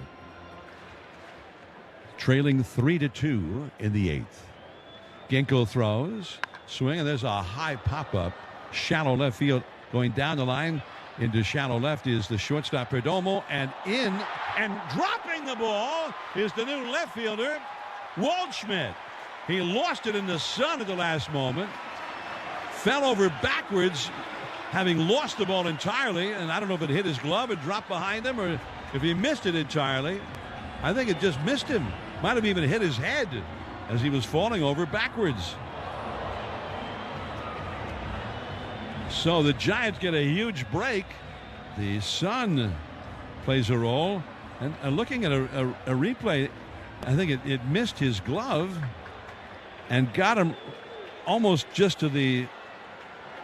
Trailing 3-2 in the 8th. Ginkel throws. Swing, and there's a high pop-up. Shallow left field. Going down the line into shallow left is the shortstop Perdomo, and in and dropping the ball is the new left fielder Waldschmidt. He lost it in the sun at the last moment. Fell over backwards, having lost the ball entirely, and I don't know if it hit his glove and dropped behind him or if he missed it entirely. I think it just missed him. Might have even hit his head as he was falling over backwards. So the Giants get a huge break. The sun plays a role. And looking at a replay, I think it missed his glove and got him almost just to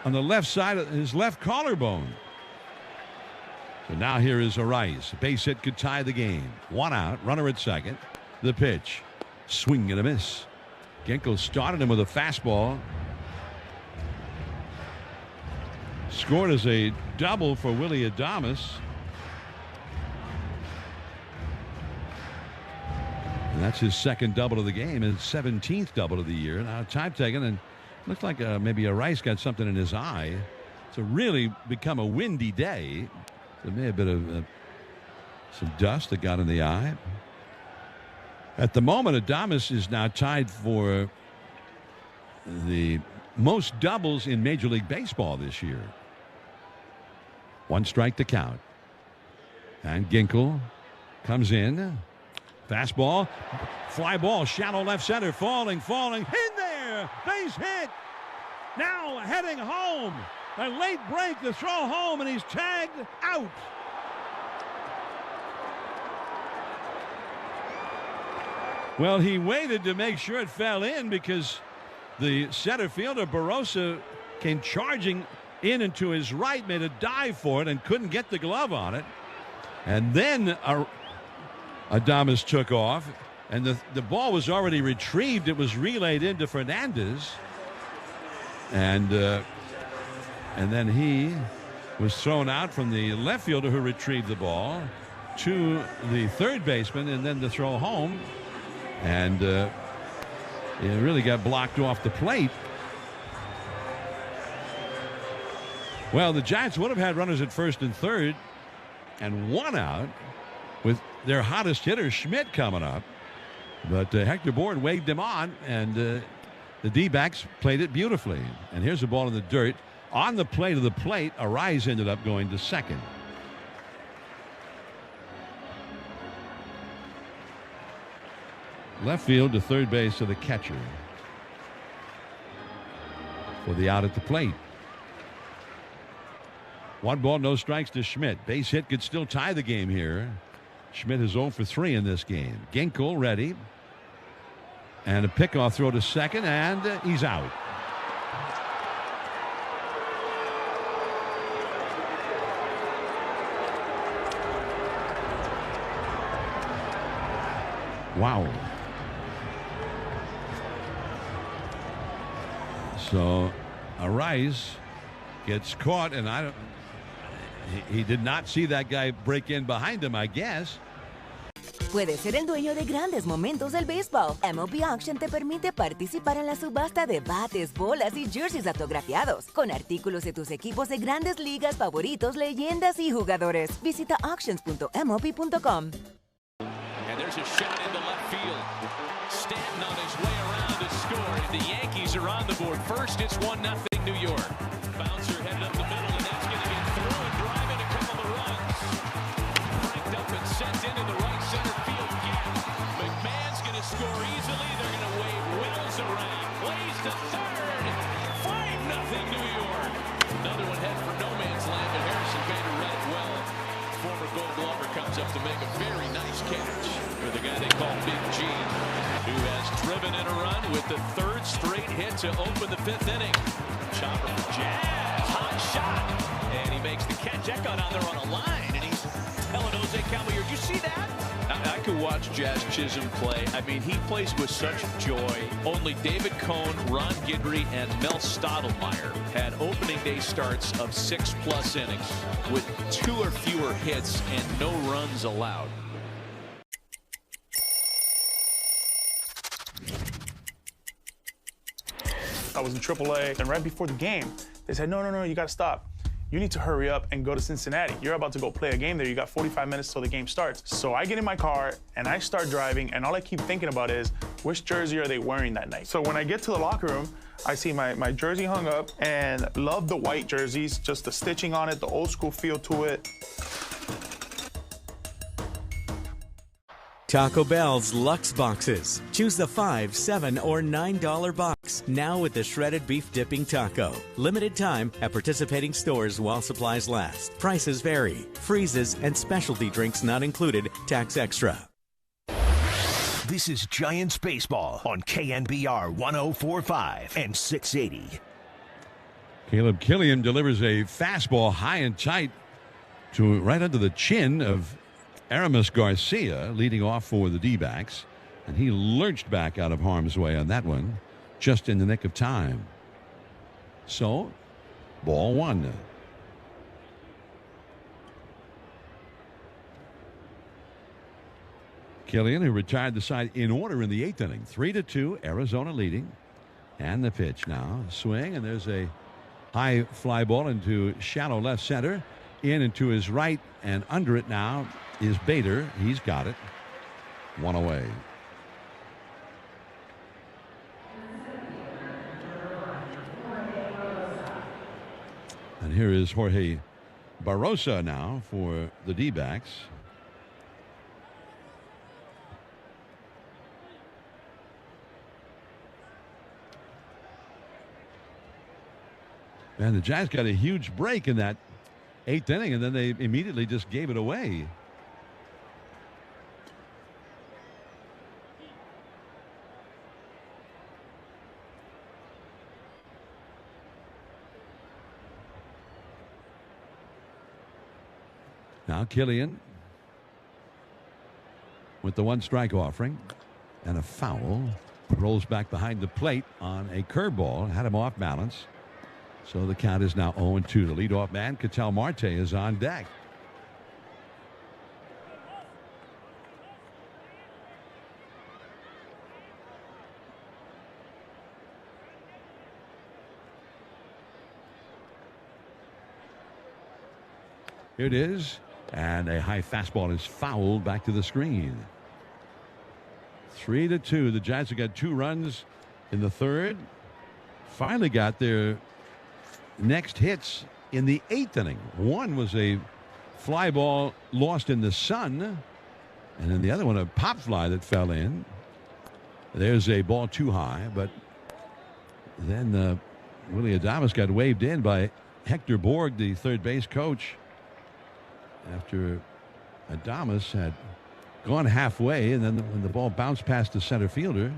on the left side of his left collarbone. So now here is Ariz. Base hit could tie the game. 1 out, runner at second. The pitch. Swing and a miss. Ginkel started him with a fastball. Scored as a double for Willie Adames. And that's his second double of the game, his 17th double of the year. Now time taken, and looks like maybe Ariz got something in his eye. It's really become a windy day. There may have been some dust that got in the eye. At the moment, Adames is now tied for the most doubles in Major League Baseball this year. 1 strike to count. And Ginkel comes in. Fastball. Fly ball. Shallow left center. Falling. In there. Base hit. Now heading home. A late break, the throw home, and he's tagged out. Well, he waited to make sure it fell in because the center fielder, Barossa, came charging in and to his right, made a dive for it and couldn't get the glove on it. And then Adames took off, and the ball was already retrieved. It was relayed into Fernandez. And then he was thrown out from the left fielder who retrieved the ball to the third baseman, and then the throw home. And it really got blocked off the plate. Well, the Giants would have had runners at first and third and one out with their hottest hitter, Schmidt, coming up. But Hector Bourne waved him on, and the D-backs played it beautifully. And here's a ball in the dirt. On the plate of the plate, Arise ended up going to second. Left field to third base to the catcher for the out at the plate. 1 ball, no strikes to Schmidt. Base hit could still tie the game here. Schmidt is 0 for 3 in this game. Ginkel ready. And a pickoff throw to second, and he's out. Wow. So Arise gets caught, and he did not see that guy break in behind him, I guess.
Puedes ser el dueño de grandes momentos del béisbol. MLB Auction te permite participar en la subasta de bates, bolas y jerseys autografiados, con artículos de tus equipos de grandes ligas favoritos, leyendas y jugadores. Visita auctions.mlb.com.
And there's a shot into left field. Stanton on his way around to score. The Yankees are on the board. First, it's 1-0 New York. Bouncer headed up the middle, and that's going to get through and drive in a couple of runs. Cranked up and sent into the right center field gap. McMahon's going to score easily. They're going to wave Wills around. Plays to third. 5-0 New York. Another one headed for no man's land, but Harrison Bader read it well. Former Gold Glover comes up to make a very nice catch for the guy they call Big G, who has driven in a run with the third straight hit to open the 5th inning. Chopper for Jazz, hot shot, and he makes the catch. That got on there on a line, and he's telling Jose Caballero, did you see that?
I could watch Jazz Chisholm play. I mean, he plays with such joy.
Only David Cohn, Ron Guidry, and Mel Stottlemyre had opening day starts of 6+ innings with 2 or fewer hits and no runs allowed.
I was in AAA, and right before the game, they said, no, you got to stop. You need to hurry up and go to Cincinnati. You're about to go play a game there. You got 45 minutes till the game starts. So I get in my car, and I start driving, and all I keep thinking about is, which jersey are they wearing that night? So when I get to the locker room, I see my jersey hung up, and love the white jerseys, just the stitching on it, the old school feel to it.
Taco Bell's Luxe Boxes. Choose the $5, $7, or $9 box. Now with the shredded beef dipping taco. Limited time at participating stores while supplies last. Prices vary. Freezes and specialty drinks not included. Tax extra.
This is Giants Baseball on KNBR 104.5 and 680.
Caleb Killian delivers a fastball high and tight to right under the chin of Aramis Garcia, leading off for the D-backs, and he lurched back out of harm's way on that one just in the nick of time. So, ball 1. Killian, who retired the side in order in the 8th inning. 3-2, Arizona leading. And the pitch now. Swing, and there's a high fly ball into shallow left center. In and to his right, and under it now is Bader. He's got it. 1 away. And here is Jorge Barossa now for the D-backs. And the Giants got a huge break in that 8th inning, and then they immediately just gave it away. Now Killian with the 1-strike offering and a foul. Rolls back behind the plate on a curveball. Had him off balance. So the count is now 0-2. The leadoff man, Ketel Marte, is on deck. Here it is. And a high fastball is fouled back to the screen. 3-2. The Giants have got 2 runs in the 3rd. Finally got their next hits in the 8th inning. One was a fly ball lost in the sun, and then the other one a pop fly that fell in. There's a ball too high, but then Willie Adames got waved in by Hector Borg, the third base coach, after Adames had gone halfway, and then when the ball bounced past the center fielder,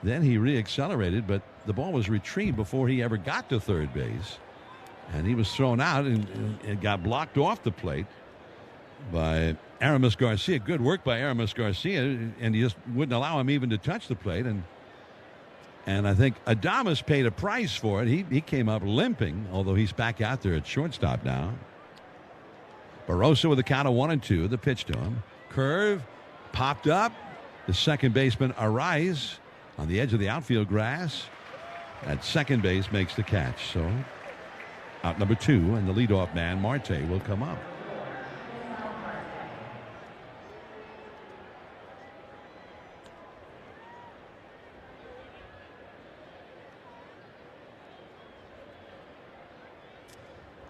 then he reaccelerated, but the ball was retrieved before he ever got to third base, and he was thrown out and it got blocked off the plate by Aramis Garcia. Good work by Aramis Garcia, and he just wouldn't allow him even to touch the plate, and I think Adames paid a price for it. He came up limping, although he's back out there at shortstop now. Barroso with a count of 1-2. The pitch to him. Curve popped up. The second baseman Arise on the edge of the outfield grass at second base makes the catch. So out number 2, and the leadoff man Marte will come up.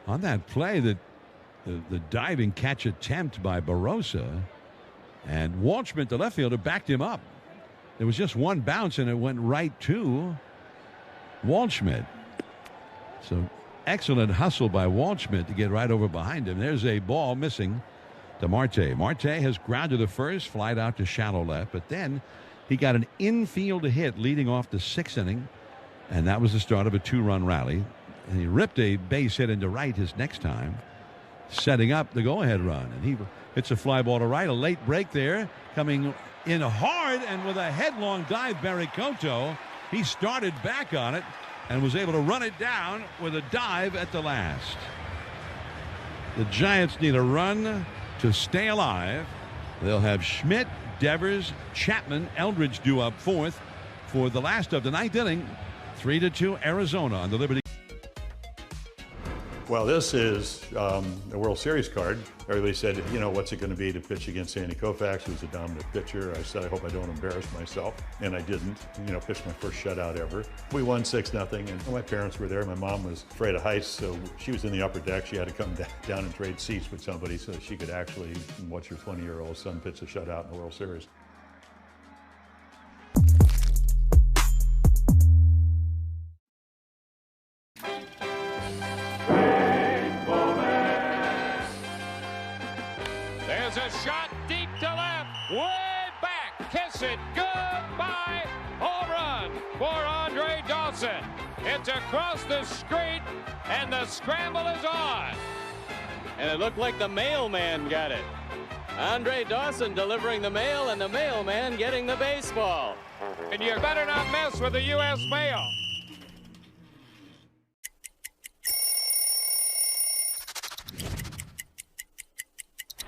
On that play, the diving catch attempt by Barrosa, and Waldschmidt, the left fielder, backed him up. There was just one bounce, and it went right to Waldschmidt. So excellent hustle by Waldschmidt to get right over behind him. There's a ball missing to Marte. Marte has grounded to first, flied out to shallow left, but then he got an infield hit leading off the 6th inning, and that was the start of a 2-run rally. And he ripped a base hit into right his next time, setting up the go-ahead run. And he hits a fly ball to right. A late break there, coming in hard, and with a headlong dive, Barry Cotto, he started back on it and was able to run it down with a dive at the last. The Giants need a run to stay alive. They'll have Schmidt, Devers, Chapman, Eldridge due up 4th for the last of the 9th inning. 3-2 Arizona on the Liberty.
Well, this is a World Series card. Everybody said, you know, what's it going to be to pitch against Sandy Koufax, who's a dominant pitcher? I said, I hope I don't embarrass myself. And I didn't. You know, pitched my first shutout ever. We won 6-0, and my parents were there. My mom was afraid of heights, so she was in the upper deck. She had to come down and trade seats with somebody so she could actually watch her 20-year-old son pitch a shutout in the World Series.
It goodbye, home run for Andre Dawson. It's across the street, and the scramble is on.
And it looked like the mailman got it. Andre Dawson delivering the mail, and the mailman getting the baseball.
And you better not mess with the U.S. mail.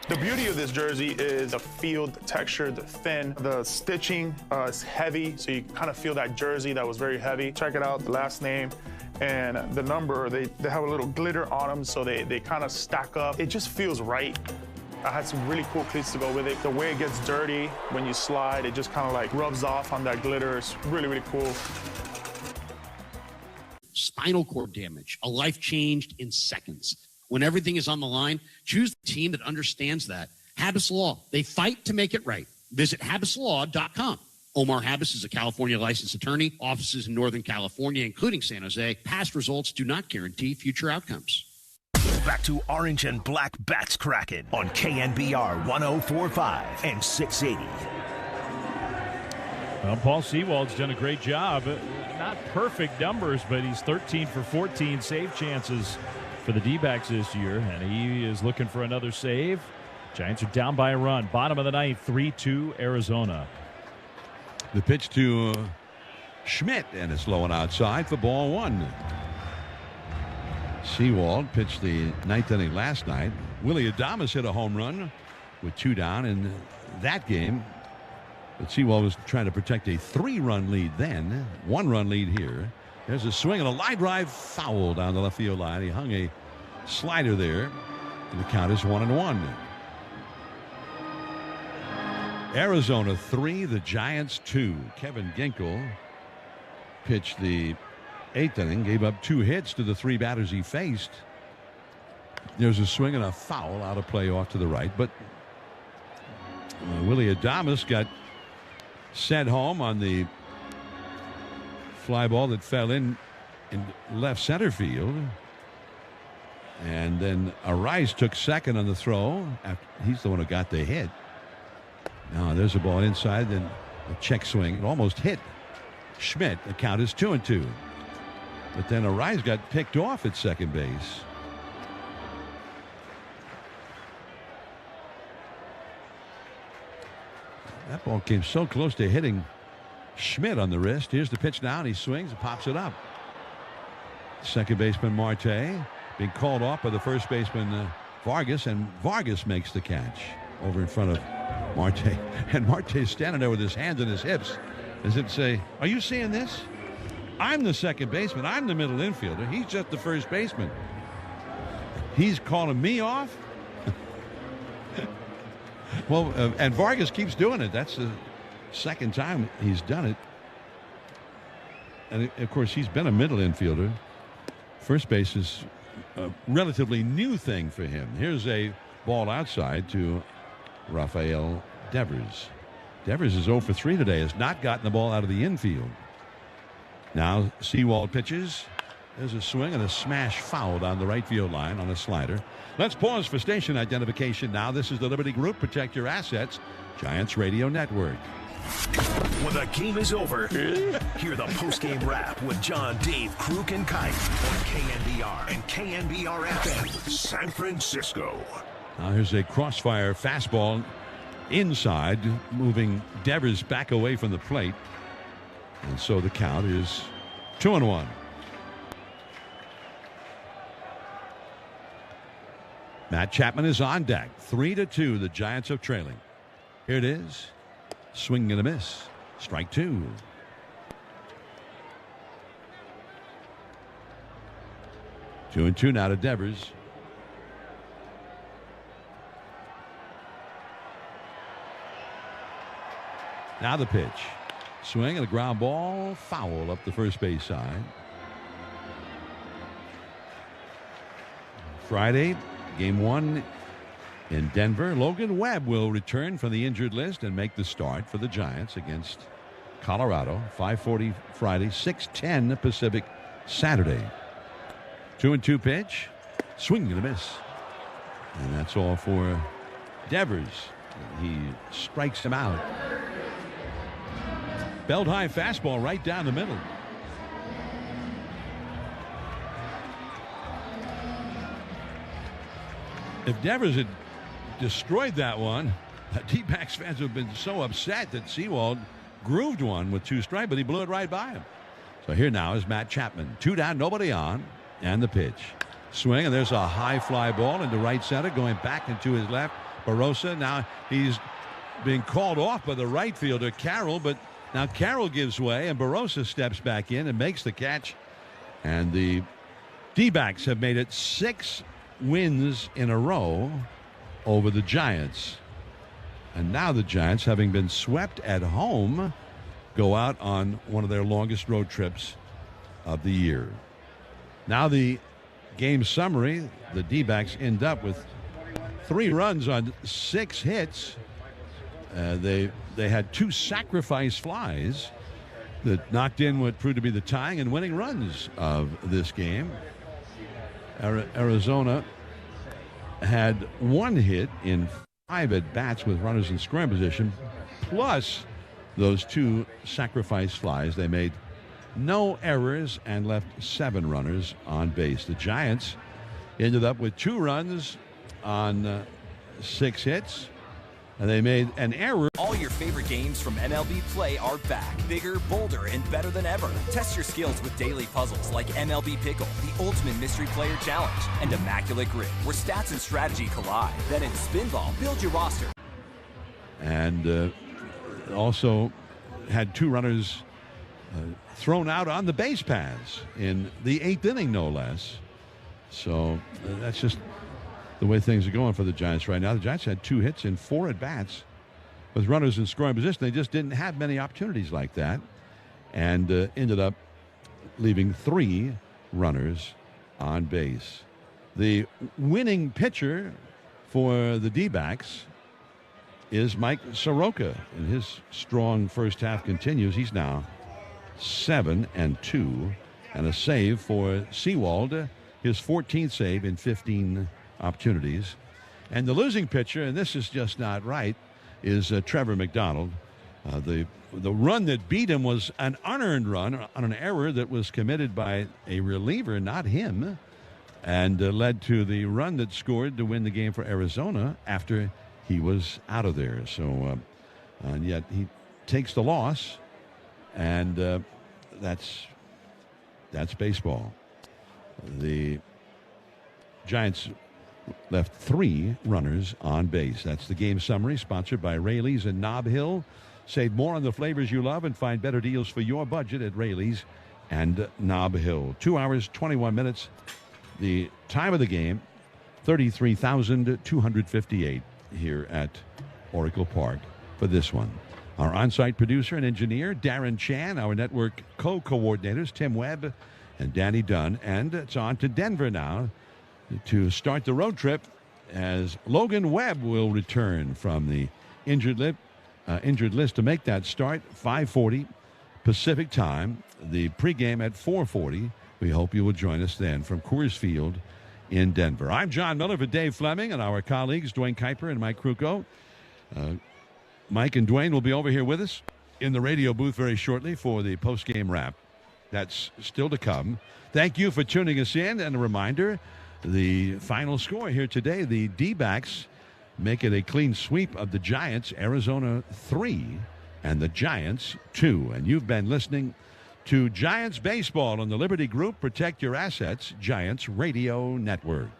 The beauty of this jersey is the field texture, the thin, the stitching is heavy, so you kind of feel that jersey that was very heavy. Check it out, the last name and the number, they have a little glitter on them, so they kind of stack up. It just feels right. I had some really cool cleats to go with it. The way it gets dirty when you slide, it just kind of like rubs off on that glitter. It's really, really cool.
Spinal cord damage, a life changed in seconds. When everything is on the line, choose the team that understands that. Habas Law. They fight to make it right. Visit habaslaw.com. Omar Habas is a California licensed attorney, offices in Northern California, including San Jose. Past results do not guarantee future outcomes.
Back to Orange and Black Bats Kraken on KNBR 104.5 and 680.
Well, Paul Sewald's done a great job. Not perfect numbers, but he's 13 for 14 save chances for the D-backs this year, and he is looking for another save. Giants are down by a run. Bottom of the ninth, 3-2 Arizona.
The pitch to Schmidt, and it's low and outside for ball one. Sewald pitched the ninth inning last night. Willie Adames hit a home run with 2 down in that game. But Sewald was trying to protect a 3-run lead then. 1-run lead here. There's a swing and a line drive foul down the left field line. He hung a slider there. And the count is 1-1. Arizona 3, the Giants 2. Kevin Ginkel pitched the 8th inning, gave up 2 hits to the 3 batters he faced. There's a swing and a foul out of play off to the right, but Willie Adames got sent home on the fly ball that fell in left center field. And then Arise took second on the throw. He's the one who got the hit. Now there's a ball inside, then a check swing. It almost hit Schmidt. The count is 2-2. But then Arise got picked off at second base. That ball came so close to hitting Schmidt on the wrist. Here's the pitch now, and he swings and pops it up. Second baseman Marte being called off by the first baseman Vargas, and Vargas makes the catch over in front of Marte. And Marte's standing there with his hands in his hips as if to say, are you seeing this? I'm the second baseman. I'm the middle infielder. He's just the first baseman. He's calling me off? Well, and Vargas keeps doing it. That's the second time he's done it. And, of course, he's been a middle infielder. First base is a relatively new thing for him. Here's a ball outside to Rafael Devers. Devers is 0 for 3 today. Has not gotten the ball out of the infield. Now Sewald pitches. There's a swing and a smash foul down the right field line on a slider. Let's pause for station identification now. This is the Liberty Group. Protect your assets. Giants Radio Network.
When the game is over, hear the post-game wrap with John, Dave, Kruk, and Kite on KNBR and KNBR FM, San Francisco.
Now here's a crossfire fastball inside, moving Devers back away from the plate. And so the count is 2-1. Matt Chapman is on deck. 3-2. The Giants are trailing. Here it is. Swing and a miss. Strike 2. Two and two now to Devers. Now the pitch. Swing and a ground ball. Foul up the first base side. Friday, game 1 in Denver. Logan Webb will return from the injured list and make the start for the Giants against Colorado. 5:40 Friday, 6:10 Pacific Saturday. 2-2 pitch. Swing and a miss. And that's all for Devers. He strikes him out. Belt high fastball right down the middle. If Devers had destroyed that one, D-backs fans have been so upset that Sewald grooved one with 2 strikes, but he blew it right by him. So here now is Matt Chapman. 2 down, nobody on, and the pitch. Swing, and there's a high fly ball into right center, going back into his left. Barossa, now he's being called off by the right fielder, Carroll, but now Carroll gives way, and Barossa steps back in and makes the catch. And the D-backs have made it 6 wins in a row over the Giants. And now the Giants, having been swept at home, go out on one of their longest road trips of the year. Now the game summary. The D-backs end up with 3 runs on 6 hits. They had 2 sacrifice flies that knocked in what proved to be the tying and winning runs of this game. Arizona had 1 hit in 5 at-bats with runners in scoring position, plus those 2 sacrifice flies. They made no errors and left 7 runners on base. The Giants ended up with 2 runs on 6 hits, and they made an error.
All your favorite games from MLB Play are back, bigger, bolder, and better than ever. Test your skills with daily puzzles like MLB Pickle, the Ultimate Mystery Player Challenge, and Immaculate Grid, where stats and strategy collide. Then in Spinball, build your roster.
And also had 2 runners thrown out on the base paths in the 8th inning, no less. So that's just the way things are going for the Giants right now. The Giants had 2 hits in 4 at-bats with runners in scoring position. They just didn't have many opportunities like that, and ended up leaving 3 runners on base. The winning pitcher for the D-backs is Mike Soroka, and his strong first half continues. He's now 7-2, and a save for Sewald, his 14th save in 15 opportunities. And the losing pitcher, and this is just not right, is Trevor McDonald. The run that beat him was an unearned run on an error that was committed by a reliever, not him, and led to the run that scored to win the game for Arizona after he was out of there. So, and yet he takes the loss, and that's baseball. The Giants left 3 runners on base. That's the game summary, sponsored by Rayleigh's and Nob Hill. Save more on the flavors you love and find better deals for your budget at Rayleigh's and Nob Hill. 2 hours, 21 minutes. The time of the game, 33,258 here at Oracle Park for this one. Our on-site producer and engineer, Darren Chan. Our network co-coordinators, Tim Webb and Danny Dunn. And it's on to Denver now to start the road trip, as Logan Webb will return from the injured list to make that start. 5:40 Pacific time. The pregame at 4:40. We hope you will join us then from Coors Field in Denver. I'm John Miller for Dave Fleming and our colleagues Dwayne Kuiper and Mike Krukow. Mike and Dwayne will be over here with us in the radio booth very shortly for the postgame wrap. That's still to come. Thank you for tuning us in, and a reminder, the final score here today, the D-backs make it a clean sweep of the Giants. Arizona 3 and the Giants 2. And you've been listening to Giants Baseball on the Liberty Group Protect Your Assets Giants Radio Network.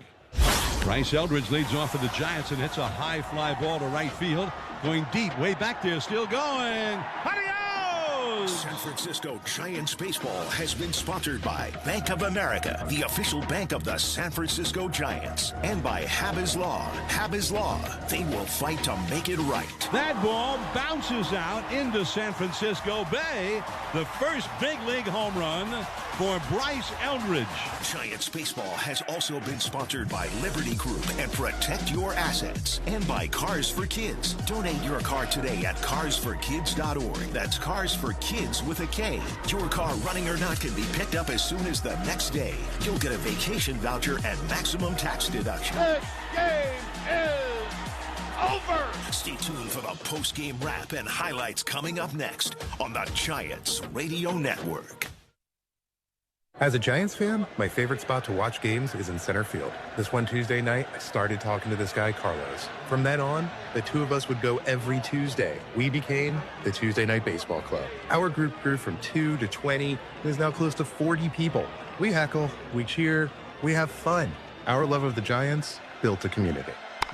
Bryce Eldridge leads off for the Giants and hits a high fly ball to right field. Going deep, way back there, still going.
San Francisco Giants baseball has been sponsored by Bank of America, the official bank of the San Francisco Giants, and by Habas Law. Habas Law, they will fight to make it right.
That ball bounces out into San Francisco Bay. The first big league home run for Bryce Eldridge.
Giants baseball has also been sponsored by Liberty Group and Protect Your Assets, and by Cars for Kids. Donate your car today at carsforkids.org. That's Cars for Kids with a K. Your car, running or not, can be picked up as soon as the next day. You'll get a vacation voucher and maximum tax deduction.
This game is over.
Stay tuned for the post-game wrap and highlights coming up next on the Giants Radio Network.
As a Giants fan, my favorite spot to watch games is in center field. This one Tuesday night, I started talking to this guy, Carlos. From then on, the two of us would go every Tuesday. We became the Tuesday Night Baseball Club. Our group grew from 2 to 20 and is now close to 40 people. We heckle, we cheer, we have fun. Our love of the Giants built a community.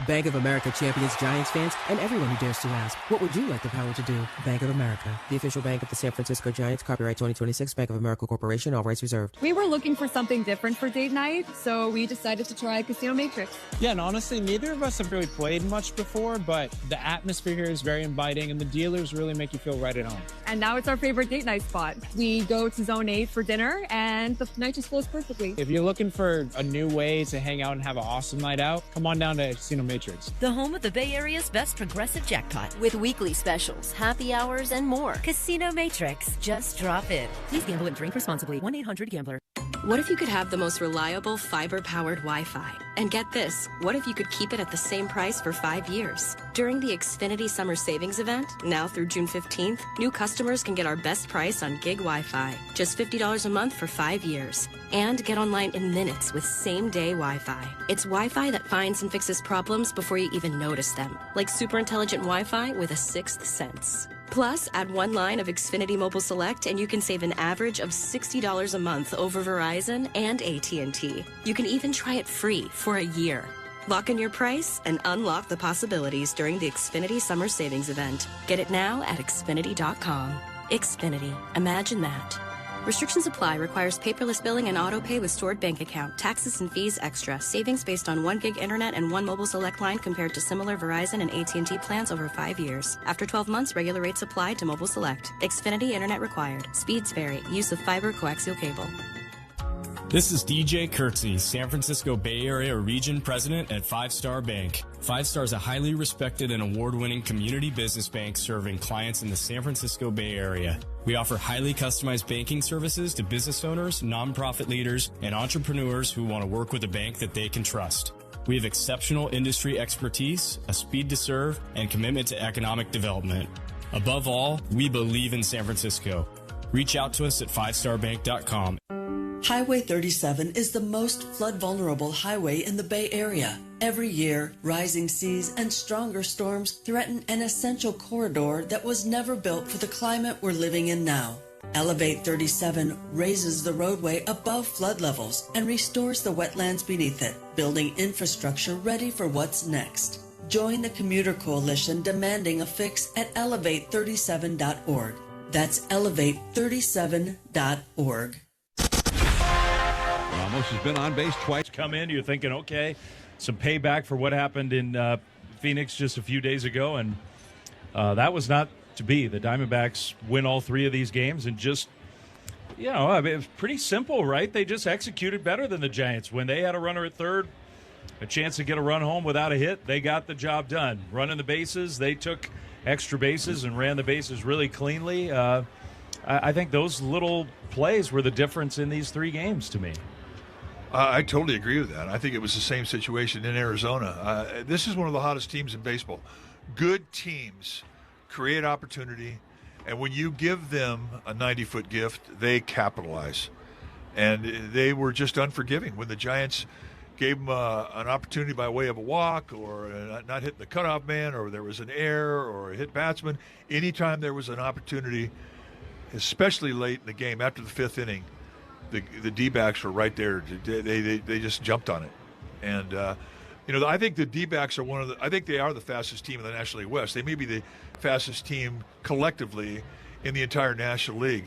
Bank of America champions Giants fans and everyone who dares to ask, what would you like the power to do? Bank of America, the official bank of the San Francisco Giants. Copyright 2026, Bank of America Corporation. All rights reserved.
We were looking for something different for date night, so we decided to try Casino Matrix.
Yeah, and honestly, neither of us have really played much before, but the atmosphere here is very inviting, and the dealers really make you feel right at home.
and now it's our favorite date night spot. We go to Zone 8 for dinner, and the night just flows perfectly.
If you're looking for a new way to hang out and have an awesome night out, come on down to Casino Matrix.
The home of the Bay Area's best progressive jackpot, with weekly specials, happy hours, and more. Casino Matrix. Just drop in. Please gamble and drink responsibly. 1-800-GAMBLER.
What if you could have the most reliable fiber-powered Wi-Fi? And get this, what if you could keep it at the same price for 5 years? During the Xfinity Summer Savings Event, now through June 15th, new customers can get our best price on gig Wi-Fi, just $50 a month for 5 years. And get online in minutes with same-day Wi-Fi. It's Wi-Fi that finds and fixes problems before you even notice them, like super intelligent Wi-Fi with a sixth sense. Plus, add one line of Xfinity Mobile Select and you can save an average of $60 a month over Verizon and AT&T. You can even try it free for a year. Lock in your price and unlock the possibilities during the Xfinity Summer Savings Event. Get it now at Xfinity.com. Xfinity. Imagine that. Restrictions apply. Requires paperless billing and auto pay with stored bank account. Taxes and fees extra. Savings based on 1 gig internet and 1 mobile select line compared to similar Verizon and AT&T plans over 5 years. After 12 months, regular rates apply to mobile select. Xfinity internet required. Speeds vary. Use of fiber coaxial cable.
This is DJ Kurtzy, San Francisco Bay Area Region President at 5 Star Bank. 5 Star is a highly respected and award-winning community business bank serving clients in the San Francisco Bay Area. We offer highly customized banking services to business owners, nonprofit leaders, and entrepreneurs who want to work with a bank that they can trust. We have exceptional industry expertise, a speed to serve, and commitment to economic development. Above all, we believe in San Francisco. Reach out to us at 5starbank.com.
Highway 37 is the most flood-vulnerable highway in the Bay Area. Every year, rising seas and stronger storms threaten an essential corridor that was never built for the climate we're living in now. Elevate 37 raises the roadway above flood levels and restores the wetlands beneath it, building infrastructure ready for what's next. Join the Commuter Coalition demanding a fix at elevate37.org. That's elevate37.org.
Ramos has been on base twice.
Come in, you're thinking, okay, some payback for what happened in Phoenix just a few days ago, and that was not to be. The Diamondbacks win all 3 of these games, and just, you know, I mean, it was pretty simple, right? They just executed better than the Giants. When they had a runner at third, a chance to get a run home without a hit, they got the job done. Running the bases, they took extra bases and ran the bases really cleanly. I think those little plays were the difference in these 3 games to me.
I totally agree with that. I think it was the same situation in Arizona. This is one of the hottest teams in baseball. Good teams create opportunity, and when you give them a 90-foot gift, they capitalize. And they were just unforgiving. When the Giants gave them an opportunity by way of a walk or not hitting the cutoff man, or there was an error or a hit batsman, anytime there was an opportunity, especially late in the game after the 5th inning, the D-backs were right there. They just jumped on it. And, you know, I think the D-backs are I think they are the fastest team in the National League West. They may be the fastest team collectively in the entire National League.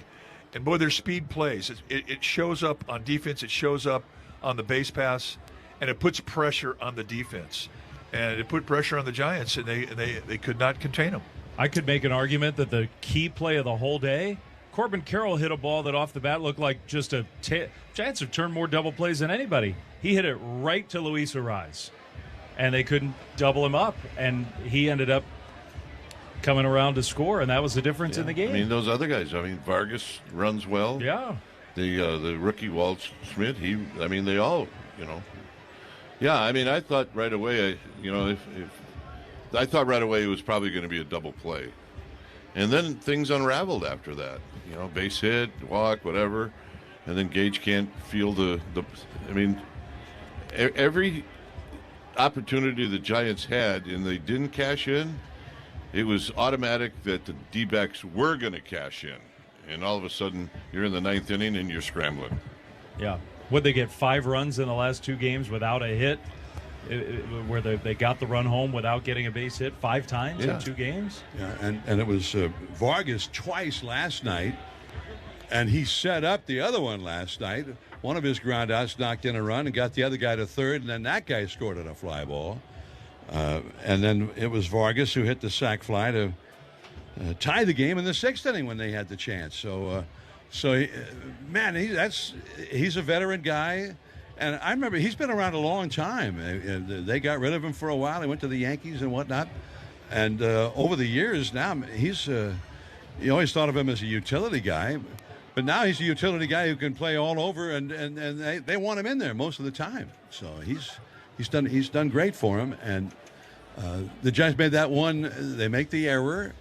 And, boy, their speed plays. It shows up on defense. It shows up on the base pass. And it puts pressure on the defense. And it put pressure on the Giants, and they could not contain them.
I could make an argument that the key play of the whole day, Corbin Carroll hit a ball that off the bat looked like just a Giants have turned more double plays than anybody. He hit it right to Luis Arraez, and they couldn't double him up, and he ended up coming around to score, and that was the difference in the game.
I mean, those other guys. I mean, Vargas runs well.
Yeah.
The rookie Walt Schmidt. They all, you know. Yeah, I mean, I thought right away, I thought right away it was probably going to be a double play. And then things unraveled after that. You know, base hit, walk, whatever. And then Gage can't feel every opportunity the Giants had and they didn't cash in, it was automatic that the D-backs were going to cash in. And all of a sudden, you're in the 9th inning and you're scrambling.
Yeah. Would they get 5 runs in the last 2 games without a hit? Where they got the run home without getting a base hit 5 times in 2 games?
Yeah, and it was Vargas twice last night, and he set up the other one last night. One of his ground outs knocked in a run and got the other guy to third, and then that guy scored on a fly ball. And then it was Vargas who hit the sac fly to tie the game in the 6th inning when they had the chance. So, man, he's a veteran guy. And I remember he's been around a long time. They got rid of him for a while. He went to the Yankees and whatnot. And over the years now, you always thought of him as a utility guy. But now he's a utility guy who can play all over, and they want him in there most of the time. So he's done great for him. And the Giants made that one. They make the error.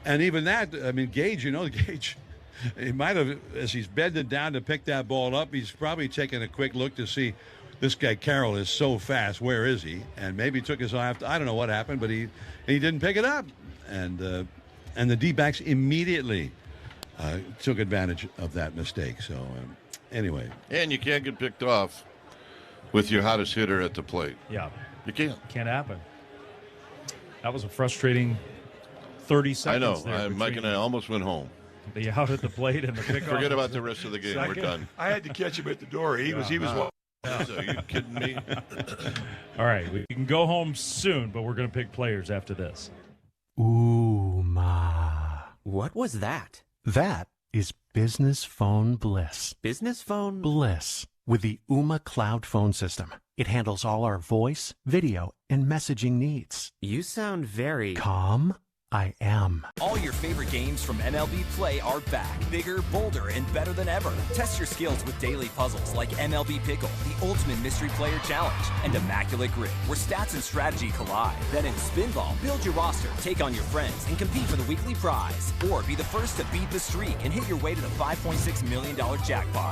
And even that, I mean, Gage, he might have, as he's bending down to pick that ball up, he's probably taking a quick look to see this guy Carroll is so fast. Where is he? And maybe took his eye off. I don't know what happened, but he didn't pick it up. And the D-backs immediately took advantage of that mistake. So anyway.
And you can't get picked off with your hottest hitter at the plate.
Yeah.
You can't.
Can't happen. That was a frustrating 30 seconds.
I know. Mike and I almost went home.
The out at the plate and the pickoff.
Forget about the rest of the game. Second. We're done.
I had to catch him at the door. He was.
Are you kidding me?
All right, we can go home soon, but we're going to pick players after this.
Ooh, ma.
What was that?
That is business phone bliss.
Business phone
bliss with the Ooma Cloud phone system. It handles all our voice, video, and messaging needs.
You sound very
calm. I am.
All your favorite games from MLB Play are back, bigger, bolder, and better than ever. Test your skills with daily puzzles like MLB Pickle, the Ultimate Mystery Player Challenge, and Immaculate Grip, where stats and strategy collide. Then in Spinball, build your roster, take on your friends, and compete for the weekly prize. Or be the first to beat the streak and hit your way to the $5.6 million jackpot.